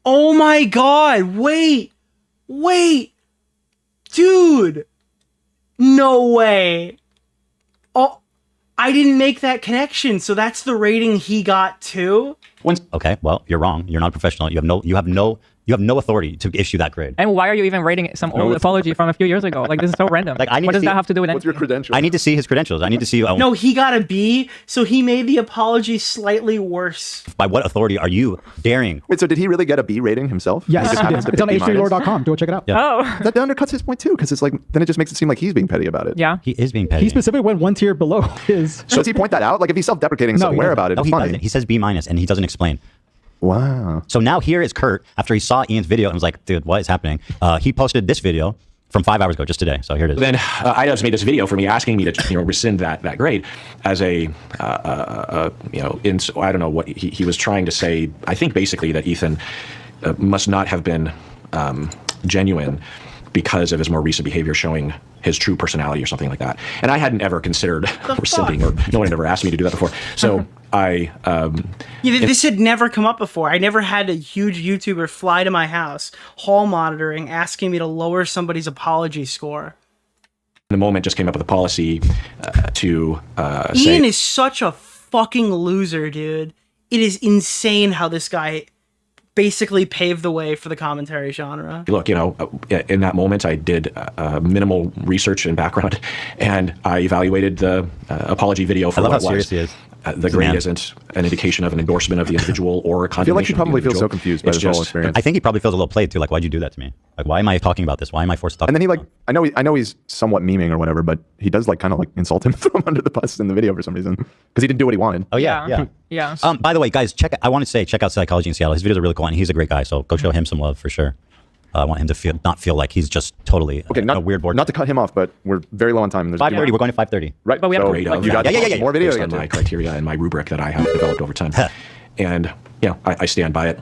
Oh my god. Wait. Dude. No way. Oh, I didn't make that connection. So that's the rating he got too?
Okay, well, you're wrong. You're not a professional. You have You have no authority to issue that grade.
And why are you even rating some old apology from a few years ago? Like, this is so random.
Like,
what does that have to do with
What's your credentials?
I need to see his credentials. I need to see.
No, he got a B, so he made the apology slightly worse.
By what authority are you daring?
Wait, so did he really get a B rating himself?
Yes,
He just happens to
it's on
pick B-.
h3lore.com. Go check it out.
Oh.
That undercuts his point too, because it's like then it just makes it seem like he's being petty about it.
Yeah.
He is being petty.
He specifically went one tier below his.
So does he point that out? Like if he's self-deprecating,
No,
self-aware about it,
No,
it's
he
funny.
doesn't. He says B-, and he doesn't explain.
Wow.
So now here is Kurt, after he saw Ian's video and was like, dude, what is happening? He posted this video from 5 hours ago, just today. So here it is.
Then iDubbbz made this video for me asking me to rescind that grade as a I don't know what he was trying to say. I think basically that Ethan must not have been genuine because of his more recent behavior showing his true personality or something like that. And I hadn't ever considered rescinding, or no one had ever asked me to do that before. So
This had never come up before. I never had a huge YouTuber fly to my house, hall monitoring, asking me to lower somebody's apology score.
the moment just came up with a policy to
Ian is such a fucking loser, dude. It is insane how this guy basically paved the way for the commentary genre.
Look, in that moment, I did minimal research and background, and I evaluated the apology video for
I love
what
how
it was.
serious he is.
The grade isn't an indication of an endorsement of the individual or a condemnation.
I feel like he probably
of the
feels so
individual.
confused by
It's
this whole
just-
experience.
I think he probably feels a little played too. Like, why'd you do that to me? Like, why am I talking about this? Why am I forced to talk?
And then he I know he's somewhat memeing or whatever, but he does kind of insult him, throw him under the bus in the video for some reason because he didn't do what he wanted.
Oh yeah.
Yeah.
By the way, guys, check out Psychology in Seattle. His videos are really cool, and he's a great guy. So go show him some love for sure. I want him to not feel like he's just totally a weird board.
Not to cut him off, but we're very low on time.
5:30. We're going to 5:30.
Right.
But we have
so
to-
you got more videos
based on my criteria and my rubric that I have developed over time. And I stand by it.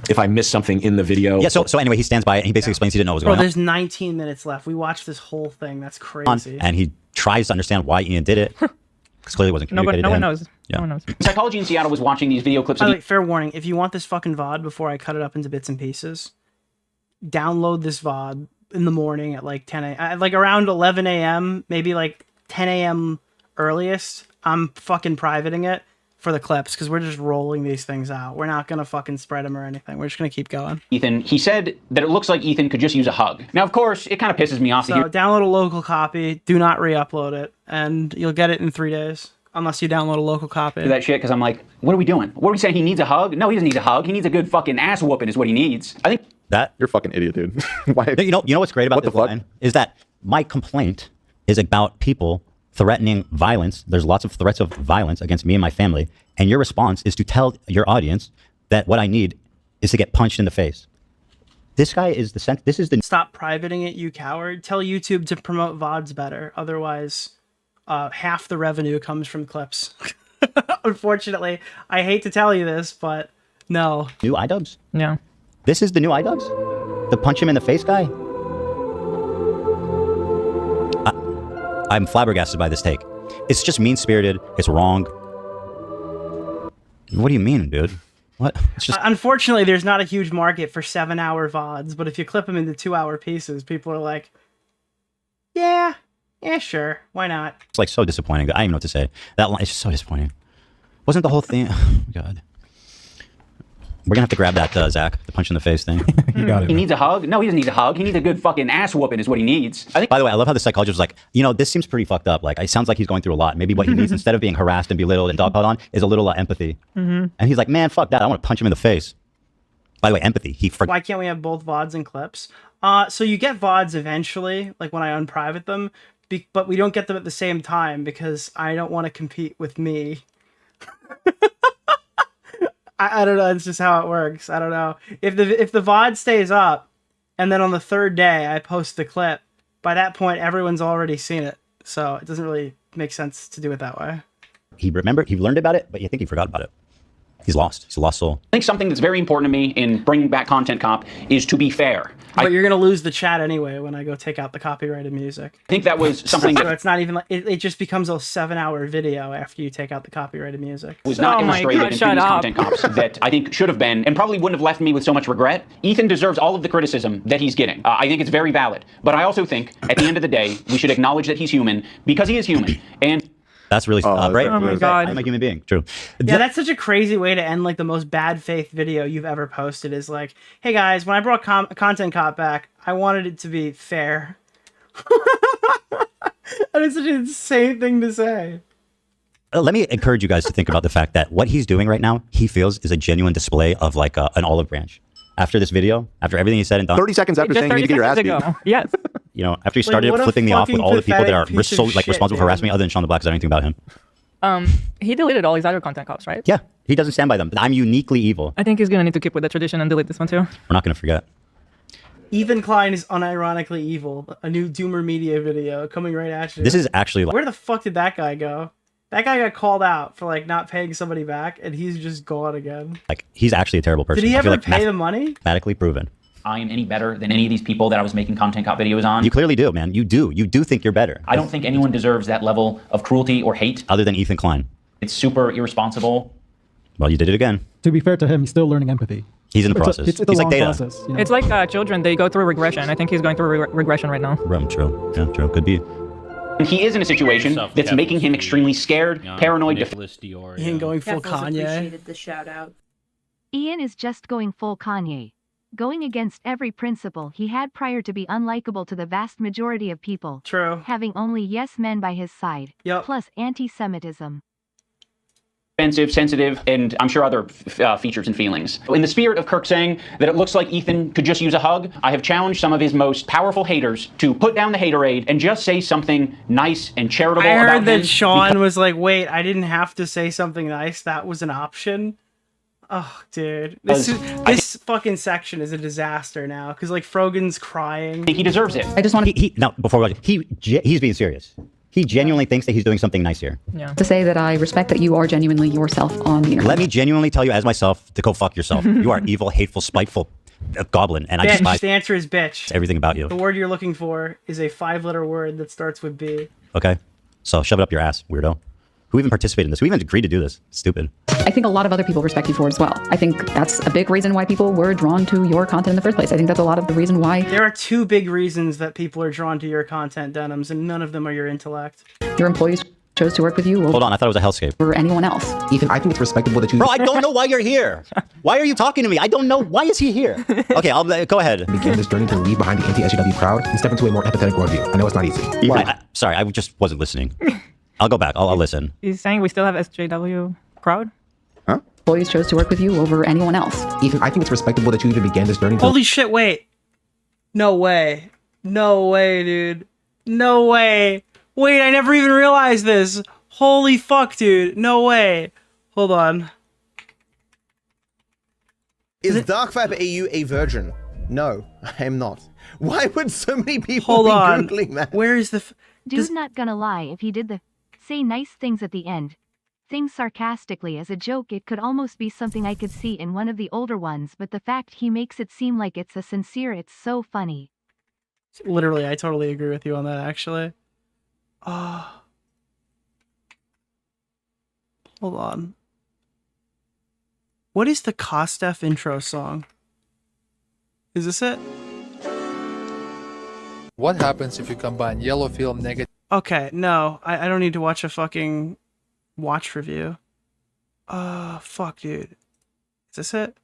If I miss something in the video,
Yeah. So anyway, he stands by it. And he basically explains he didn't know what was
Bro,
going on.
there's 19 minutes left. We watched this whole thing. That's crazy.
And he tries to understand why Ian did it. Because clearly it wasn't communicated
No
to
one
him.
knows.
Yeah.
No one knows.
Psychology in Seattle was watching these video clips.
By the way, fair warning, if you want this fucking VOD before I cut it up into bits and pieces, download this VOD in the morning at 10 a.m. Around 11 a.m., maybe 10 a.m. earliest. I'm fucking privating it for the clips because we're just rolling these things out. We're not going to fucking spread them or anything. We're just going to keep going.
Ethan, he said that it looks like Ethan could just use a hug. Now, of course, it kind of pisses me off to
So
hear
download a local copy. Do not re-upload it. And you'll get it in 3 days. Unless you download a local copy.
that shit because I'm like, what are we doing? What are we saying? He needs a hug? No, he doesn't need a hug. He needs a good fucking ass whooping is what he needs. I think
that
you're a fucking idiot, dude. Why?
You know what's great about this line is that my complaint is about people threatening violence. There's lots of threats of violence against me and my family, and your response is to tell your audience that what I need is to get punched in the face. This guy is this is the
Stop privating it, you coward. Tell YouTube to promote VODs better. Otherwise, half the revenue comes from clips. Unfortunately, I hate to tell you this, but no.
new iDubbbz.
Yeah.
This is the new iDubbbz? The punch him in the face guy? I'm flabbergasted by this take. It's just mean-spirited. It's wrong. What do you mean, dude? What? It's just
Unfortunately, there's not a huge market for 7-hour VODs, but if you clip them into 2-hour pieces, people are like, yeah, sure, why not?
it's so disappointing. I don't even know what to say. That line is just so disappointing. Wasn't the whole thing? Oh, God. We're gonna have to grab that, Zach, the punch in the face thing.
You got it.
he needs a hug. No, he doesn't need a hug. He needs a good fucking ass whooping is what he needs. I think.
By the way, I love how the psychologist was like, this seems pretty fucked up. It sounds like he's going through a lot. Maybe what he needs instead of being harassed and belittled and dogpiled on is a little empathy. And he's like, man, fuck that. I want to punch him in the face. By the way, empathy.
Why can't we have both VODs and clips? So you get VODs eventually, when I unprivate them, but we don't get them at the same time because I don't want to compete with me. I don't know. It's just how it works. I don't know. If the VOD stays up, and then on the third day I post the clip, by that point everyone's already seen it. So it doesn't really make sense to do it that way.
He learned about it, but I think he forgot about it. He's lost. He's a lost soul.
I think something that's very important to me in bringing back Content Cop is to be fair.
But you're gonna lose the chat anyway when I go take out the copyrighted music.
I think that was something
So
that
it's not even it just becomes a 7-hour video after you take out the copyrighted music.
was not illustrated in previous Content Cops that I think should have been and probably wouldn't have left me with so much regret. Ethan deserves all of the criticism that he's getting. I think it's very valid. But I also think at the end of the day, we should acknowledge that he's human because he is human. And
That's really right.
Oh my God.
I'm a human being. True.
Yeah, that's such a crazy way to end like the most bad faith video you've ever posted. Is like, hey guys, when I brought Content Cop back, I wanted it to be fair. That is such an insane thing to say.
Let me encourage you guys to think about the fact that what he's doing right now, he feels is a genuine display of like an olive branch. After this video, after everything he said and done.
30 seconds after saying you need to get your ass beat.
Yes.
You know, after he started flipping me off with all the people that are responsible for harassing me, other than Sean the Black, because I don't know anything about him.
He deleted all his other content cops, right?
Yeah, he doesn't stand by them. I'm uniquely evil.
I think he's gonna need to keep with the tradition and delete this one too.
We're not gonna forget.
Even Klein is unironically evil. A new Doomer Media video coming right at you.
This is actually like,
where the fuck did that guy go? That guy got called out for like not paying somebody back, and he's just gone again.
like he's actually a terrible person.
Did he
I feel
ever
like
pay the money?
Mathematically proven.
I am any better than any of these people that I was making Content Cop videos on.
You clearly do, man. You do think you're better.
I don't think anyone deserves that level of cruelty or hate.
Other than Ethan Klein.
It's super irresponsible.
Well, you did it again.
To be fair to him, he's still learning empathy.
He's in the process.
It's a
he's
long
like data.
process. You know?
It's like children; they go through regression. I think he's going through regression right now.
True. Yeah, true. Could be.
And he is in a situation that's making him extremely scared, paranoid.
Nicholas DeOrio.
Ian going full
Keffels
Kanye.
appreciated the shout out.
Ian is just going full Kanye. Going against every principle he had prior to be unlikable to the vast majority of people.
True.
Having only yes men by his side.
Yep.
Plus anti-Semitism.
Offensive, sensitive, and I'm sure other features and feelings. In the spirit of Kirk saying that it looks like Ethan could just use a hug, I have challenged some of his most powerful haters to put down the haterade and just say something nice and charitable
I
about
heard that
him.
Sean was like, wait, I didn't have to say something nice. That was an option. Oh, dude. This fucking section is a disaster now, because like Frogan's crying.
I think he deserves it.
I just want
He's being serious. He genuinely thinks that he's doing something nice here.
to say that I respect that you are genuinely yourself on the internet.
Let me genuinely tell you as myself to go fuck yourself. You are evil, hateful, spiteful goblin, and I
Bitch,
despise
the answer is bitch.
everything about you.
The word you're looking for is a 5-letter word that starts with B.
Okay? So shove it up your ass, weirdo. Who even participated in this? Who even agreed to do this? Stupid.
I think a lot of other people respect you for it as well. I think that's a big reason why people were drawn to your content in the first place. I think that's a lot of the reason why
There are 2 big reasons that people are drawn to your content, Denims, and none of them are your intellect.
your employees chose to work with you
Hold on, I thought it was a hellscape.
over anyone else.
Ethan, I think it's respectable that you...
Bro, I don't know why you're here. Why are you talking to me? I don't know. Why is he here? Okay, I'll go ahead.
began this journey to leave behind the anti-SJW crowd and step into a more empathetic worldview. I know it's not easy.
Sorry, I just wasn't listening. I'll go back. I'll listen.
He's saying we still have SJW crowd.
Employees chose to work with you over anyone else.
Ethan, I think it's respectable that you even began this journey to...
Holy shit, wait. No way. No way, dude. No way. Wait, I never even realized this. Holy fuck, dude. No way. Hold on.
Is Dark Viper AU a virgin? No, I am not. Why would so many people
Hold
be
on.
Googling that?
Where is the...
Dude's not gonna lie, if he did the say nice things at the end, things sarcastically as a joke, it could almost be something I could see in one of the older ones, but the fact he makes it seem like it's a sincere, it's so funny.
Literally, I totally agree with you on that, actually. Hold on. What is the Kostef intro song? Is this it?
What happens if you combine yellow film negative?
Okay, no. I don't need to watch a fucking watch review. Fuck, dude. Is this it?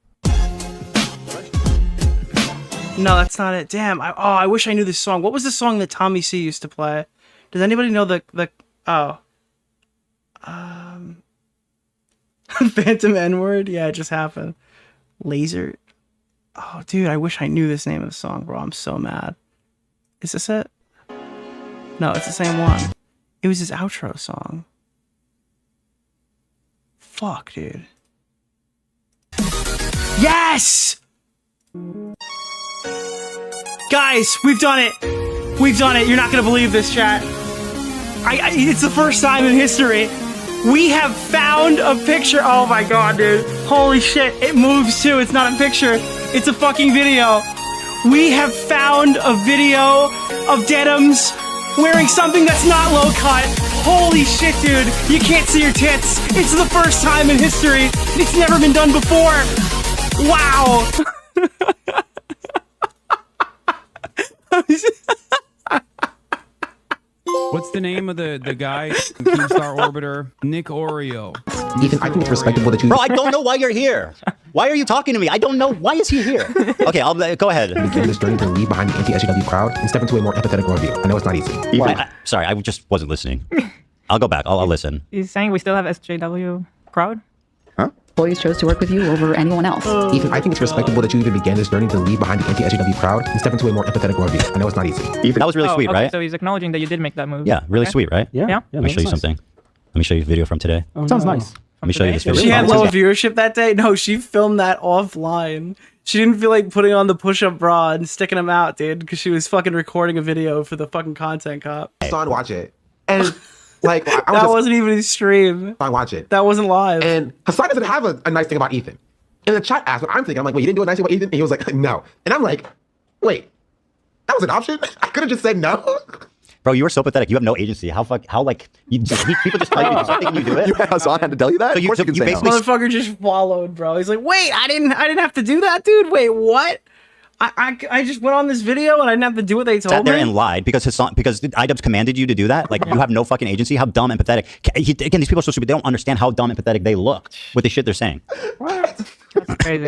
No, that's not it. Damn. I wish I knew this song. What was the song that Tommy C used to play? Does anybody know the Phantom N-word? Yeah, it just happened. Laser. Oh, dude, I wish I knew this name of the song, bro. I'm so mad. Is this it? No, it's the same one. It was his outro song. Fuck, dude. Yes! Guys, we've done it. We've done it. You're not gonna believe this, chat. It's the first time in history. We have found a picture. Oh my god, dude. Holy shit. It moves too. It's not a picture. It's a fucking video. We have found a video of Denims wearing something that's not low cut. Holy shit, dude. You can't see your tits. It's the first time in history. It's never been done before. Wow.
What's the name of the guy, Keemstar Orbiter? Nick Oreo.
Ethan, I think it's respectable that you...
Bro, I don't know why you're here. Why are you talking to me? I don't know. Why is he here? Okay, I'll go ahead.
Begin this journey to leave behind the anti-SJW crowd and step into a more empathetic worldview. I know it's not easy.
Sorry, I just wasn't listening. I'll go back. I'll listen.
He's saying we still have SJW crowd?
Employees chose to work with you over anyone else.
Ethan, I think it's respectable that you even began this journey to leave behind the anti-SJW crowd and step into a more empathetic worldview. I know it's not easy.
That was really sweet,
okay,
right?
So he's acknowledging that you did make that move.
Yeah, really sweet, right?
Yeah.
Let me show you something. Let me show you a video from today.
Sounds nice.
Let me show you this video.
She had low viewership that day? No, she filmed that offline. She didn't feel like putting on the push-up bra and sticking them out, dude, because she was fucking recording a video for the fucking content cop.
Son, watch it. And like
that wasn't even his stream.
I watch it.
That wasn't live.
And Hassan doesn't have a nice thing about Ethan. And the chat asked what I'm thinking. I'm like, wait, you didn't do a nice thing about Ethan? And he was like, no. And I'm like, wait, that was an option? I could have just said no.
Bro, you were so pathetic. You have no agency. How like people just tell you to do something and you do it?
You had Hassan had to tell you that?
So you basically
Motherfucker just followed, bro. He's like, wait, I didn't have to do that, dude. Wait, what? I just went on this video and I didn't have to do what they told me.
Sat there and lied because iDubbbz commanded you to do that. Like you have no fucking agency. How dumb and pathetic. Again, these people are so stupid. They don't understand how dumb and pathetic they look with the shit they're saying.
What? That's crazy.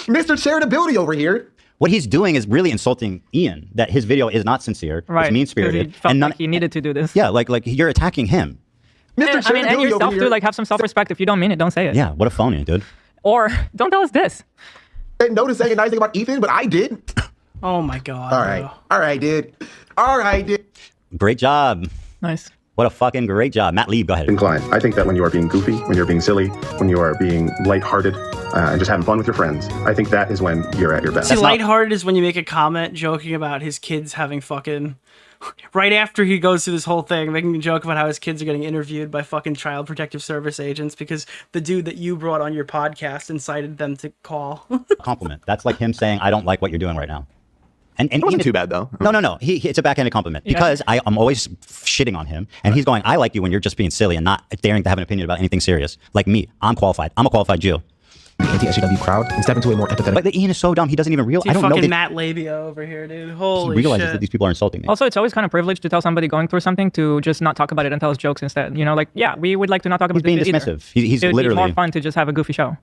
Mr. Charitability over here.
What he's doing is really insulting Ian. That his video is not sincere.
Right.
It's mean spirited.
He felt like he needed to do this.
Yeah, like you're attacking him.
And yourself too. Like have some self-respect. If you don't mean it, don't say it.
Yeah. What a phony, dude.
Or don't tell us this.
I didn't notice saying a nice thing about Ethan, but I did.
Oh my god.
All right, dude. All right, dude.
Great job.
Nice.
What a fucking great job. Matt Lieb, go ahead.
Klein, I think that when you are being goofy, when you're being silly, when you are being lighthearted, and just having fun with your friends, I think that is when you're at your best.
See, lighthearted is when you make a comment joking about his kids having fucking... Right after he goes through this whole thing, making a joke about how his kids are getting interviewed by fucking Child Protective Service agents because the dude that you brought on your podcast incited them to call.
Compliment. That's like him saying, I don't like what you're doing right now. And
it wasn't too bad, though.
No. It's a backhanded compliment because I'm always shitting on him. And he's going, I like you when you're just being silly and not daring to have an opinion about anything serious. Like me, I'm qualified. I'm a qualified Jew.
The anti-SJW crowd and step into a more empathetic...
But Ian is so dumb. He doesn't even realize.
I don't know. Fucking Matt Labia over here, dude. Holy
he realizes
shit.
that these people are insulting me.
Also, it's always kind of privileged to tell somebody going through something to just not talk about it and tell us jokes instead. You know, like, yeah, we would like to not talk about
being
this
dismissive.
Either.
He's
It would
literally
be more fun to just have a goofy show.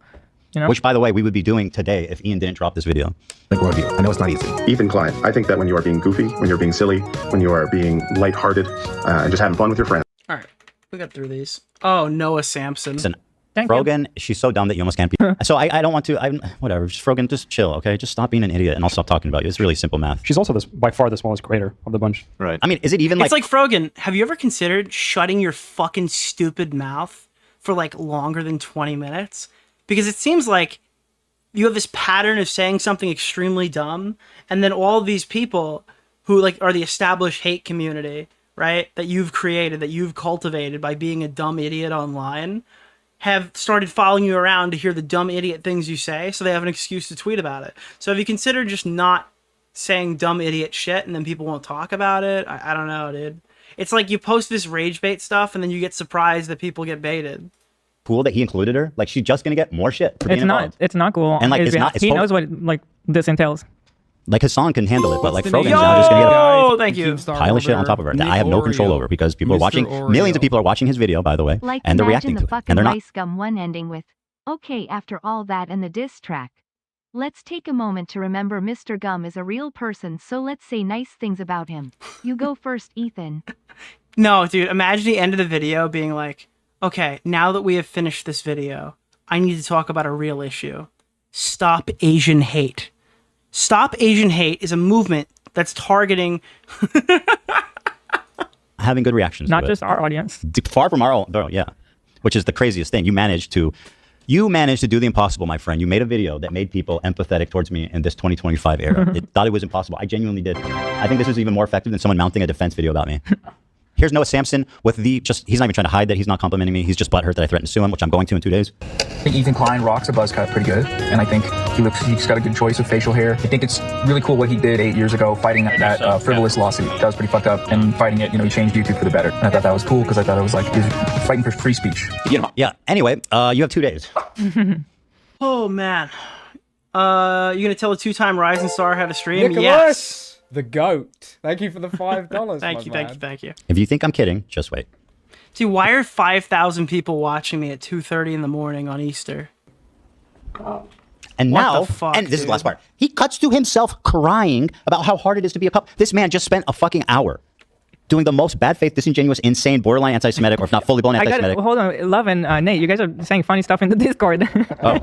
You know?
Which, by the way, we would be doing today if Ian didn't drop this video.
Like worldview. I know it's not easy.
Ethan Klein, I think that when you are being goofy, when you're being silly, when you are being lighthearted, and just having fun with your friends.
All right, we got through these. Oh, Noah Sampson.
Listen, Frogan, she's so dumb that you almost can't be. So I don't want to. Whatever. Just Frogan, just chill, okay? Just stop being an idiot, and I'll stop talking about you. It's really simple math.
She's also by far the smallest creator of the bunch.
Right.
I mean, is it even like?
It's like Frogan. Have you ever considered shutting your fucking stupid mouth for like longer than 20 minutes? Because it seems like you have this pattern of saying something extremely dumb, and then all of these people who like are the established hate community, right? That you've created, that you've cultivated by being a dumb idiot online, have started following you around to hear the dumb idiot things you say, so they have an excuse to tweet about it. So have you considered just not saying dumb idiot shit and then people won't talk about it? I don't know, dude. It's like you post this rage bait stuff and then you get surprised that people get baited.
Cool that he included her. Like she's just gonna get more shit for being involved.
It's not cool.
And like it's not. It's
he knows what like this entails.
Like Hassan can handle it, but like Frogan's now just gonna get a
thank you.
pile of shit on top of her that I have no control over because people are watching. Millions of people are watching his video, by the way,
Like,
and they're
imagine
reacting
the
to it,
fucking
and they're not.
Rice Gum one ending with, okay, after all that and the diss track. Let's take a moment to remember Mr. Gum is a real person, so let's say nice things about him. You go first, Ethan.
No, dude, imagine the end of the video being like, okay, now that we have finished this video, I need to talk about a real issue. Stop Asian hate. Stop Asian hate is a movement that's targeting...
Having good reactions.
Not
to
just
it.
our audience.
Far from our own, yeah. Which is the craziest thing. You managed to do the impossible, my friend. You made a video that made people empathetic towards me in this 2025 era. Thought it was impossible. I genuinely did. I think this was even more effective than someone mounting a defense video about me. Here's Noah Sampson with he's not even trying to hide that he's not complimenting me. He's just butthurt that I threatened to sue him, which I'm going to in 2 days.
I think Ethan Klein rocks a buzz cut pretty good, and I think he's got a good choice of facial hair. I think it's really cool what he did 8 years ago, fighting that frivolous lawsuit. That was pretty fucked up, and fighting it, he changed YouTube for the better. And I thought that was cool because I thought it was like he was fighting for free speech.
Yeah. Anyway, you have 2 days.
Oh, man. You gonna tell a 2-time Rising Star how to stream?
Nicholas!
Yes.
The goat. Thank you for the $5.
Thank you.
If you think I'm kidding, just wait.
Dude, why are 5,000 people watching me at 2:30 in the morning on Easter?
And
What
now,
the fuck,
and this is the last
dude?
part, he cuts to himself crying about how hard it is to be a couple. This man just spent a fucking hour doing the most bad faith, disingenuous, insane, borderline anti-Semitic, or if not fully blown anti-Semitic.
Hold on, Love and Nate, you guys are saying funny stuff in the Discord.
Oh,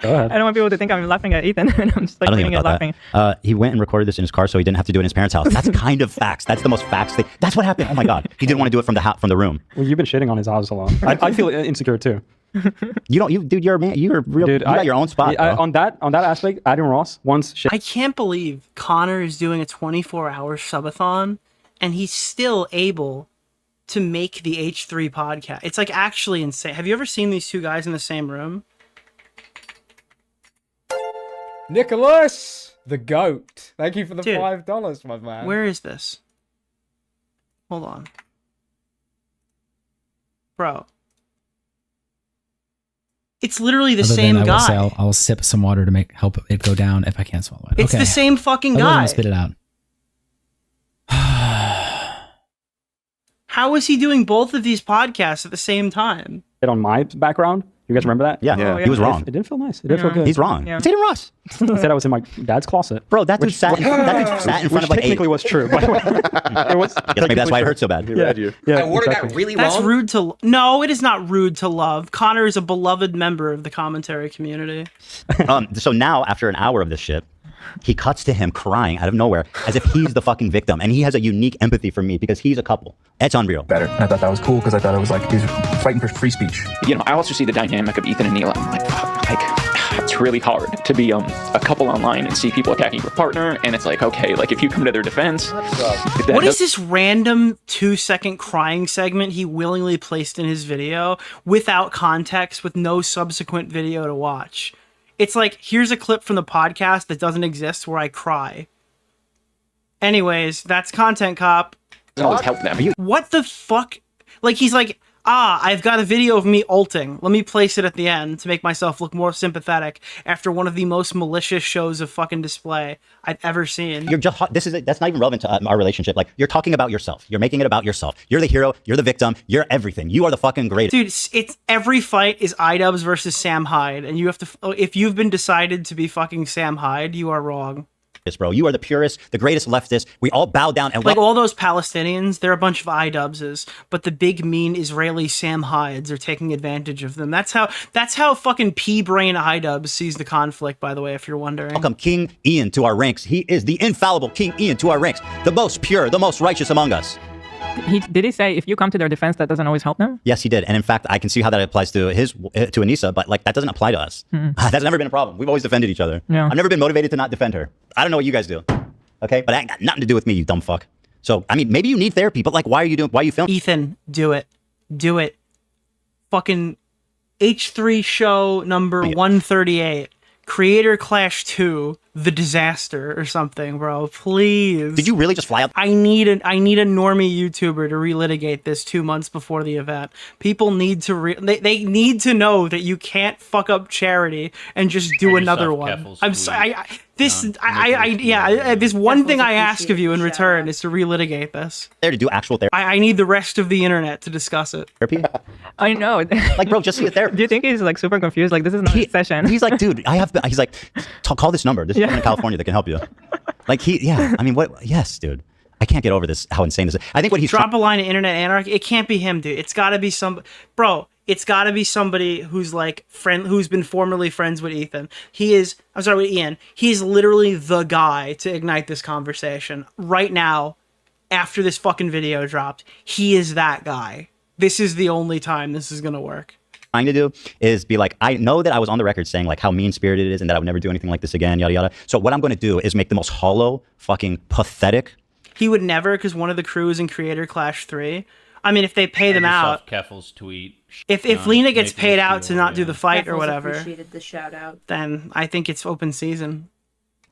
go ahead.
I don't want people to think I'm laughing at Ethan. I'm just like
I don't
reading
even
it
know
laughing.
that. He went and recorded this in his car so he didn't have to do it in his parents' house. That's kind of facts. That's the most facts thing. That's what happened. Oh my God. He didn't want to do it from the room.
Well, you've been shitting on his house a lot. I feel insecure too.
Dude, you're a man. You're real.
Dude,
you got your own spot. Bro.
On that aspect, Adam Ross once shit.
I can't believe Connor is doing a 24-hour subathon and he's still able to make the H3 podcast. It's like actually insane. Have you ever seen these two guys in the same room?
Nicholas, the goat. Thank you for the
Dude,
$5, my man.
Where is this? Hold on. Bro. It's literally the same
I will say
guy.
I'll sip some water to help it go down if I can't swallow it.
It's
okay.
the same fucking
Other than
guy.
I'll spit it out.
How is he doing both of these podcasts at the same time?
On my background. You guys remember that?
Yeah. He was wrong.
It didn't feel nice. It didn't feel good.
He's wrong.
Yeah.
It's Aiden Ross.
He said I was in my dad's closet.
Bro, that dude sat in front of like
technically was true. By the way. It was
maybe that's why it hurt so bad.
Yeah.
I worded that really
That's
wrong.
rude to... No, it is not rude to Love. Connor is a beloved member of the commentary community.
So now, after an hour of this shit, he cuts to him crying out of nowhere as if he's the fucking victim. And he has a unique empathy for me because he's a couple. It's unreal.
Better. And I thought that was cool because I thought it was like he's fighting for free speech.
You know, I also see the dynamic of Ethan and Neela. I'm like, fuck, like, it's really hard to be a couple online and see people attacking your partner. And it's like, okay, like if you come to their defense.
What is this random 2-second crying segment he willingly placed in his video without context, with no subsequent video to watch? It's like, here's a clip from the podcast that doesn't exist where I cry. Anyways, that's Content Cop.
Always help them.
What the fuck? Like, he's like, I've got a video of me ulting. Let me place it at the end to make myself look more sympathetic after one of the most malicious shows of fucking display I've ever seen.
You're just that's not even relevant to our relationship. Like, you're talking about yourself. You're making it about yourself. You're the hero. You're the victim. You're everything. You are the fucking greatest.
Dude, it's every fight is iDubbbz versus Sam Hyde, and you have to. If you've been decided to be fucking Sam Hyde, you are wrong.
Bro, you are the purest, the greatest leftist. We all bow down and
like all those Palestinians. They're a bunch of iDubbbzes, but the big mean Israeli Sam Hydes are taking advantage of them. That's how fucking pea-brain iDubbbz sees the conflict. By the way, if you're wondering.
Welcome King Ian to our ranks. He is the infallible King Ian to our ranks, the most pure, the most righteous among us.
Did he say if you come to their defense, that doesn't always help them?
Yes, he did. And in fact, I can see how that applies to Anissa, but like that doesn't apply to us. That's never been a problem. We've always defended each other.
Yeah.
I've never been motivated to not defend her. I don't know what you guys do. Okay? But that ain't got nothing to do with me, you dumb fuck. So, I mean, maybe you need therapy, but like, why are you filming?
Ethan, do it. Do it. Fucking H3 show number 138. Creator Clash 2, The Disaster or something, bro. Please.
Did you really just fly up?
I need a normie YouTuber to relitigate this 2 months before the event. People need to they need to know that you can't fuck up charity and just do another one. I'm sorry. This one thing I ask of you in return is to relitigate this.
There to do actual therapy.
I need the rest of the internet to discuss it.
Therapy?
I know.
Like, bro, just see a therapist.
Do you think he's like super confused? Like, this is not a session.
He's like, dude, he's like, call this number. This is in California that can help you. Like, I mean, what? Yes, dude. I can't get over this, how insane this is. I think what he's
drop a line of internet anarchy. It can't be him, dude. It's got to be it's got to be somebody who's like who's been formerly friends with Ethan. With Ian. He's literally the guy to ignite this conversation right now. After this fucking video dropped, he is that guy. This is the only time this is gonna work.
Trying to do is be like, I know that I was on the record saying like how mean-spirited it is and that I would never do anything like this again, yada yada. So what I'm going to do is make the most hollow, fucking pathetic.
He would never, because one of the crew is in Creator Clash 3. I mean, if they pay them out,
Keffel's tweet.
If Lena gets paid out to not do the fight or
Keffel's
whatever,
appreciated the shout out.
Then I think it's open season.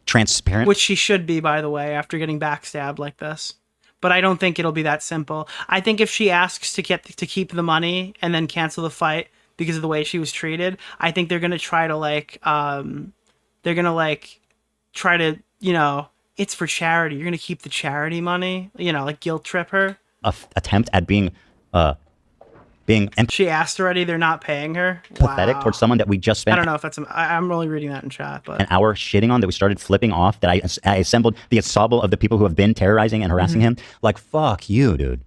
Transparent,
which she should be, by the way, after getting backstabbed like this. But I don't think it'll be that simple. I think if she asks to keep the money and then cancel the fight because of the way she was treated, I think they're gonna try to try to it's for charity. You're gonna keep the charity money, you know, like guilt trip her.
Attempt at being
She asked already. They're not paying her.
pathetic
Wow.
towards someone that we just spent
I don't know if that's. I'm only reading that in chat, but
an hour shitting on, that we started flipping off, that I assembled the ensemble of the people who have been terrorizing and harassing him. Like, fuck you, dude.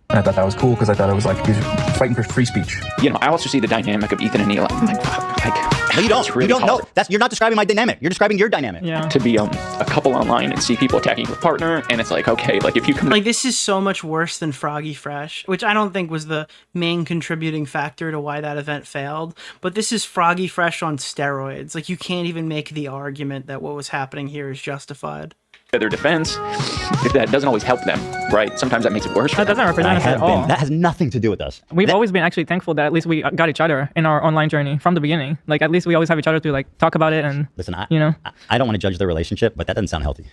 And I thought that was cool because I thought it was like he's fighting for free speech.
You know, I also see the dynamic of Ethan and Neil. Like,
no, you don't.
Really
you don't know. You're not describing my dynamic. You're describing your dynamic.
Yeah.
To be a couple online and see people attacking your partner, and it's like, okay, like if you come,
like this is so much worse than Froggy Fresh, which I don't think was the main contributing factor to why that event failed. But this is Froggy Fresh on steroids. Like you can't even make the argument that what was happening here is justified.
their defense, that doesn't always help them, right? Sometimes that makes it worse.
That doesn't represent us at all.
That has nothing to do with us.
We've always been actually thankful that at least we got each other in our online journey from the beginning. Like at least we always have each other to like talk about it and
listen.
You know,
I don't want to judge the relationship, but that doesn't sound healthy.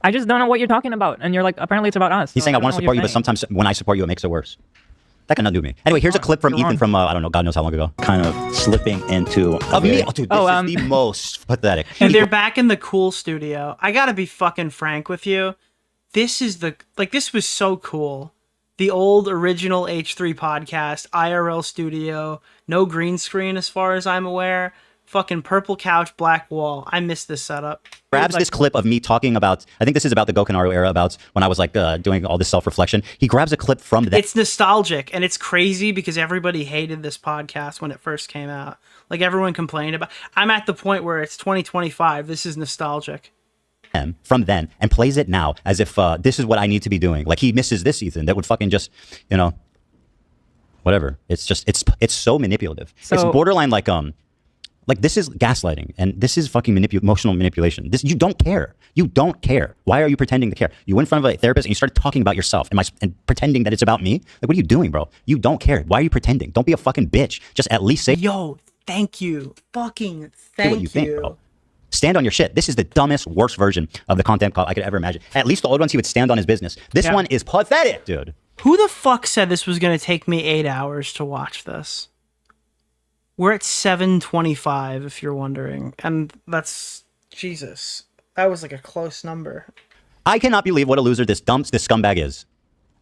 I just don't know what you're talking about, and you're like, apparently it's about us.
He's saying I want to support you, but sometimes when I support you, it makes it worse. That can undo me. Anyway, here's a clip from Ethan from I don't know, God knows how long ago. Kind of slipping into of me. Oh, dude, this is the most pathetic.
And they're back in the cool studio. I gotta be fucking frank with you. This is this was so cool. The old original H3 podcast, IRL studio, no green screen as far as I'm aware. Fucking purple couch, black wall. I miss this setup.
Grabs this clip of me talking about, I think this is about the Gokunaru era, about when I was like doing all this self-reflection. He grabs a clip from that.
It's nostalgic, and it's crazy because everybody hated this podcast when it first came out. Like everyone complained about. I'm at the point where it's 2025. This is nostalgic.
From then, and plays it now as if this is what I need to be doing. Like he misses this Ethan that would fucking just, you know, whatever. It's just, it's so manipulative. It's borderline like this is gaslighting, and this is fucking emotional manipulation. You don't care. You don't care. Why are you pretending to care? You went in front of a therapist and you started talking about yourself and pretending that it's about me. Like, what are you doing, bro? You don't care. Why are you pretending? Don't be a fucking bitch. Just at least say,
yo, thank you. Fucking
thank what you. Think, bro. Stand on your shit. This is the dumbest, worst version of the content call I could ever imagine. At least the old ones, he would stand on his business. This one is pathetic, dude.
Who the fuck said this was going to take me 8 hours to watch this? We're at 7:25, if you're wondering. And that's... Jesus. That was like a close number.
I cannot believe what a loser this scumbag is.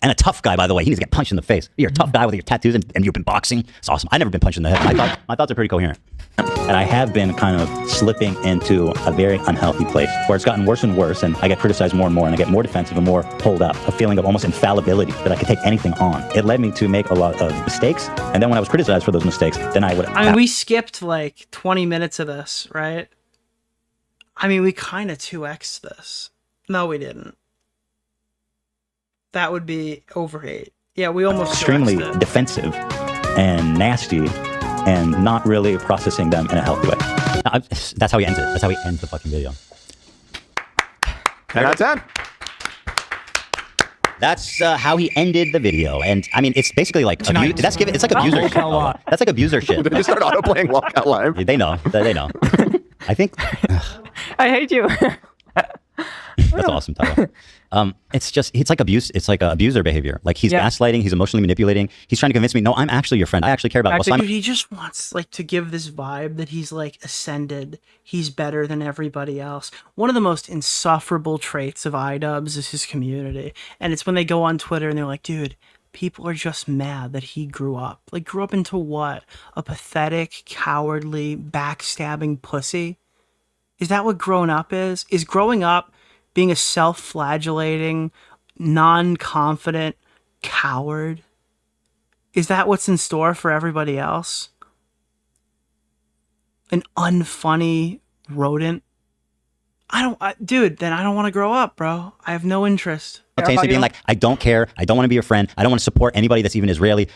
And a tough guy, by the way. He needs to get punched in the face. You're a tough guy with your tattoos and you've been boxing. It's awesome. I've never been punched in the head. My thoughts are pretty coherent. And I have been kind of slipping into a very unhealthy place where it's gotten worse and worse, and I get criticized more and more, and I get more defensive and more pulled up, a feeling of almost infallibility that I could take anything on. It led me to make a lot of mistakes, and then when I was criticized for those mistakes, then I would...
I mean, we skipped like 20 minutes of this, right? I mean, we kind of 2x'd this. No, we didn't. That would be over 8. Yeah, we almost
extremely defensive and nasty and not really processing them in a healthy way. That's how he ends it. That's how he ends the fucking video.
10 out of 10.
That's how he ended the video. And I mean, it's basically like, it's like abuser shit. That's like abuser shit.
They just start auto-playing Lockout Live.
They know. They know. I think...
I hate you.
That's awesome, Tyler. It's like abuse. It's like abuser behavior. Like he's gaslighting. He's emotionally manipulating. He's trying to convince me, no, I'm actually your friend. I actually care about you.
Dude, he just wants like to give this vibe that he's like ascended. He's better than everybody else. One of the most insufferable traits of iDubbbz is his community. And it's when they go on Twitter and they're like, dude, people are just mad that he grew up. Like, grew up into what? A pathetic, cowardly, backstabbing pussy? Is that what growing up is? Is growing up being a self-flagellating, non-confident coward? Is that what's in store for everybody else? An unfunny rodent? Dude, then I don't want to grow up, bro. I have no interest.
Being like, I don't care. I don't want to be your friend. I don't want to support anybody that's even Israeli.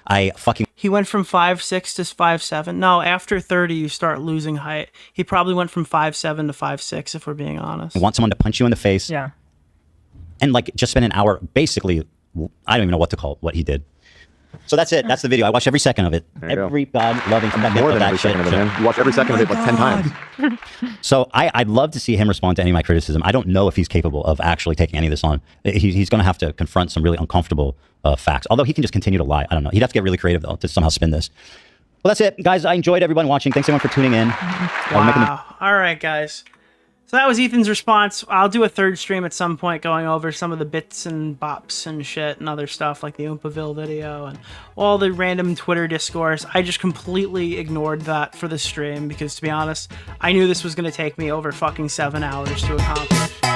He went from 5'6" to 5'7". No, after 30, you start losing height. He probably went from 5'7" to 5'6", if we're being honest.
I want someone to punch you in the face.
Yeah.
And like just spend an hour, basically, I don't even know what to call what he did. So that's it. That's the video. I watched every second of it. Every God-loving
more than every second of it, man. You watch every second of it like 10 times.
So I'd love to see him respond to any of my criticism. I don't know if he's capable of actually taking any of this on. He's going to have to confront some really uncomfortable facts. Although he can just continue to lie. I don't know. He'd have to get really creative, though, to somehow spin this. Well, that's it. Guys, I enjoyed everyone watching. Thanks, everyone, for tuning in.
Wow. All right, guys. So that was Ethan's response. I'll do a third stream at some point going over some of the bits and bops and shit and other stuff like the Oompaville video and all the random Twitter discourse. I just completely ignored that for the stream because, to be honest, I knew this was going to take me over fucking 7 hours to accomplish.